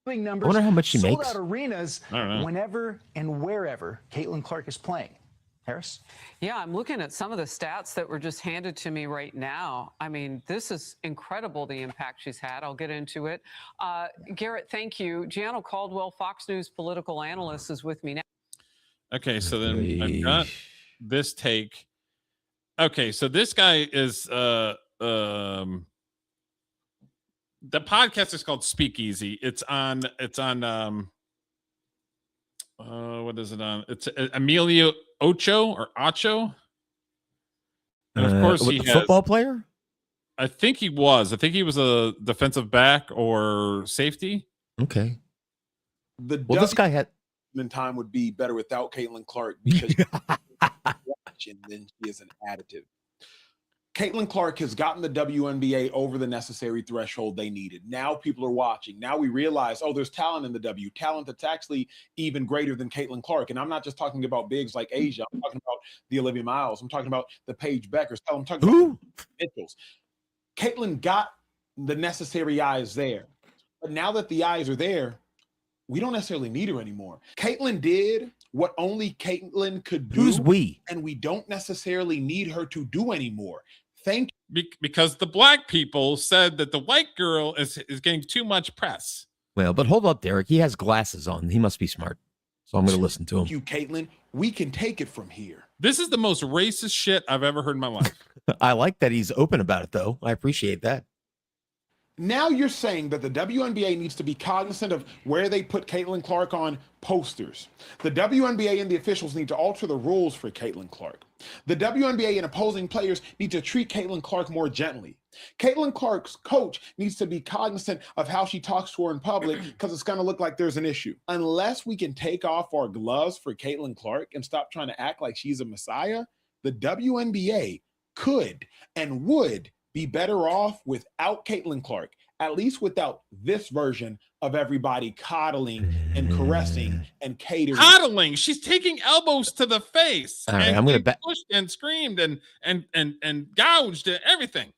Speaker 5: Numbers,
Speaker 1: I wonder how much she
Speaker 5: sold
Speaker 1: makes.
Speaker 5: out arenas
Speaker 3: I don't know.
Speaker 5: whenever and wherever Caitlin Clark is playing. Harris?
Speaker 4: Yeah, I'm looking at some of the stats that were just handed to me right now. I mean, this is incredible, the impact she's had. I'll get into it. Garrett, thank you. Gianno Caldwell, Fox News political analyst, is with me now.
Speaker 3: Okay, so then I've got this take. Okay, so this guy is the podcast is called Speakeasy. It's on what is it on? It's Emilio Ocho. And of course he has
Speaker 1: football player.
Speaker 3: I think he was a defensive back or safety.
Speaker 1: Okay.
Speaker 7: This
Speaker 1: guy had
Speaker 7: time would be better without Caitlin Clark because and then she is an additive. Caitlin Clark has gotten the WNBA over the necessary threshold they needed. Now people are watching. Now we realize, there's talent in the W. Talent that's actually even greater than Caitlin Clark. And I'm not just talking about bigs like Asia. I'm talking about the Olivia Miles. I'm talking about the Paige Beckers. I'm talking about Mitchells. Caitlin got the necessary eyes there. But now that the eyes are there, we don't necessarily need her anymore. Caitlin did what only Caitlin could do.
Speaker 1: Who's we?
Speaker 7: And we don't necessarily need her to do anymore. Thank
Speaker 3: you. Because the black people said that the white girl is getting too much press.
Speaker 1: Well, but hold up, Derek. He has glasses on. He must be smart. So I'm going to listen to him.
Speaker 7: Thank you, Caitlin. We can take it from here.
Speaker 3: This is the most racist shit I've ever heard in my life.
Speaker 1: I like that he's open about it, though. I appreciate that.
Speaker 7: Now you're saying that the WNBA needs to be cognizant of where they put Caitlin Clark on posters. The WNBA and the officials need to alter the rules for Caitlin Clark. The WNBA and opposing players need to treat Caitlin Clark more gently. Caitlin Clark's coach needs to be cognizant of how she talks to her in public because it's going to look like there's an issue. Unless we can take off our gloves for Caitlin Clark and stop trying to act like she's a messiah, the WNBA could and would be better off without Caitlin Clark, at least without this version of everybody coddling and caressing and catering.
Speaker 3: Coddling. She's taking elbows to the face.
Speaker 1: All right,
Speaker 3: and
Speaker 1: I'm gonna
Speaker 3: pushed and screamed and gouged and everything.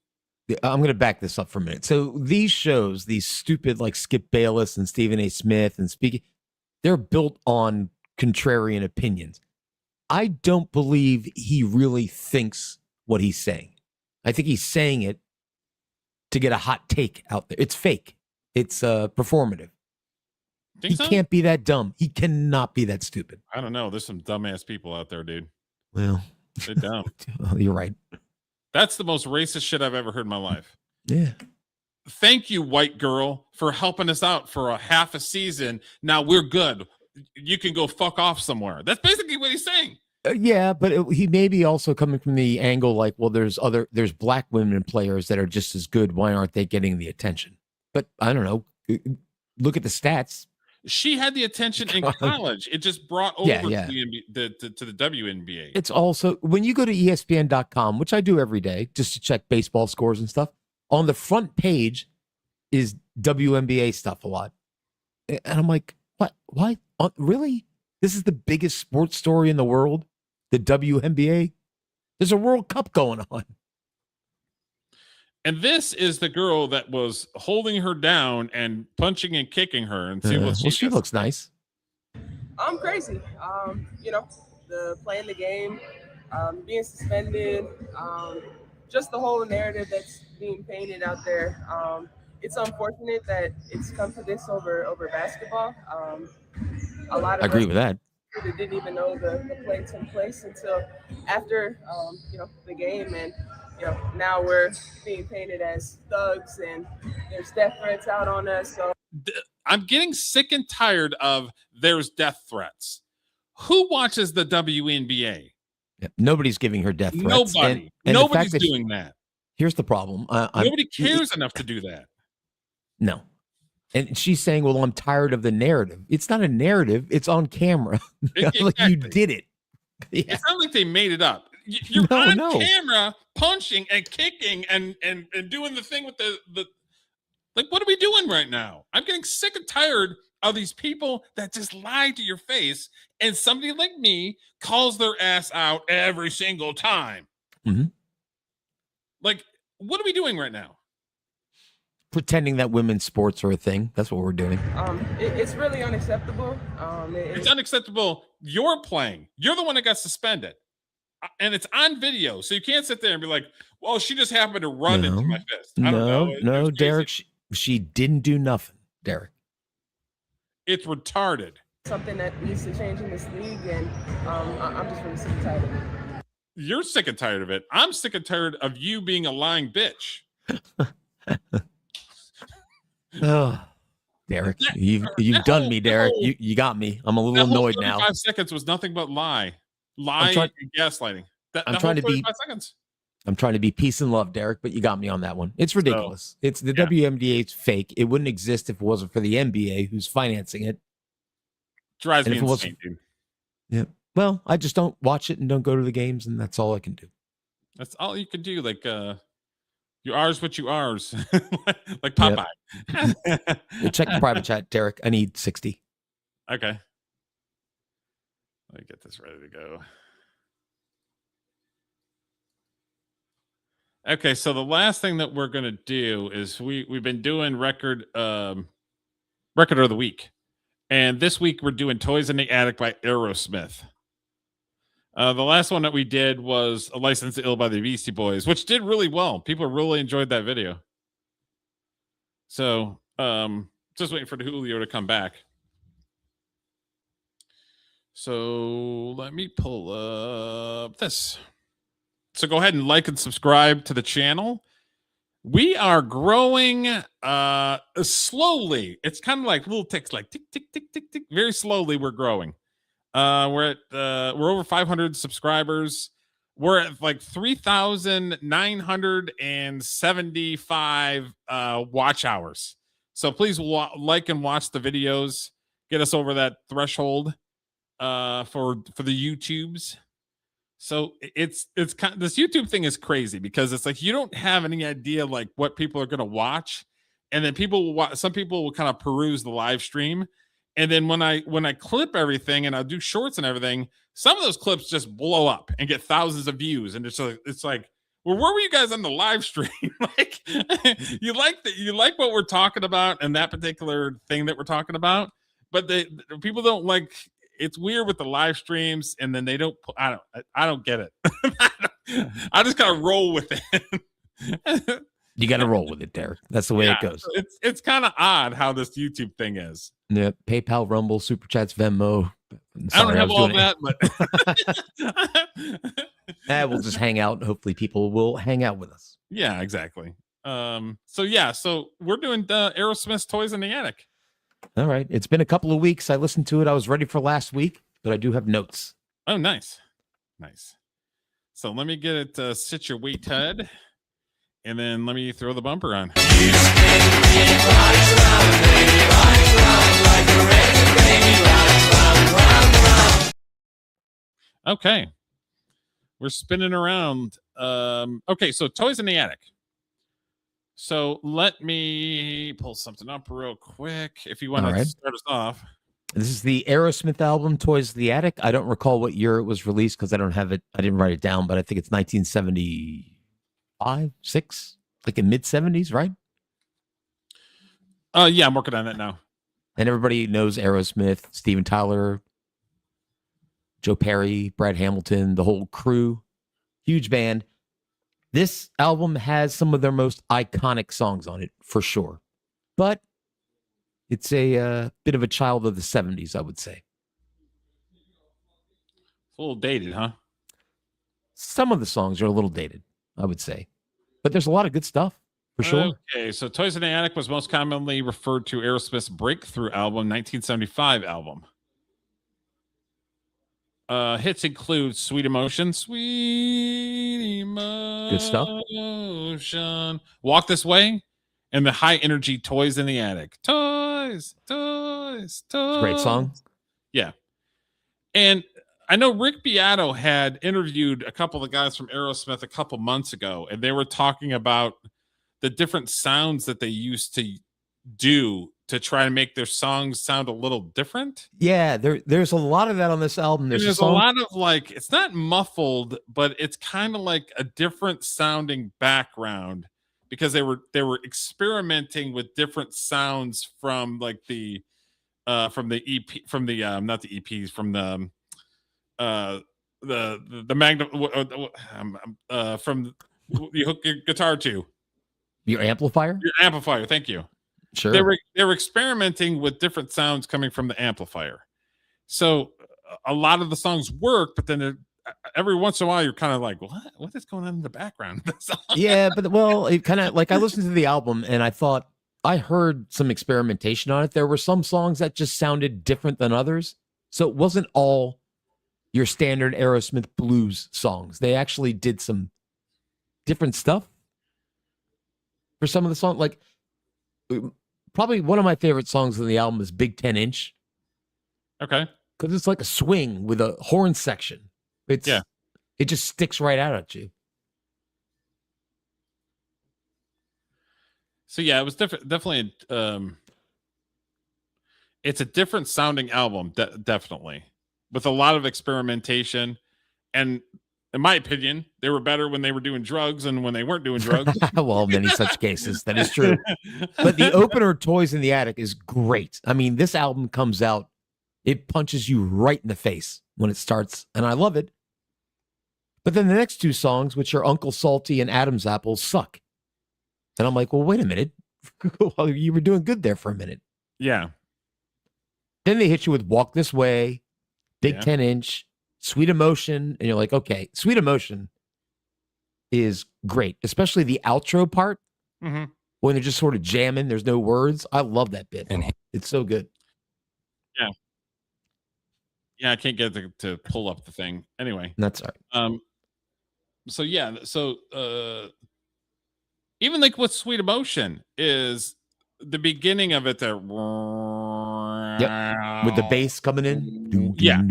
Speaker 1: I'm going to back this up for a minute. So these shows, these stupid like Skip Bayless and Stephen A. Smith and speaking, they're built on contrarian opinions. I don't believe he really thinks what he's saying. I think he's saying it to get a hot take out there. It's fake. It's performative. He can't be that dumb. He cannot be that stupid.
Speaker 3: I don't know. There's some dumbass people out there, dude.
Speaker 1: Well,
Speaker 3: they're dumb.
Speaker 1: You're right.
Speaker 3: That's the most racist shit I've ever heard in my life.
Speaker 1: Yeah.
Speaker 3: Thank you, white girl, for helping us out for a half a season. Now we're good. You can go fuck off somewhere. That's basically what he's saying.
Speaker 1: Yeah, but he may be also coming from the angle like, well, there's black women players that are just as good. Why aren't they getting the attention? But I don't know. Look at the stats.
Speaker 3: She had the attention in college. It just brought over to the WNBA.
Speaker 1: It's also, when you go to ESPN.com, which I do every day just to check baseball scores and stuff, on the front page is WNBA stuff a lot. And I'm like, what? Why? Really? This is the biggest sports story in the world? The WNBA? There's a World Cup going on.
Speaker 3: And this is the girl that was holding her down and punching and kicking her. And see what
Speaker 1: she looks nice.
Speaker 8: I'm crazy. The playing the game, being suspended, just the whole narrative that's being painted out there. It's unfortunate that it's come to this over basketball. A lot of
Speaker 1: I agree with that.
Speaker 8: Didn't even know the play took place until after the game, and now we're being painted as thugs and there's death threats out on us. So
Speaker 3: I'm getting sick and tired of there's death threats. Who watches the WNBA?
Speaker 1: Yeah, nobody's giving her death threats.
Speaker 3: Nobody.
Speaker 1: And
Speaker 3: Nobody's doing that.
Speaker 1: Here's the problem.
Speaker 3: Nobody cares enough to do that.
Speaker 1: No. And she's saying, well, I'm tired of the narrative. It's not a narrative. It's on camera. Like you did it. Yeah.
Speaker 3: It's not like they made it up. You're on camera punching and kicking and doing the thing with the like, what are we doing right now? I'm getting sick and tired of these people that just lie to your face, and somebody like me calls their ass out every single time.
Speaker 1: Mm-hmm.
Speaker 3: Like, what are we doing right now?
Speaker 1: Pretending that women's sports are a thing. That's what we're doing.
Speaker 8: It's really unacceptable.
Speaker 3: It's unacceptable. You're playing. You're the one that got suspended. And it's on video. So you can't sit there and be like, well, she just happened to run into my fist. I don't know.
Speaker 1: No, Derek, she didn't do nothing, Derek.
Speaker 3: It's retarded.
Speaker 8: Something that needs to change in this league, and I'm just really sick and tired of it.
Speaker 3: You're sick and tired of it. I'm sick and tired of you being a lying bitch.
Speaker 1: Oh, Derek, you've done me, Derek. You got me. I'm a little annoyed now.
Speaker 3: 5 seconds was nothing but lie and gaslighting.
Speaker 1: I'm trying to be
Speaker 3: 5 seconds.
Speaker 1: I'm trying to be peace and love, Derek, but you got me on that one. It's ridiculous. It's the WNBA. It's fake. It wouldn't exist if it wasn't for the NBA, who's financing it.
Speaker 3: Drives me insane, dude.
Speaker 1: Yeah. Well, I just don't watch it and don't go to the games, and that's all I can do.
Speaker 3: That's all you can do. Like, you ours what you ours. Like Popeye.
Speaker 1: Yep. Check the private chat, Derek. I need 60.
Speaker 3: Okay. Let me get this ready to go. Okay, so the last thing that we're gonna do is we've been doing record of the week, and this week we're doing "Toys in the Attic" by Aerosmith. The last one that we did was "A License to Ill" by the Beastie Boys, which did really well. People really enjoyed that video. So, just waiting for the Julio to come back. So let me pull up this. So go ahead and like and subscribe to the channel. We are growing slowly. It's kind of like little ticks, like tick, tick, tick, tick, tick. Very slowly we're growing. We're over 500 subscribers. We're at like 3,975 watch hours. So please like and watch the videos. Get us over that threshold for the YouTubes. So it's kind of, this YouTube thing is crazy because it's like you don't have any idea like what people are going to watch, and then people will watch. Some people will kind of peruse the live stream, and then when I clip everything and I do shorts and everything, some of those clips just blow up and get thousands of views, and it's like, well, where were you guys on the live stream? Like you like what we're talking about and that particular thing that we're talking about, but the people don't like. It's weird with the live streams, and then they don't. I don't get it. I just gotta roll with it.
Speaker 1: You got to roll with it, Derek. That's the way it goes.
Speaker 3: It's kind of odd how this YouTube thing is.
Speaker 1: Yeah, PayPal, Rumble, Super Chats, Venmo.
Speaker 3: I don't have all that,
Speaker 1: but we'll just hang out. Hopefully, people will hang out with us.
Speaker 3: Yeah, exactly. So we're doing Aerosmith's "Toys in the Attic."
Speaker 1: All right. It's been a couple of weeks. I listened to it. I was ready for last week, but I do have notes.
Speaker 3: Oh, nice. So let me get it situated, and then let me throw the bumper on. Okay. We're spinning around. Okay, so Toys in the Attic. So let me pull something up real quick. If you want to start us off.
Speaker 1: This is the Aerosmith album, Toys in the Attic. I don't recall what year it was released because I don't have it. I didn't write it down, but I think it's 1975, 6, like in mid-70s, right?
Speaker 3: Yeah, I'm working on it now.
Speaker 1: And everybody knows Aerosmith, Steven Tyler, Joe Perry, Brad Hamilton, the whole crew. Huge band. This album has some of their most iconic songs on it, for sure. But it's a bit of a child of the 70s, I would say.
Speaker 3: It's a little dated, huh?
Speaker 1: Some of the songs are a little dated, I would say. But there's a lot of good stuff, for sure.
Speaker 3: Okay, so Toys in the Attic was most commonly referred to Aerosmith's breakthrough album, 1975 album. Hits include Sweet Emotion,
Speaker 1: good stuff.
Speaker 3: Walk This Way, and the high energy Toys in the Attic. Toys.
Speaker 1: Great song.
Speaker 3: Yeah. And I know Rick Beato had interviewed a couple of guys from Aerosmith a couple months ago, and they were talking about the different sounds that they used to do to try to make their songs sound a little different.
Speaker 1: Yeah, there's a lot of that on this album.
Speaker 3: There's a lot of like, it's not muffled, but it's kind of like a different sounding background because they were experimenting with different sounds from like the EP, from the not the EPs, from the Magnum from you hook your guitar to
Speaker 1: your amplifier.
Speaker 3: Thank you.
Speaker 1: Sure.
Speaker 3: They were experimenting with different sounds coming from the amplifier. So a lot of the songs work, but then every once in a while you're kind of like, what is going on in the background?
Speaker 1: Yeah, but well, it kind of like I listened to the album and I thought I heard some experimentation on it. There were some songs that just sounded different than others. So it wasn't all your standard Aerosmith blues songs. They actually did some different stuff for some of the songs. Like probably one of my favorite songs on the album is Big 10 Inch.
Speaker 3: Okay.
Speaker 1: Because it's like a swing with a horn section. It just sticks right out at you.
Speaker 3: So yeah, it was definitely it's a different sounding album, definitely, with a lot of experimentation. And in my opinion, they were better when they were doing drugs and when they weren't doing drugs.
Speaker 1: Well, many such cases. That is true. But the opener, Toys in the Attic, is great. I mean, this album comes out, it punches you right in the face when it starts, and I love it. But then the next two songs, which are Uncle Salty and Adam's Apple, suck. And I'm like, well, wait a minute. Well, you were doing good there for a minute.
Speaker 3: Yeah.
Speaker 1: Then they hit you with Walk This Way, Big 10 Inch, Sweet Emotion. And you're like, okay, Sweet Emotion is great, especially the outro part when they're just sort of jamming. There's no words. I love that bit. It's so good.
Speaker 3: Yeah. Yeah, I can't get to pull up the thing. Anyway.
Speaker 1: That's all right.
Speaker 3: So yeah, even like with Sweet Emotion is the beginning of it there.
Speaker 1: Yep. With the bass coming in.
Speaker 3: Yeah.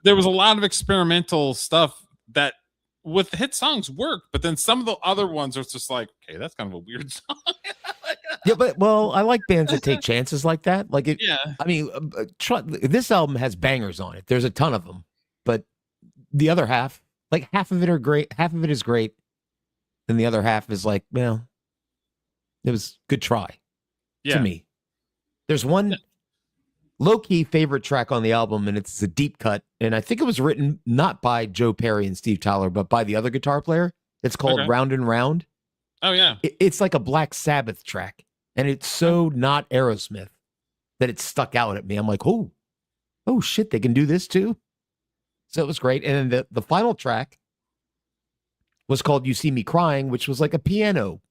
Speaker 3: There was a lot of experimental stuff that with the hit songs work, but then some of the other ones are just like, okay, that's kind of a weird song.
Speaker 1: Yeah, but I like bands that take chances like that. Like it.
Speaker 3: Yeah.
Speaker 1: I mean, this album has bangers on it. There's a ton of them, but the other half, like half of it are great, half of it is great, and the other half is like, well, it was good try to me. There's one low-key favorite track on the album, and it's a deep cut, and I think it was written not by Joe Perry and Steve Tyler, but by the other guitar player. It's called Round and Round.
Speaker 3: Oh, yeah.
Speaker 1: It's like a Black Sabbath track, and it's so not Aerosmith that it stuck out at me. I'm like, oh shit, they can do this too? So it was great. And then the final track was called You See Me Crying, which was like a piano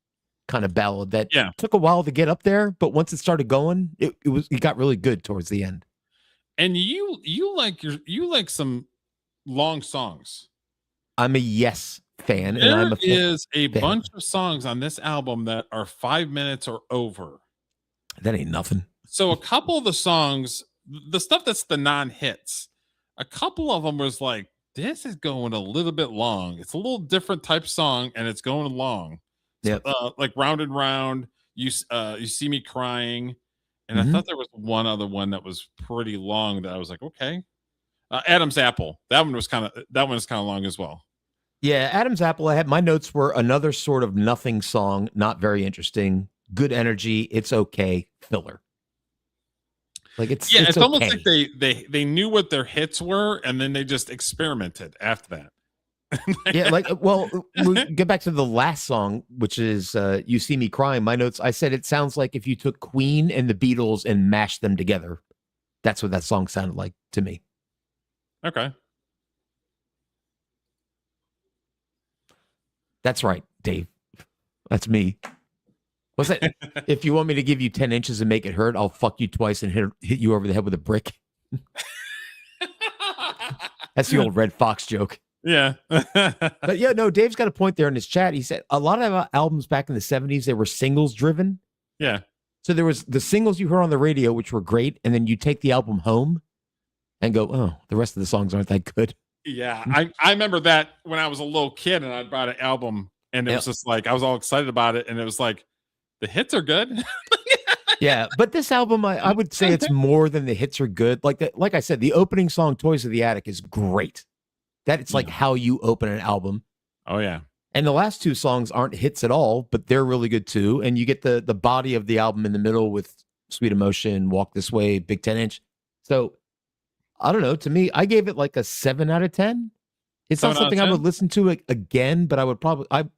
Speaker 1: kind of ballad that took a while to get up there, but once it started going, it got really good towards the end.
Speaker 3: And you like some long songs.
Speaker 1: I'm a Yes fan, and
Speaker 3: There
Speaker 1: I'm
Speaker 3: is a
Speaker 1: fan.
Speaker 3: bunch of songs on this album that are 5 minutes or over.
Speaker 1: That ain't nothing.
Speaker 3: So a couple of the songs, the stuff that's the non-hits, a couple of them was like, this is going a little bit long. It's a little different type song, and it's going long.
Speaker 1: Yeah,
Speaker 3: like Round and Round. You See Me Crying, and I thought there was one other one that was pretty long that I was like, okay. Adam's Apple. That one was kind of long as well.
Speaker 1: Yeah, Adam's Apple. I had my notes were another sort of nothing song, not very interesting, good energy, it's okay, filler. Like it's
Speaker 3: almost
Speaker 1: okay.
Speaker 3: like they knew what their hits were, and then they just experimented after that.
Speaker 1: Yeah, like, well, we get back to the last song, which is You See Me Crying. My notes, I said it sounds like if you took Queen and the Beatles and mashed them together. That's what that song sounded like to me.
Speaker 3: Okay.
Speaker 1: That's right, Dave. That's me. What's that? If you want me to give you 10 inches and make it hurt, I'll fuck you twice and hit you over the head with a brick. That's the old Red Fox joke.
Speaker 3: Yeah.
Speaker 1: But yeah, no, Dave's got a point there in his chat. He said a lot of albums back in the 70s, they were singles driven.
Speaker 3: Yeah.
Speaker 1: So there was the singles you heard on the radio, which were great. And then you take the album home and go, oh, the rest of the songs aren't that good.
Speaker 3: Yeah. I remember that when I was a little kid and I bought an album and it was just like, I was all excited about it. And it was like, the hits are good.
Speaker 1: Yeah. But this album, I would say it's more than the hits are good. Like I said, the opening song, Toys of the Attic, is great. That's like how you open an album.
Speaker 3: Oh, yeah.
Speaker 1: And the last two songs aren't hits at all, but they're really good too. And you get the body of the album in the middle with Sweet Emotion, Walk This Way, Big 10 Inch. So I don't know. To me, I gave it like a 7 out of 10. It's not something I would listen to again, but I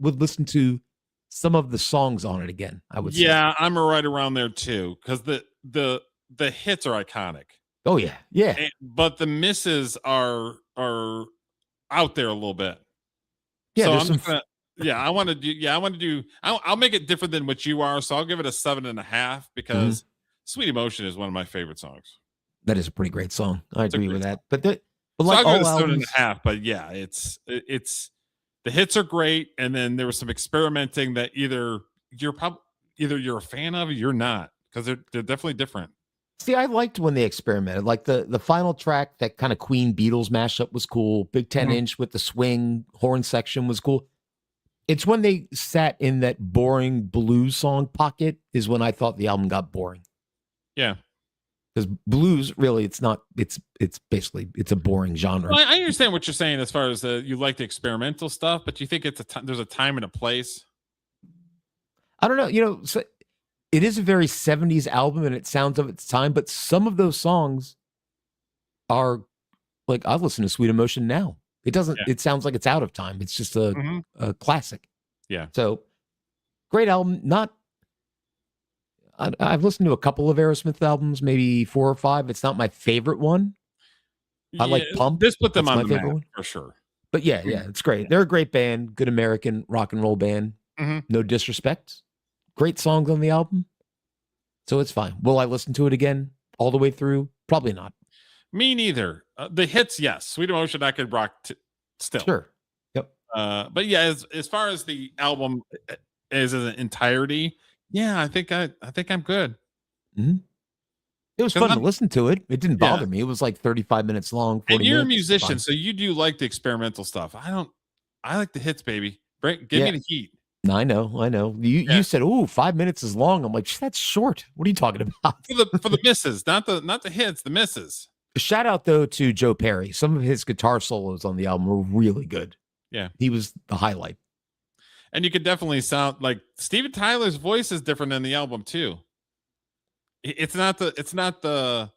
Speaker 1: would listen to some of the songs on it again. I would say.
Speaker 3: Yeah, I'm right around there too. Because the hits are iconic.
Speaker 1: Oh yeah. Yeah.
Speaker 3: But the misses are out there a little bit.
Speaker 1: Yeah,
Speaker 3: so I want to do. I'll make it different than what you are. So I'll give it a 7.5 because Sweet Emotion is one of my favorite songs.
Speaker 1: That is a pretty great song. I agree with that. But
Speaker 3: like I'll give it a 7.5. But yeah, it's the hits are great, and then there was some experimenting that either you're a fan of or you're not, because they're definitely different.
Speaker 1: See, I liked when they experimented. Like the final track, that kind of Queen Beatles mashup was cool. Big 10 inch with the swing horn section was cool. It's when they sat in that boring blues song pocket is when I thought the album got boring.
Speaker 3: Yeah.
Speaker 1: Because blues, really, it's not, it's basically, it's a boring genre.
Speaker 3: Well, I understand what you're saying as far as you like the experimental stuff, but you think there's a time and a place?
Speaker 1: I don't know. So it is a very 70s album and it sounds of its time, but some of those songs are like, I've listened to Sweet Emotion now. It doesn't, it sounds like it's out of time. It's just a classic.
Speaker 3: Yeah.
Speaker 1: So great album. I've listened to a couple of Aerosmith albums, maybe 4 or 5. It's not my favorite one. I like Pump.
Speaker 3: Just put them
Speaker 1: That's
Speaker 3: on
Speaker 1: my
Speaker 3: the
Speaker 1: favorite
Speaker 3: map
Speaker 1: one.
Speaker 3: for sure.
Speaker 1: But yeah, it's great. They're a great band, good American rock and roll band. No disrespect. Great songs on the album. So it's fine. Will I listen to it again all the way through? Probably not.
Speaker 3: Me neither. The hits, yes. Sweet Emotion, I could rock still.
Speaker 1: Sure. Yep.
Speaker 3: But yeah, as far as the album as an entirety, yeah, I think I'm good.
Speaker 1: Yeah, It was fun to listen to it. It didn't bother me. It was like 35 minutes long. 40
Speaker 3: And you're a
Speaker 1: minutes.
Speaker 3: musician, so you do like the experimental stuff. I like the hits, baby. Give me the heat.
Speaker 1: I know. You said, "Ooh, 5 minutes is long." I'm like, "That's short." What are you talking about?
Speaker 3: For the misses, not the hits, the misses.
Speaker 1: Shout out though to Joe Perry. Some of his guitar solos on the album were really good.
Speaker 3: Yeah,
Speaker 1: he was the highlight.
Speaker 3: And you could definitely sound like Steven Tyler's voice is different in the album too. It's not the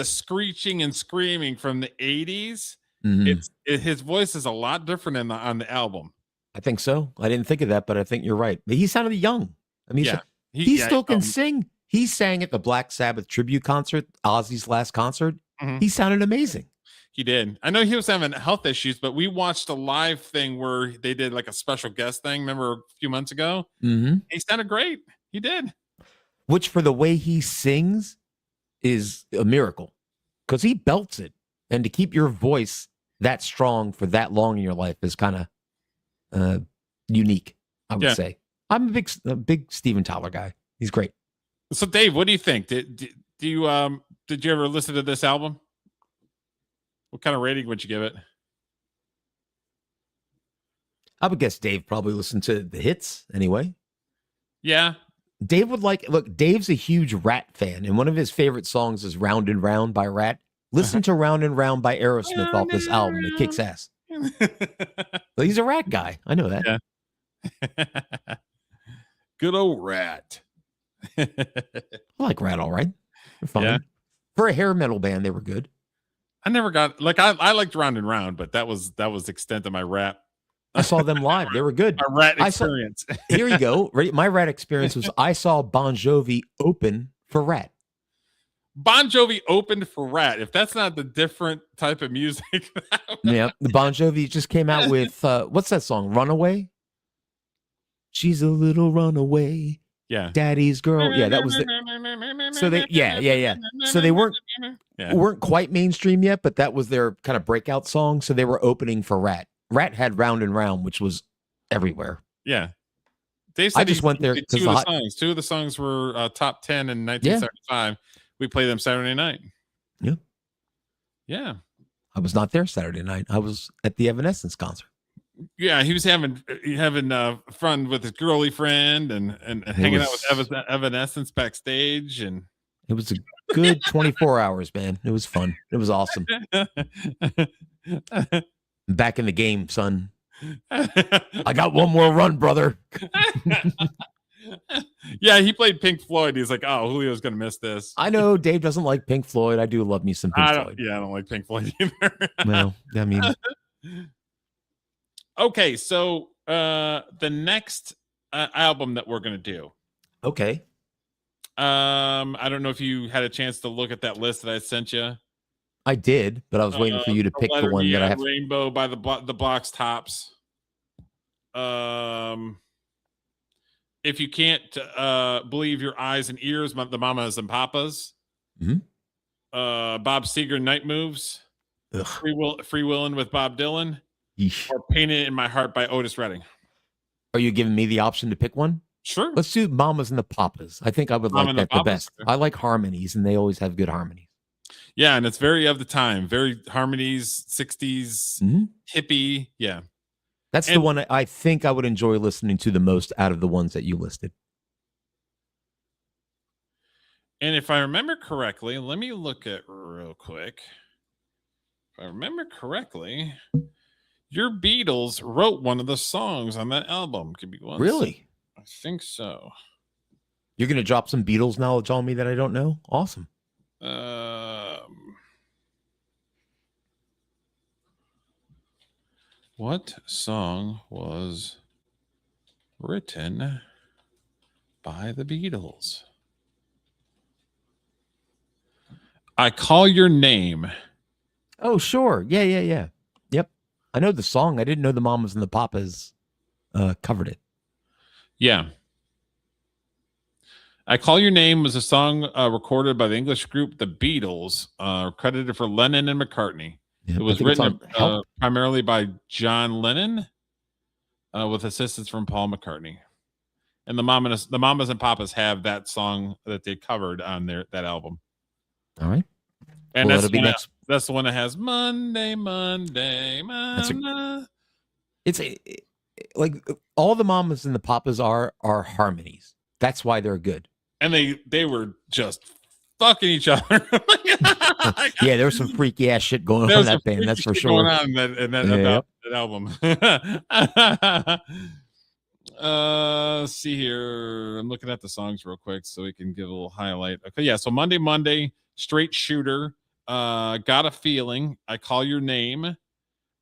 Speaker 3: screeching and screaming from the 80s. His voice is a lot different on the album.
Speaker 1: I think so. I didn't think of that, but I think you're right. But he sounded young. I mean, he still can sing. He sang at the Black Sabbath tribute concert, Ozzy's last concert. He sounded amazing.
Speaker 3: He did. I know he was having health issues, but we watched a live thing where they did like a special guest thing. Remember a few months ago? He sounded great. He did.
Speaker 1: Which, for the way he sings, is a miracle because he belts it. And to keep your voice that strong for that long in your life is kind of unique, I would say. I'm a big Steven Tyler guy. He's great.
Speaker 3: So Dave, what do you think? Did you ever listen to this album? What kind of rating would you give it?
Speaker 1: I would guess Dave probably listened to the hits anyway.
Speaker 3: Yeah.
Speaker 1: Dave would look, Dave's a huge Rat fan, and one of his favorite songs is Round and Round by Rat. Listen to Round and Round by Aerosmith off this album. It kicks ass. But he's a Rat guy. I know that.
Speaker 3: Yeah. Good old Rat.
Speaker 1: I like Rat all right. They're fun. Yeah. For a hair metal band, they were good.
Speaker 3: I never got I liked Round and Round, but that was the extent of my Rat.
Speaker 1: I saw them live. They were good.
Speaker 3: My Rat experience.
Speaker 1: Here you go. My Rat experience was I saw Bon Jovi open for Rat.
Speaker 3: Bon Jovi opened for Rat. If that's not the different type of music.
Speaker 1: Yeah. The Bon Jovi just came out with what's that song? Runaway? She's a little runaway.
Speaker 3: Yeah.
Speaker 1: Daddy's girl. Yeah, that was the So they So they weren't quite mainstream yet, but that was their kind of breakout song. So they were opening for Rat. Rat had Round and Round, which was everywhere.
Speaker 3: Yeah. Dave said
Speaker 1: I just went there
Speaker 3: because two of the songs were top 10 in 1975. We played them Saturday night.
Speaker 1: Yeah.
Speaker 3: Yeah.
Speaker 1: I was not there Saturday night. I was at the Evanescence concert.
Speaker 3: Yeah, he was having fun with his girly friend and hanging out with Evanescence backstage, and
Speaker 1: it was a good 24 hours, man. It was fun. It was awesome. Back in the game, son. I got one more run, brother.
Speaker 3: Yeah, he played Pink Floyd. He's like, oh, Julio's gonna miss this.
Speaker 1: I know Dave doesn't like Pink Floyd. I do love me some Pink Floyd.
Speaker 3: Yeah, I don't like Pink Floyd either.
Speaker 1: Well, I mean.
Speaker 3: Okay, so the next album that we're gonna do.
Speaker 1: Okay.
Speaker 3: I don't know if you had a chance to look at that list that I sent you.
Speaker 1: I did, but I was waiting for you to pick the one that I have.
Speaker 3: Rainbow by the Box Tops. If you can't believe your eyes and ears, the Mamas and Papas. Bob Seger, Night Moves. Free Willin' with Bob Dylan.
Speaker 1: Yeesh.
Speaker 3: Or Painted in My Heart by Otis Redding.
Speaker 1: Are you giving me the option to pick one?
Speaker 3: Sure.
Speaker 1: Let's do Mamas and the Papas. I think I would like that the best. I like harmonies, and they always have good harmonies.
Speaker 3: Yeah, and it's very of the time. Very harmonies, 60s, hippie. Yeah.
Speaker 1: That's the one I think I would enjoy listening to the most out of the ones that you listed.
Speaker 3: And if I remember correctly, let me look at real quick. If I remember correctly, your Beatles wrote one of the songs on that album. Give me one.
Speaker 1: Really?
Speaker 3: I think so.
Speaker 1: You're going to drop some Beatles knowledge on me that I don't know? Awesome.
Speaker 3: What song was written by the Beatles? I Call Your Name.
Speaker 1: Oh, sure. Yeah. Yep. I know the song. I didn't know the Mamas and the Papas covered it.
Speaker 3: Yeah. I Call Your Name was a song recorded by the English group The Beatles, credited for Lennon and McCartney.
Speaker 1: Yeah,
Speaker 3: it was written primarily by John Lennon with assistance from Paul McCartney. And the Mamas and Papas have that song that they covered on that album.
Speaker 1: All right.
Speaker 3: And
Speaker 1: Well,
Speaker 3: that's
Speaker 1: it'll be next.
Speaker 3: That's the one that has Monday.
Speaker 1: It's like all the mamas and the papas are harmonies. That's why they're good.
Speaker 3: And they were just fucking each other.
Speaker 1: Yeah, there was some freaky ass shit going on in that band. That's for sure.
Speaker 3: Going on in that album. See here. I'm looking at the songs real quick so we can give a little highlight. Okay, yeah. So Monday, Straight Shooter, Got a Feeling, I Call Your Name,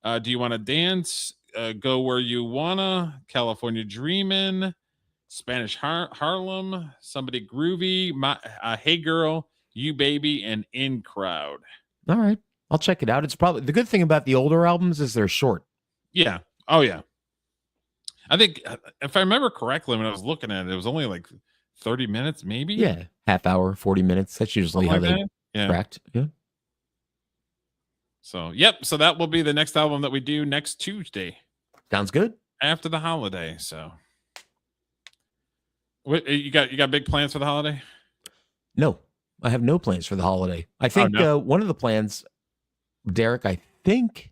Speaker 3: Do You Want to Dance, Go Where You Wanna, California Dreamin', Spanish Harlem, Somebody Groovy, Hey Girl, You Baby, and In Crowd.
Speaker 1: All right. I'll check it out. It's probably the good thing about the older albums is they're short.
Speaker 3: Yeah. Oh, yeah. I think if I remember correctly, when I was looking at it, it was only like 30 minutes, maybe.
Speaker 1: Yeah. Half hour, 40 minutes. That's usually how they tracked. Yeah.
Speaker 3: So, yep. So that will be the next album that we do next Tuesday.
Speaker 1: Sounds good.
Speaker 3: After the holiday. So what you got big plans for the holiday?
Speaker 1: No, I have no plans for the holiday. I think one of the plans, Derek, I think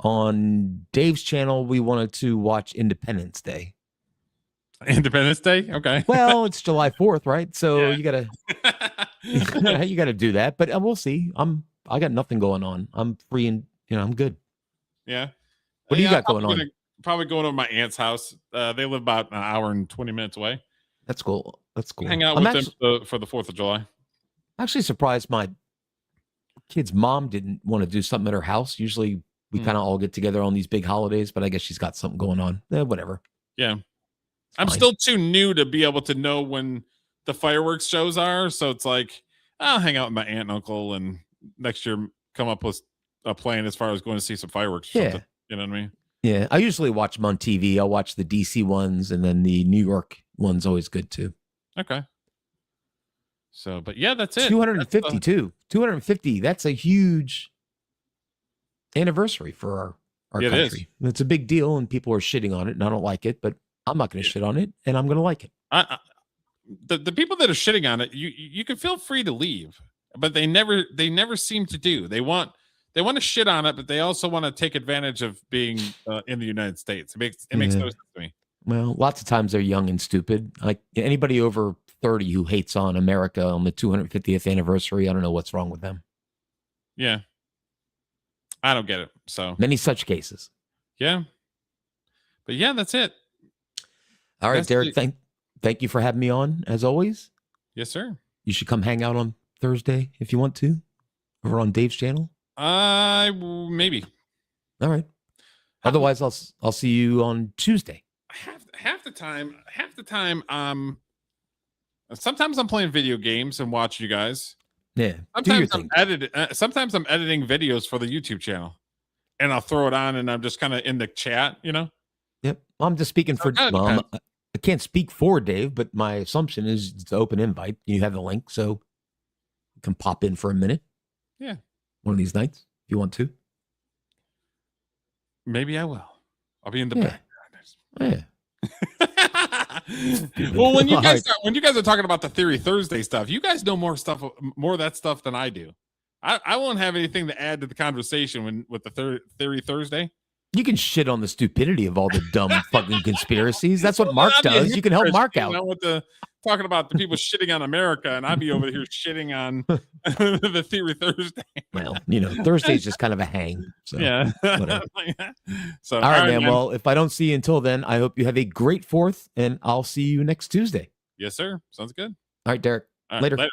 Speaker 1: on Dave's channel, we wanted to watch Independence Day.
Speaker 3: Independence Day? Okay.
Speaker 1: Well, it's July 4th, right? So you gotta do that. But we'll see. I got nothing going on. I'm free and I'm good.
Speaker 3: Yeah.
Speaker 1: What do you got going on?
Speaker 3: Probably going to my aunt's house. They live about an hour and 20 minutes away.
Speaker 1: That's cool. That's cool.
Speaker 3: Hang out with them for the 4th of July.
Speaker 1: I'm actually surprised my kid's mom didn't want to do something at her house. Usually we kind of all get together on these big holidays, but I guess she's got something going on. Whatever.
Speaker 3: Yeah. I'm still too new to be able to know when the fireworks shows are. So it's like, I'll hang out with my aunt and uncle and next year come up with a plan as far as going to see some fireworks. Or something. You know what I mean?
Speaker 1: Yeah. I usually watch them on TV. I'll watch the DC ones and then the New York one's always good too.
Speaker 3: Okay. So, but yeah, that's it.
Speaker 1: 252. 250. That's a huge anniversry for our country. It's a big deal and people are shitting on it and I don't like it, but I'm not going to shit on it and I'm going to like it.
Speaker 3: The people that are shitting on it, you can feel free to leave, but they never seem to do. They want to shit on it, but they also want to take advantage of being in the United States. It makes no sense to me.
Speaker 1: Well, lots of times they're young and stupid. Like anybody over 30 who hates on America on the 250th anniversary, I don't know what's wrong with them.
Speaker 3: Yeah. I don't get it. So
Speaker 1: many such cases.
Speaker 3: Yeah. But yeah, that's it.
Speaker 1: All right, Derek, thank you for having me on as always.
Speaker 3: Yes, sir.
Speaker 1: You should come hang out on Thursday if you want to, over on Dave's channel.
Speaker 3: Maybe.
Speaker 1: All right. Otherwise, I'll see you on Tuesday.
Speaker 3: Half the time, sometimes I'm playing video games and watch you guys.
Speaker 1: Yeah.
Speaker 3: Sometimes I'm editing videos for the YouTube channel, and I'll throw it on, and I'm just kind of in the chat, Yep.
Speaker 1: I'm just speaking for. I can't speak for Dave, but my assumption is it's an open invite. You have the link, so you can pop in for a minute.
Speaker 3: Yeah.
Speaker 1: One of these nights, if you want to.
Speaker 3: Maybe I will. I'll be in the back.
Speaker 1: Yeah.
Speaker 3: Well, when you guys are talking about the Theory Thursday stuff, you guys know more of that stuff than I do. I won't have anything to add to the conversation with the Theory Thursday.
Speaker 1: You can shit on the stupidity of all the dumb fucking conspiracies. That's what Mark does. You can help Mark out.
Speaker 3: Talking about the people shitting on America, and I'd be over here shitting on the Theory Thursday.
Speaker 1: Well, Thursday's just kind of a hang. So,
Speaker 3: yeah.
Speaker 1: Whatever.
Speaker 3: So,
Speaker 1: all right, man. Well, if I don't see you until then, I hope you have a great 4th, and I'll see you next Tuesday.
Speaker 3: Yes, sir. Sounds good.
Speaker 1: All right, Derek.
Speaker 3: All right,
Speaker 1: later.
Speaker 3: Later.